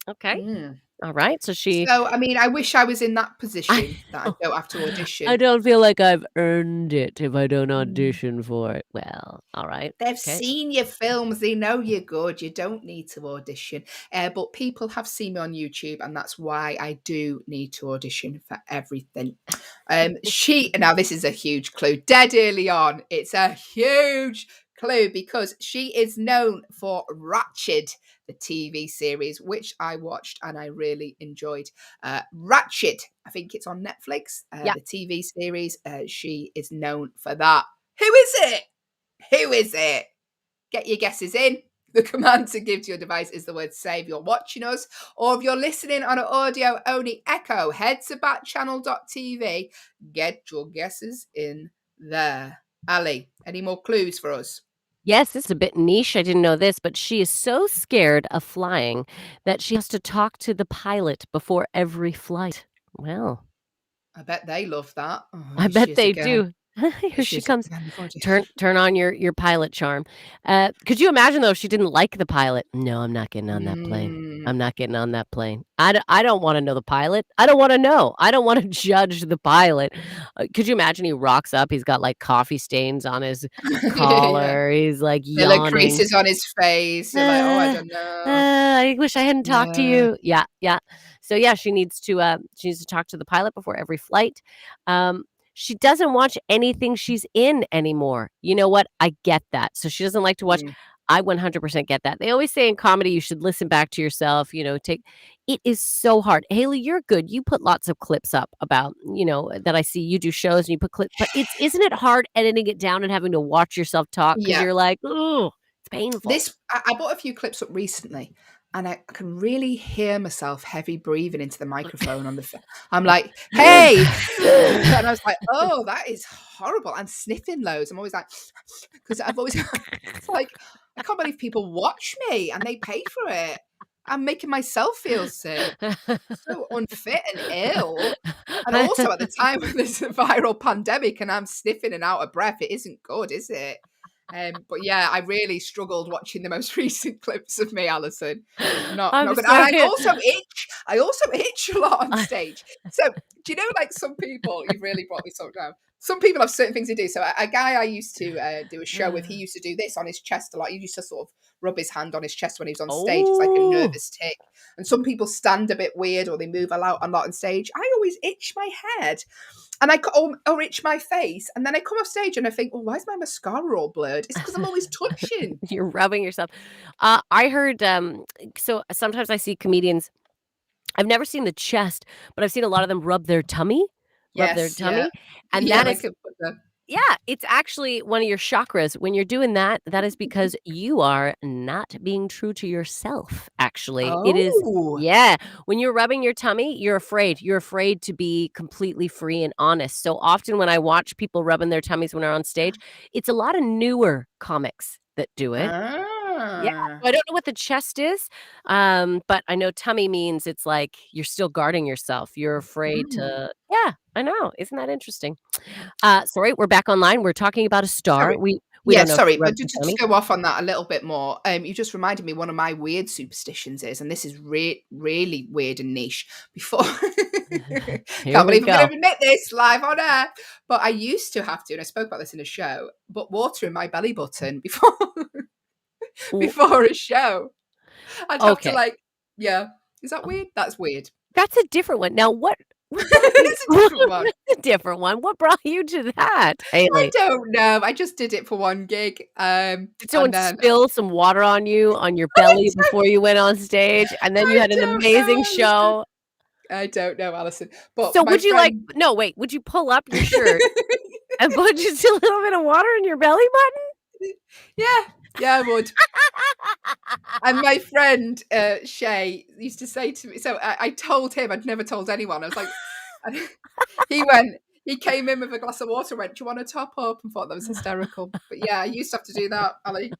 Speaker 2: Okay.
Speaker 1: Mm.
Speaker 2: All right. So she
Speaker 1: So, I mean, I wish I was in that
Speaker 2: I
Speaker 1: position that I
Speaker 2: know.
Speaker 1: don't have to
Speaker 2: I
Speaker 1: audition.
Speaker 2: don't feel like I've earned it if I don't
Speaker 1: Mm.
Speaker 2: audition for it. Well, all right.
Speaker 1: They've
Speaker 2: Okay.
Speaker 1: seen your films, they know you're good, you don't need to audition. But people have seen me on YouTube, and that's why I do need to audition for everything. She now this is a huge clue. Dead early on, it's a huge clue because she is known for Ratched, the TV series, which I watched and I really enjoyed. Ratched, I think it's on Netflix.
Speaker 2: Yeah.
Speaker 1: The TV series. She is known for that. Who is it? Who is it? Get your guesses in. The command to give to your device is the word save. You're watching us, or if you're listening on an audio only echo, head to backchannel.tv. Get your guesses in there. Ali, any more clues for us?
Speaker 2: Yes, this is a bit niche. I didn't know this, but she is so scared of flying that she has to talk to the pilot before every flight. Well,
Speaker 1: I bet they love that. Oh,
Speaker 2: I
Speaker 1: here she
Speaker 2: bet
Speaker 1: is
Speaker 2: they
Speaker 1: again.
Speaker 2: do.
Speaker 1: Here
Speaker 2: Here
Speaker 1: she
Speaker 2: she
Speaker 1: is
Speaker 2: comes.
Speaker 1: again. You've already-
Speaker 2: Turn on your pilot charm. Could you imagine though if she didn't like the pilot? No, I'm not getting on that plane.
Speaker 1: Mm.
Speaker 2: I'm not getting on that plane. I don't want to know the pilot. I don't want to know. I don't want to judge the pilot. Could you imagine he rocks up? He's got like coffee stains on his
Speaker 1: Yeah.
Speaker 2: collar. He's like
Speaker 1: Filler
Speaker 2: yawning.
Speaker 1: creases on his face. You're like, oh, I don't know.
Speaker 2: I wish I hadn't talked to
Speaker 1: Yeah.
Speaker 2: you. Yeah, yeah. So yeah, she needs to talk to the pilot before every flight. She doesn't watch anything she's in anymore. You know what? I get that. So she doesn't like to watch.
Speaker 1: Mm.
Speaker 2: I 100% get that. They always say in comedy you should listen back to yourself, take it is so hard. Hayley, you're good. You put lots of clips up about, that I see you do shows and you put clips, but isn't it hard editing it down and having to watch yourself talk because
Speaker 1: Yeah.
Speaker 2: you're like, oh, it's painful.
Speaker 1: I bought a few clips up recently, and I can really hear myself heavy breathing into the microphone on the. I'm like, "Hey," and I was like, "Oh, that is horrible." And sniffing loads. I'm always like, because I've always. It's like I can't believe people watch me and they pay for it. I'm making myself feel sick, so unfit and ill. And also at the time of this viral pandemic, and I'm sniffing and out of breath, it isn't good, is it? But yeah, I really struggled watching the most recent clips of me, Alison. Not
Speaker 2: I'm
Speaker 1: good. And I
Speaker 2: sorry.
Speaker 1: also itch. I also itch a lot on stage. So do you know, like some people, you've really brought me something down. Some people have certain things to do. So a guy I used to do a show with, he used to do this on his chest a lot. He used to sort of rub his hand on his chest when he was on stage. It's like a
Speaker 2: Oh.
Speaker 1: nervous tick. And some people stand a bit weird or they move a lot on stage. I always itch my head. And or itch my face, and then I come off stage and I think, "Well, why is my mascara all blurred?" It's because I'm always touching.
Speaker 2: You're rubbing yourself. I heard, so sometimes I see comedians I've never seen the chest, but I've seen a lot of them rub their tummy,
Speaker 1: Yes, yeah,
Speaker 2: and
Speaker 1: yeah.
Speaker 2: that
Speaker 1: Like
Speaker 2: is
Speaker 1: a, the,
Speaker 2: yeah, it's actually one of your chakras. When you're doing that, that is because you are not being true to yourself, actually. It is
Speaker 1: oh,
Speaker 2: yeah, when you're rubbing your tummy, you're afraid. You're afraid to be completely free and honest. So often when I watch people rubbing their tummies when they're on stage, it's a lot of newer comics that do it. Yeah,
Speaker 1: ah,
Speaker 2: so I don't know what the chest is, but I know tummy means it's like you're still guarding yourself. You're afraid
Speaker 1: mm.
Speaker 2: to yeah, I know. Isn't that interesting? Sorry, we're back online. We're talking about a star.
Speaker 1: Sorry.
Speaker 2: We
Speaker 1: Yeah,
Speaker 2: don't know if she
Speaker 1: sorry, but
Speaker 2: rubs her
Speaker 1: to
Speaker 2: tummy.
Speaker 1: go off on that a little bit more, you just reminded me one of my weird superstitions is, and this is really weird and niche. Before,
Speaker 2: Here
Speaker 1: can't
Speaker 2: we
Speaker 1: believe I'm going
Speaker 2: go.
Speaker 1: to admit this live on air, but I used to have to, and I spoke about this in a show, put water in my belly button before
Speaker 2: W
Speaker 1: before a show. I'd have to
Speaker 2: okay,
Speaker 1: like, yeah. Is that weird? That's weird.
Speaker 2: that's a different one. Now what brought you
Speaker 1: It's a different one.
Speaker 2: what's a different one? What brought you to that,
Speaker 1: I
Speaker 2: Haley?
Speaker 1: don't know. I just did it for one gig,
Speaker 2: Did
Speaker 1: and
Speaker 2: someone
Speaker 1: then
Speaker 2: spill some water on you on your
Speaker 1: I
Speaker 2: belly before you went on stage, and then you
Speaker 1: I
Speaker 2: had an
Speaker 1: don't know,
Speaker 2: amazing
Speaker 1: Alison.
Speaker 2: show?
Speaker 1: I don't know, Alison. But
Speaker 2: So
Speaker 1: my
Speaker 2: would you like
Speaker 1: friend
Speaker 2: no, wait, would you pull up your shirt and put just a little bit of water in your belly
Speaker 1: Yeah, yeah, I would. And
Speaker 2: button?
Speaker 1: my friend, Shay used to say to me so I told him, I'd never told anyone. I was like and he He came in with a glass of water, went, "Do you want to top up?" and thought that was hysterical. But yeah, I used to have to do that, Ali.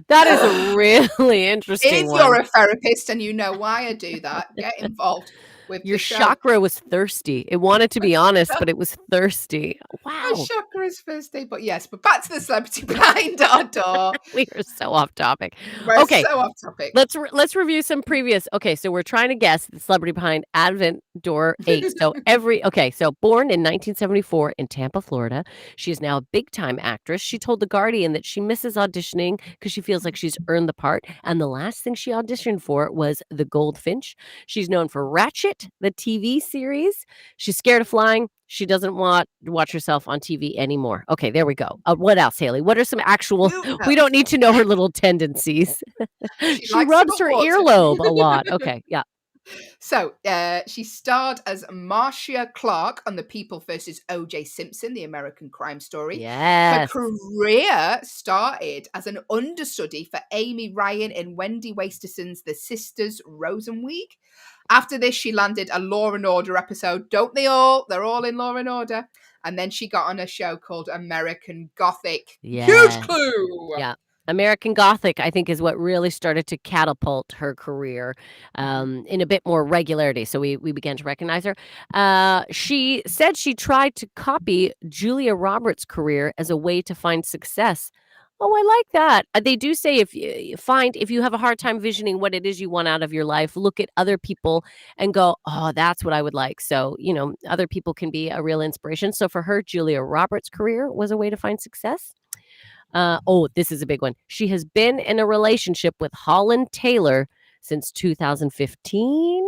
Speaker 2: That is a really interesting
Speaker 1: If
Speaker 2: one.
Speaker 1: you're a therapist and you know why I do that, get involved with
Speaker 2: Your
Speaker 1: the show.
Speaker 2: chakra was thirsty. It wanted to be honest, but it was thirsty.
Speaker 1: My
Speaker 2: Wow.
Speaker 1: chakra is thirsty. But yes, but back to the celebrity behind our door.
Speaker 2: We are so off topic.
Speaker 1: We're
Speaker 2: Okay.
Speaker 1: so off topic.
Speaker 2: Let's review some previous. Okay, so we're trying to guess the celebrity behind Advent Door 8. So born in 1974 in Tampa, Florida. She is now a big-time actress. She told The Guardian that she misses auditioning because she feels like she's earned the part. And the last thing she auditioned for was The Goldfinch. She's known for Ratchet, the TV series. She's scared of flying. She doesn't want to watch herself on TV anymore. Okay, there we go. What else, Hayley? What are some actual... We don't need to know her little tendencies. She rubs her earlobe a lot. Okay, yeah.
Speaker 1: So she starred as Marcia Clark on The People vs. O.J. Simpson, the American crime story.
Speaker 2: Yes.
Speaker 1: Her career started as an understudy for Amy Ryan in Wendy Wasterson's The Sisters Rosenweek. After this, she landed a Law and Order episode. Don't they all? They're all in Law and Order. And then she got on a show called American Gothic.
Speaker 2: Yeah.
Speaker 1: Huge clue.
Speaker 2: Yeah. American Gothic, I think, is what really started to catapult her career in a bit more regularity. So we began to recognize her. She said she tried to copy Julia Roberts' career as a way to find success. Oh, I like that. They do say if you have a hard time visioning what it is you want out of your life, look at other people and go, oh, that's what I would like. So, other people can be a real inspiration. So for her, Julia Roberts' career was a way to find success. This is a big one. She has been in a relationship with Holland Taylor since 2015.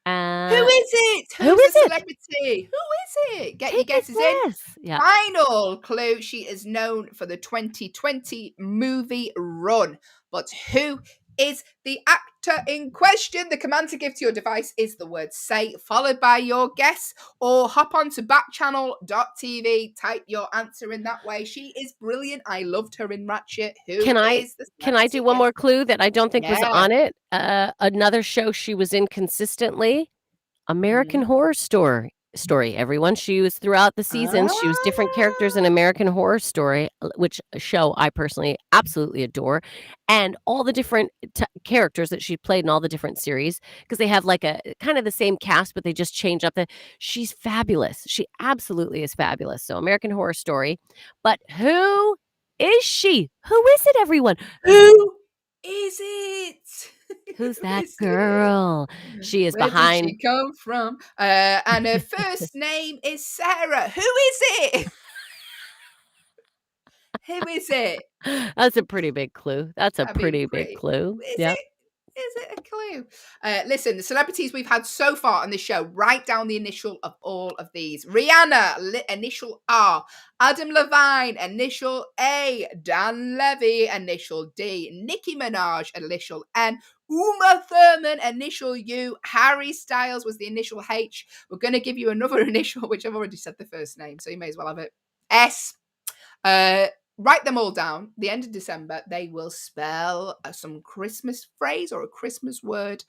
Speaker 1: Who is it? Who's the celebrity? Who is it? Get your guesses in.
Speaker 2: Yeah.
Speaker 1: Final clue. She is known for the 2020 movie Run. But who is the actor in question? The command to give to your device is the word say, followed by your guess, or hop on to backchannel.tv, type your answer in that way. She is brilliant. I loved her in Ratchet.
Speaker 2: Can I do one more clue that I don't think was on it? Another show she was in consistently, American Horror Story. Everyone, she was throughout the seasons. She was different characters in American Horror Story, which show I personally absolutely adore, and all the different characters that she played in all the different series, because they have like a kind of the same cast, but they just change up she's fabulous. She absolutely is fabulous. So American Horror Story. But who is she? Who is it, everyone?
Speaker 1: Who is it?
Speaker 2: Who's that girl? She is
Speaker 1: Where
Speaker 2: behind.
Speaker 1: Did she come from? And her first name is Sarah. Who is it? Who is it?
Speaker 2: That's a pretty big clue. That's a pretty big clue.
Speaker 1: Is it a clue? Listen, the celebrities we've had so far on this show, write down the initial of all of these. Rihanna, initial R. Adam Levine, initial A. Dan Levy, initial D. Nicki Minaj, initial N. Uma Thurman, initial U. Harry Styles was the initial H. We're going to give you another initial, which I've already said the first name, so you may as well have it. S. Write them all down. The end of December, they will spell some Christmas phrase or a Christmas word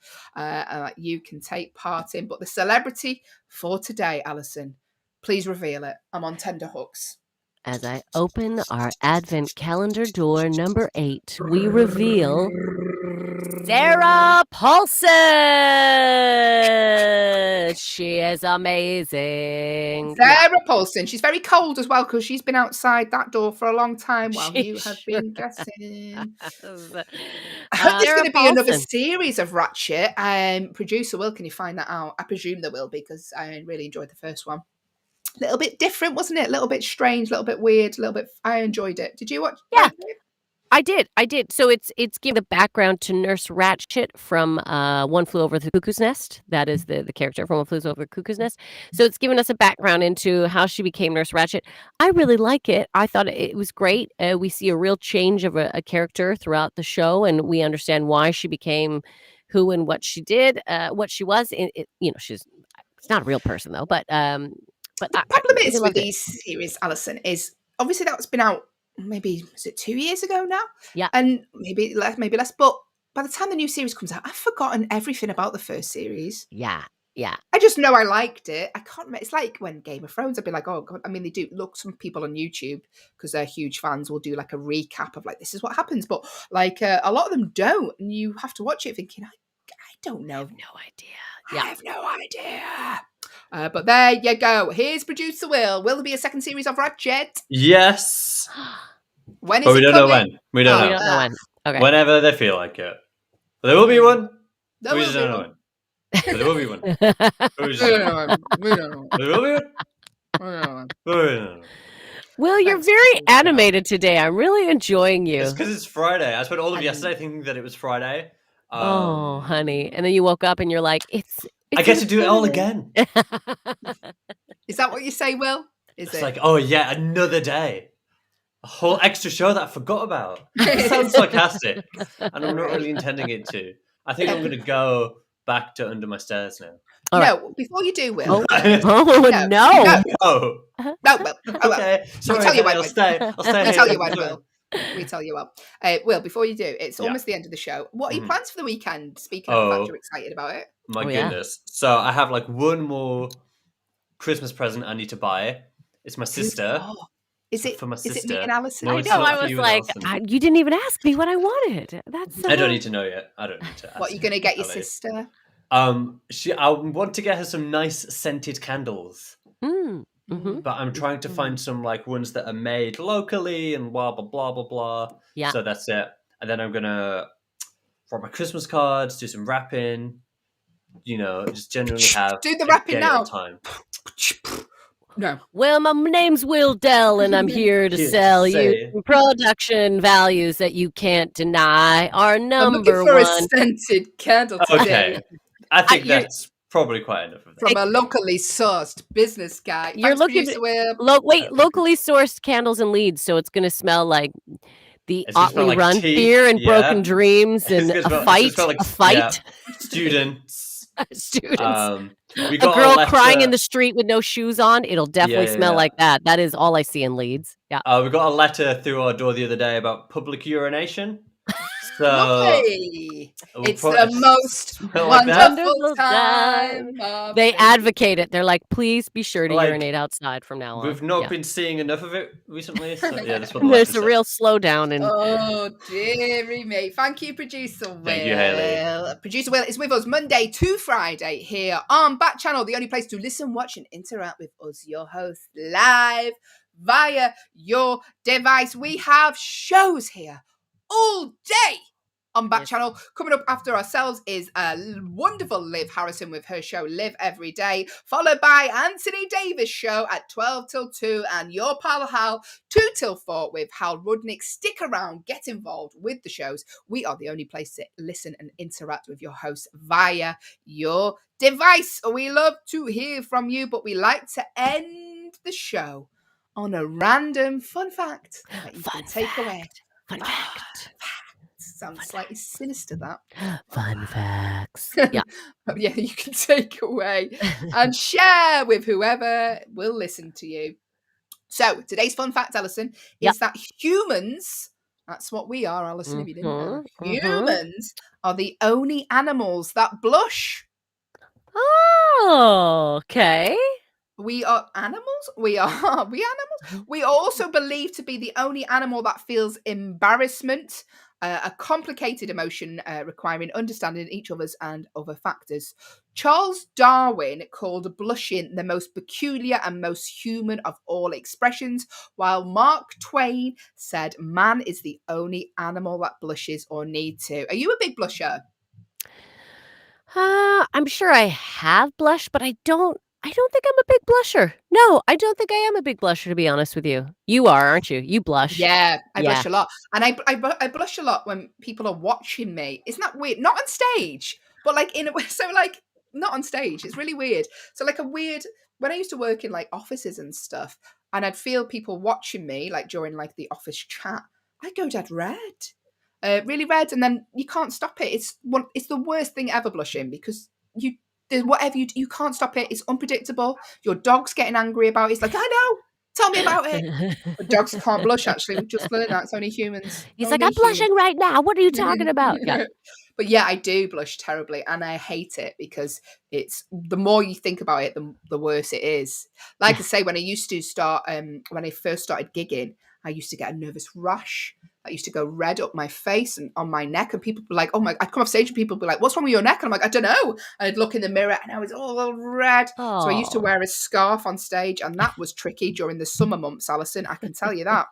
Speaker 1: you can take part in. But the celebrity for today, Allyson, please reveal it. I'm on tender hooks.
Speaker 2: As I open our advent calendar door number 8, we reveal Sarah Paulson. She is amazing.
Speaker 1: Sarah Paulson. She's very cold as well because she's been outside that door for a long time while you have been guessing. I hope there's going to be another series of Ratchet. Producer Will, can you find that out? I presume there will, because I really enjoyed the first one. A little bit different, wasn't it? A little bit strange, a little bit weird, a little bit. I enjoyed it. Did you watch?
Speaker 2: Yeah, I did. So it's giving the background to Nurse Ratchet from One Flew Over the Cuckoo's Nest. That is the character from One Flew Over the Cuckoo's Nest. So it's given us a background into how she became Nurse Ratchet. I really like it. I thought it was great. We see a real change of a character throughout the show, and we understand why she became who and what she did, what she was. She's not a real person though, but. But
Speaker 1: the problem is with these series, Allyson, is obviously that's been out maybe, was it 2 years ago now?
Speaker 2: Yeah.
Speaker 1: And maybe less. But by the time the new series comes out, I've forgotten everything about the first series.
Speaker 2: Yeah. Yeah.
Speaker 1: I just know I liked it. I can't remember. It's like when Game of Thrones, I'd be like, oh, God. I mean, they do look, some people on YouTube, because they're huge fans, will do like a recap of like, this is what happens. But like a lot of them don't. And you have to watch it thinking, I don't know.
Speaker 2: No idea.
Speaker 1: I have no idea. But there you go. Here's producer Will. Will there be a second series of Ratchet?
Speaker 3: Yes.
Speaker 1: When is
Speaker 3: But we
Speaker 1: it
Speaker 3: don't
Speaker 1: coming?
Speaker 3: know when. We don't
Speaker 2: We
Speaker 3: know.
Speaker 2: don't know when. Okay.
Speaker 3: Whenever they feel like it. But there will be one.
Speaker 1: There
Speaker 3: We
Speaker 1: will
Speaker 3: just
Speaker 1: be
Speaker 3: don't know
Speaker 1: one.
Speaker 3: when. But there will be one. We just
Speaker 1: We
Speaker 3: don't
Speaker 1: don't
Speaker 3: know.
Speaker 1: know when. We don't know.
Speaker 3: There will be one.
Speaker 1: We don't know.
Speaker 3: We don't know.
Speaker 2: Will, you're
Speaker 1: Thanks.
Speaker 2: very animated today. I'm really enjoying you.
Speaker 3: It's because it's Friday. I spent all of
Speaker 1: And-
Speaker 3: yesterday thinking that it was Friday.
Speaker 2: Oh, honey. And then you woke up and you're like, it's
Speaker 3: I get to do it all again.
Speaker 1: Is that what you say, Will? Is
Speaker 3: It's
Speaker 1: it?
Speaker 3: like, oh yeah, another day. A whole extra show that I forgot about. It sounds sarcastic, and I'm not really intending it to. I think I'm going to go back to Under My Stairs now.
Speaker 2: All right.
Speaker 1: No, before you do, Will.
Speaker 2: Oh,
Speaker 1: No.
Speaker 2: no.
Speaker 3: Oh,
Speaker 1: No, Will. Oh, Will.
Speaker 3: okay. Sorry,
Speaker 1: tell you
Speaker 3: Hayley,
Speaker 1: when,
Speaker 3: I'll
Speaker 1: Will.
Speaker 3: stay. I'll stay.
Speaker 1: We tell
Speaker 3: Hayley.
Speaker 1: you when,
Speaker 3: Sorry.
Speaker 1: Will. We tell you when. Will, before you do, it's
Speaker 3: Yeah.
Speaker 1: almost the end of the show. What are your
Speaker 3: Mhm.
Speaker 1: plans for the weekend? Speaking of the fact
Speaker 3: Oh.
Speaker 1: you're excited about it.
Speaker 3: My
Speaker 2: Oh, yeah.
Speaker 3: goodness. So I have like one more Christmas present I need to buy. It's my sister.
Speaker 1: Oh, is it
Speaker 3: For my
Speaker 1: Is it me
Speaker 3: sister.
Speaker 1: and Allyson?
Speaker 3: No,
Speaker 2: I
Speaker 3: it's
Speaker 2: know.
Speaker 3: not
Speaker 2: I
Speaker 3: for
Speaker 2: was
Speaker 3: you and
Speaker 2: like,
Speaker 3: Allyson.
Speaker 2: you didn't even ask me what I wanted. That's
Speaker 3: I don't need to know yet. I don't need to ask.
Speaker 1: What, you going to get your
Speaker 3: Ellie.
Speaker 1: sister?
Speaker 3: I want to get her some nice scented candles,
Speaker 2: Mm-hmm.
Speaker 3: but I'm trying to find some like ones that are made locally and blah blah blah blah blah.
Speaker 2: Yeah.
Speaker 3: So that's it. And then I'm gonna write my Christmas cards, do some wrapping. You know, just generally have
Speaker 1: Do the
Speaker 3: a
Speaker 1: wrapping
Speaker 3: gay
Speaker 1: now.
Speaker 3: old time.
Speaker 1: No.
Speaker 2: Well, my name's Will Dell, and I'm here to
Speaker 3: Here to
Speaker 2: sell
Speaker 3: say-
Speaker 2: you some production values that you can't deny. Our
Speaker 1: I'm
Speaker 2: number
Speaker 1: looking for a
Speaker 2: one.
Speaker 1: scented candle today
Speaker 3: Okay, I think
Speaker 2: you're-
Speaker 3: that's probably quite enough of that.
Speaker 1: from a locally sourced business guy.
Speaker 2: You're
Speaker 1: Thanks,
Speaker 2: looking
Speaker 1: producer Will.
Speaker 2: locally sourced candles and leads, so it's going to smell like the
Speaker 3: It's gonna smell
Speaker 2: Otley
Speaker 3: like
Speaker 2: Run
Speaker 3: tea,
Speaker 2: beer and
Speaker 3: yeah.
Speaker 2: broken dreams
Speaker 3: It's
Speaker 2: and
Speaker 3: gonna
Speaker 2: a
Speaker 3: smell- it's
Speaker 2: fight.
Speaker 3: gonna smell like-
Speaker 2: A fight.
Speaker 3: yeah. Students.
Speaker 2: Students.
Speaker 3: We
Speaker 2: A
Speaker 3: got
Speaker 2: girl
Speaker 3: letter,
Speaker 2: crying in the street with no shoes on. It'll definitely
Speaker 3: Yeah,
Speaker 2: smell
Speaker 3: yeah.
Speaker 2: like that. That is all I see in Leeds. Yeah.
Speaker 3: We got a letter through our door the other day about public urination. So
Speaker 1: Lovely.
Speaker 3: we'll
Speaker 1: It's
Speaker 3: probably
Speaker 1: the most
Speaker 3: smell like that.
Speaker 1: wonderful
Speaker 2: Wonderful
Speaker 1: time. of
Speaker 2: They
Speaker 1: the-
Speaker 2: advocate it. They're like, please be sure to
Speaker 3: Like,
Speaker 2: urinate outside from now on.
Speaker 3: We've not
Speaker 2: Yeah.
Speaker 3: been seeing enough of it recently. So yeah, that's what the
Speaker 2: There's
Speaker 3: letter
Speaker 2: a
Speaker 3: said.
Speaker 2: real slowdown in
Speaker 1: Oh, dearie me. Thank you, Producer Will.
Speaker 3: Thank you, Hayley.
Speaker 1: Producer Will is with us Monday to Friday here on Backchannel, the only place to listen, watch, and interact with us, your hosts, live via your device. We have shows here all day on
Speaker 2: Yes.
Speaker 1: Backchannel. Coming up after ourselves is a wonderful Liv Harrison with her show Live Every Day, followed by Anthony Davis' show at 12 till 2 and your pal Hal 2 till 4 with Hal Rudnick. Stick around, get involved with the shows. We are the only place to listen and interact with your hosts via your device. We love to hear from you, but we like to end the show on a random fun fact that you can take away.
Speaker 2: Fun fact.
Speaker 1: Sounds slightly sinister, that.
Speaker 2: Fun facts. Yeah.
Speaker 1: Yeah, you can take away and share with whoever will listen to you. So, today's fun fact, Allyson,
Speaker 2: Yep.
Speaker 1: is that humans, that's what we are, Allyson, if you didn't know,
Speaker 2: Mhm, mhm.
Speaker 1: humans are the only animals that blush.
Speaker 2: Oh, okay.
Speaker 1: We are animals? We are. We animals? We are also believed to be the only animal that feels embarrassment, a complicated emotion requiring understanding each other's and other factors. Charles Darwin called blushing the most peculiar and most human of all expressions, while Mark Twain said man is the only animal that blushes or need to. Are you a big blusher?
Speaker 2: I'm sure I have blushed, but I don't think I'm a big blusher. No, I don't think I am a big blusher, to be honest with you. You are, aren't you? You blush.
Speaker 1: Yeah, I
Speaker 2: Yeah.
Speaker 1: blush a lot. And I blush a lot when people are watching me. Isn't that weird? Not on stage, but like in a way. So like not on stage. It's really weird. So like a weird, when I used to work in like offices and stuff, and I'd feel people watching me like during like the office chat, I'd go dead red. Really red, and then you can't stop it. It's the worst thing ever, blushing, because whatever you do, you can't stop it. It's unpredictable. Your dog's getting angry about it. It's like, I know, tell me about it. But dogs can't blush, actually. We've just learned that. It's only humans.
Speaker 2: He's
Speaker 1: Only
Speaker 2: like, I'm blushing
Speaker 1: humans.
Speaker 2: right now. What are you talking about? Yeah.
Speaker 1: But yeah, I do blush terribly, and I hate it because it's the more you think about it, the worse it is. Like I say, when I used to start, when I first started gigging, I used to get a nervous rash. I used to go red up my face and on my neck, and people were like, "Oh my!" I'd come off stage and people would be like, "What's wrong with your neck?" And I'm like, "I don't know." And I'd look in the mirror, and I was all red. So I used to
Speaker 2: Oh.
Speaker 1: wear a scarf on stage, and that was tricky during the summer months, Allyson. I can tell you that.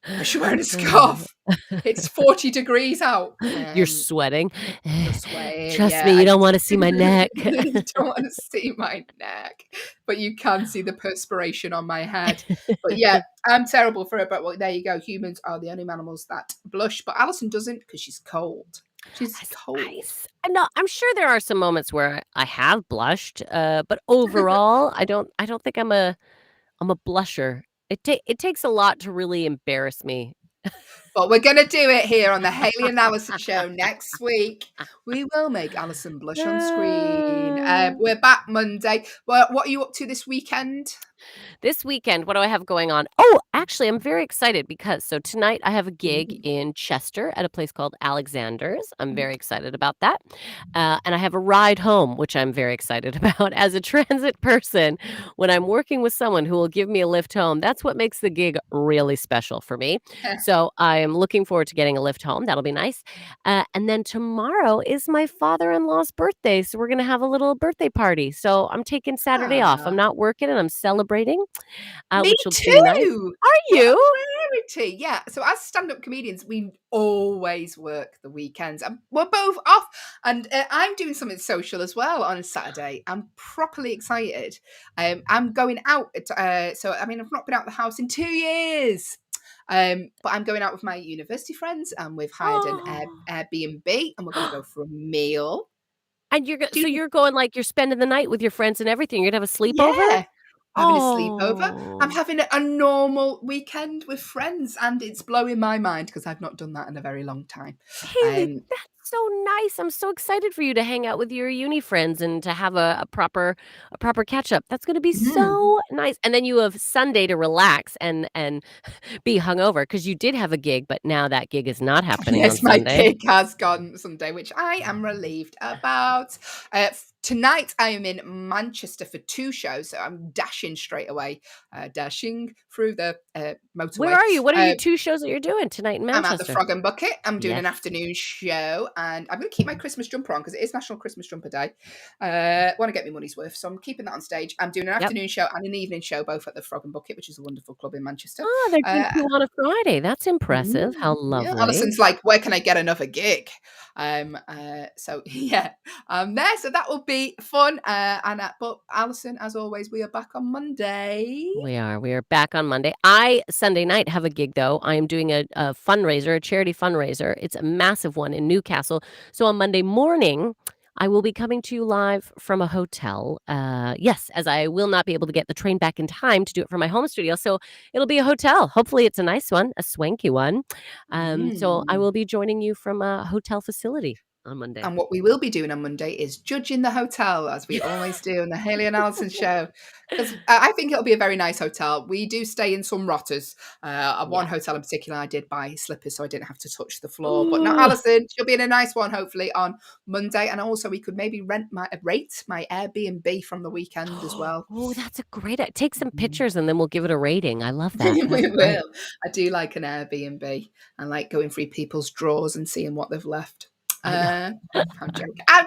Speaker 1: I should wear a scarf. It's 40 degrees out.
Speaker 2: You're sweating.
Speaker 1: You're sweating,
Speaker 2: Trust me,
Speaker 1: yeah.
Speaker 2: you don't want to see my neck.
Speaker 1: You don't want to see my neck, but you can see the perspiration on my head. But yeah, I'm terrible for it. But well, there you go. Humans are the only animals that blush, but Allyson doesn't because she's cold. She's cold.
Speaker 2: Nice. No, I'm sure there are some moments where I have blushed, but overall, I don't think I'm a blusher. It takes a lot to really embarrass me.
Speaker 1: But we're going to do it here on the Hayley and Allyson show next week. We will make Allyson blush on screen. We're back Monday. Well, what are you up to this weekend?
Speaker 2: This weekend, what do I have going on? Oh, actually, I'm very excited because tonight I have a gig in Chester at a place called Alexander's. I'm very excited about that. And I have a ride home, which I'm very excited about. As a transit person, when I'm working with someone who will give me a lift home, that's what makes the gig really special for me. So I am looking forward to getting a lift home. That'll be nice. And then tomorrow is my father-in-law's birthday. So we're going to have a little birthday party. So I'm taking Saturday off. I'm not working and I'm celebrating.
Speaker 1: Me
Speaker 2: Which will
Speaker 1: too.
Speaker 2: be nice. Are you?
Speaker 1: Rarity. Yeah. So as stand-up comedians, we always work the weekends. And we're both off. And I'm doing something social as well on Saturday. I'm properly excited. I'm going out. So, I mean, I've not been out of the house in 2 years. But I'm going out with my university friends, and we've hired an Airbnb, and we're going to go for a meal.
Speaker 2: And you're going, like, you're spending the night with your friends and everything. You're gonna have a sleepover?
Speaker 1: Yeah. Having a sleepover. I'm
Speaker 2: Oh.
Speaker 1: having a normal weekend with friends, and it's blowing my mind because I've not done that in a very long time.
Speaker 2: Hayley, that's so nice. I'm so excited for you to hang out with your uni friends and to have a proper catch up. That's gonna be so nice. And then you have Sunday to relax and be hungover because you did have a gig, but now that gig is not happening on
Speaker 1: Yes, my
Speaker 2: Sunday.
Speaker 1: gig has gone Sunday, which I am relieved about. Tonight, I am in Manchester for 2 shows, so I'm dashing straight away, dashing through the motorway.
Speaker 2: Where are you? What are your 2 shows that you're doing tonight in Manchester?
Speaker 1: I'm at the Frog and Bucket. I'm doing an
Speaker 2: Yes.
Speaker 1: afternoon show, and I'm going to keep my Christmas jumper on because it is National Christmas Jumper Day. Want to get my money's worth, so I'm keeping that on stage. I'm doing an afternoon show and an evening show, both at the Frog and Bucket, which is a wonderful club in Manchester.
Speaker 2: Oh, they're doing 2 on a Friday. That's impressive. How lovely.
Speaker 1: Yeah, Allison's like, where can I get another gig? So yeah, I'm there. So that will be fun. But Allyson, as always, we are back on Monday.
Speaker 2: We are back on Monday. Sunday night have a gig though. I am doing a fundraiser, a charity fundraiser. It's a massive one in Newcastle. So on Monday morning, I will be coming to you live from a hotel. Yes, as I will not be able to get the train back in time to do it from my home studio. So it'll be a hotel. Hopefully it's a nice one, a swanky one. So I will be joining you from a hotel facility on Monday.
Speaker 1: And what we will be doing on Monday is judging the hotel, as we always do on the Hayley and Allyson show. Because I think it'll be a very nice hotel. We do stay in some rotters. One hotel in particular, I did buy slippers, so I didn't have to touch the floor. But now Allyson, she'll be in a nice one, hopefully, on Monday. And also, we could maybe rate my Airbnb from the weekend as well.
Speaker 2: Oh, that's a great idea. Take some pictures and then we'll give it a rating. I love that.
Speaker 1: We will. I do like an Airbnb. I like going through people's drawers and seeing what they've left. I'm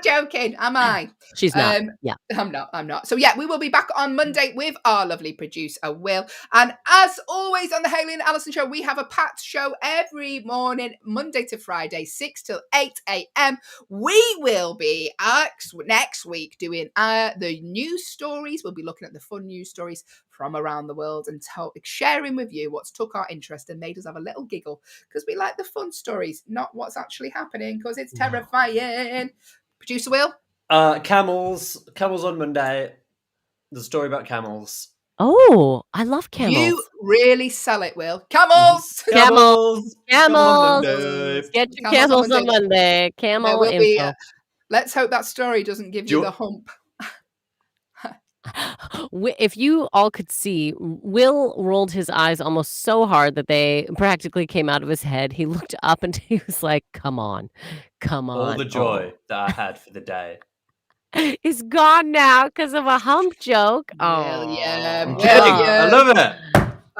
Speaker 1: joking. Am I?
Speaker 2: She's not. Yeah.
Speaker 1: I'm not. So yeah, we will be back on Monday with our lovely producer, Will. And as always on the Hayley and Allyson show, we have a Pat show every morning, Monday to Friday, 6 till 8 a.m. We will be next week doing the news stories. We'll be looking at the fun news stories from around the world and sharing with you what's took our interest and made us have a little giggle because we like the fun stories, not what's actually happening because it's terrifying. Producer Will?
Speaker 3: Camels on Monday. The story about camels.
Speaker 2: Oh, I love camels.
Speaker 1: You really sell it, Will. Camels!
Speaker 2: Camels!
Speaker 3: On Monday.
Speaker 2: Get your camels on Monday. Camel info.
Speaker 1: Let's hope that story doesn't give you the hump.
Speaker 2: If you all could see, Will rolled his eyes almost so hard that they practically came out of his head. He looked up and he was like, "Come on, come
Speaker 3: All
Speaker 2: on."
Speaker 3: the joy that I had for the day.
Speaker 2: Is gone now because of a hump joke.
Speaker 1: William,
Speaker 3: I'm kidding. I
Speaker 1: William.
Speaker 3: love it.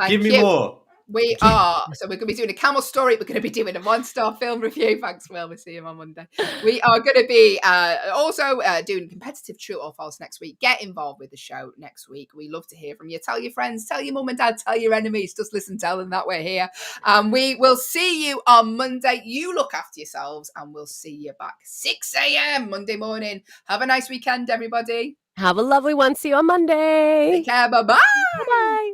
Speaker 3: Give
Speaker 1: Thank
Speaker 3: me
Speaker 1: you.
Speaker 3: more.
Speaker 1: We are. So we're going to be doing a camel story. We're going to be doing a one-star film review. Thanks, Will. We'll see you on Monday. We are going to be also doing competitive true or false next week. Get involved with the show next week. We love to hear from you. Tell your friends, tell your mum and dad, tell your enemies. Just listen, tell them that we're here. We will see you on Monday. You look after yourselves and we'll see you back 6 a.m. Monday morning. Have a nice weekend, everybody.
Speaker 2: Have a lovely one. See you on Monday.
Speaker 1: Take care. Bye-bye.
Speaker 2: Bye-bye.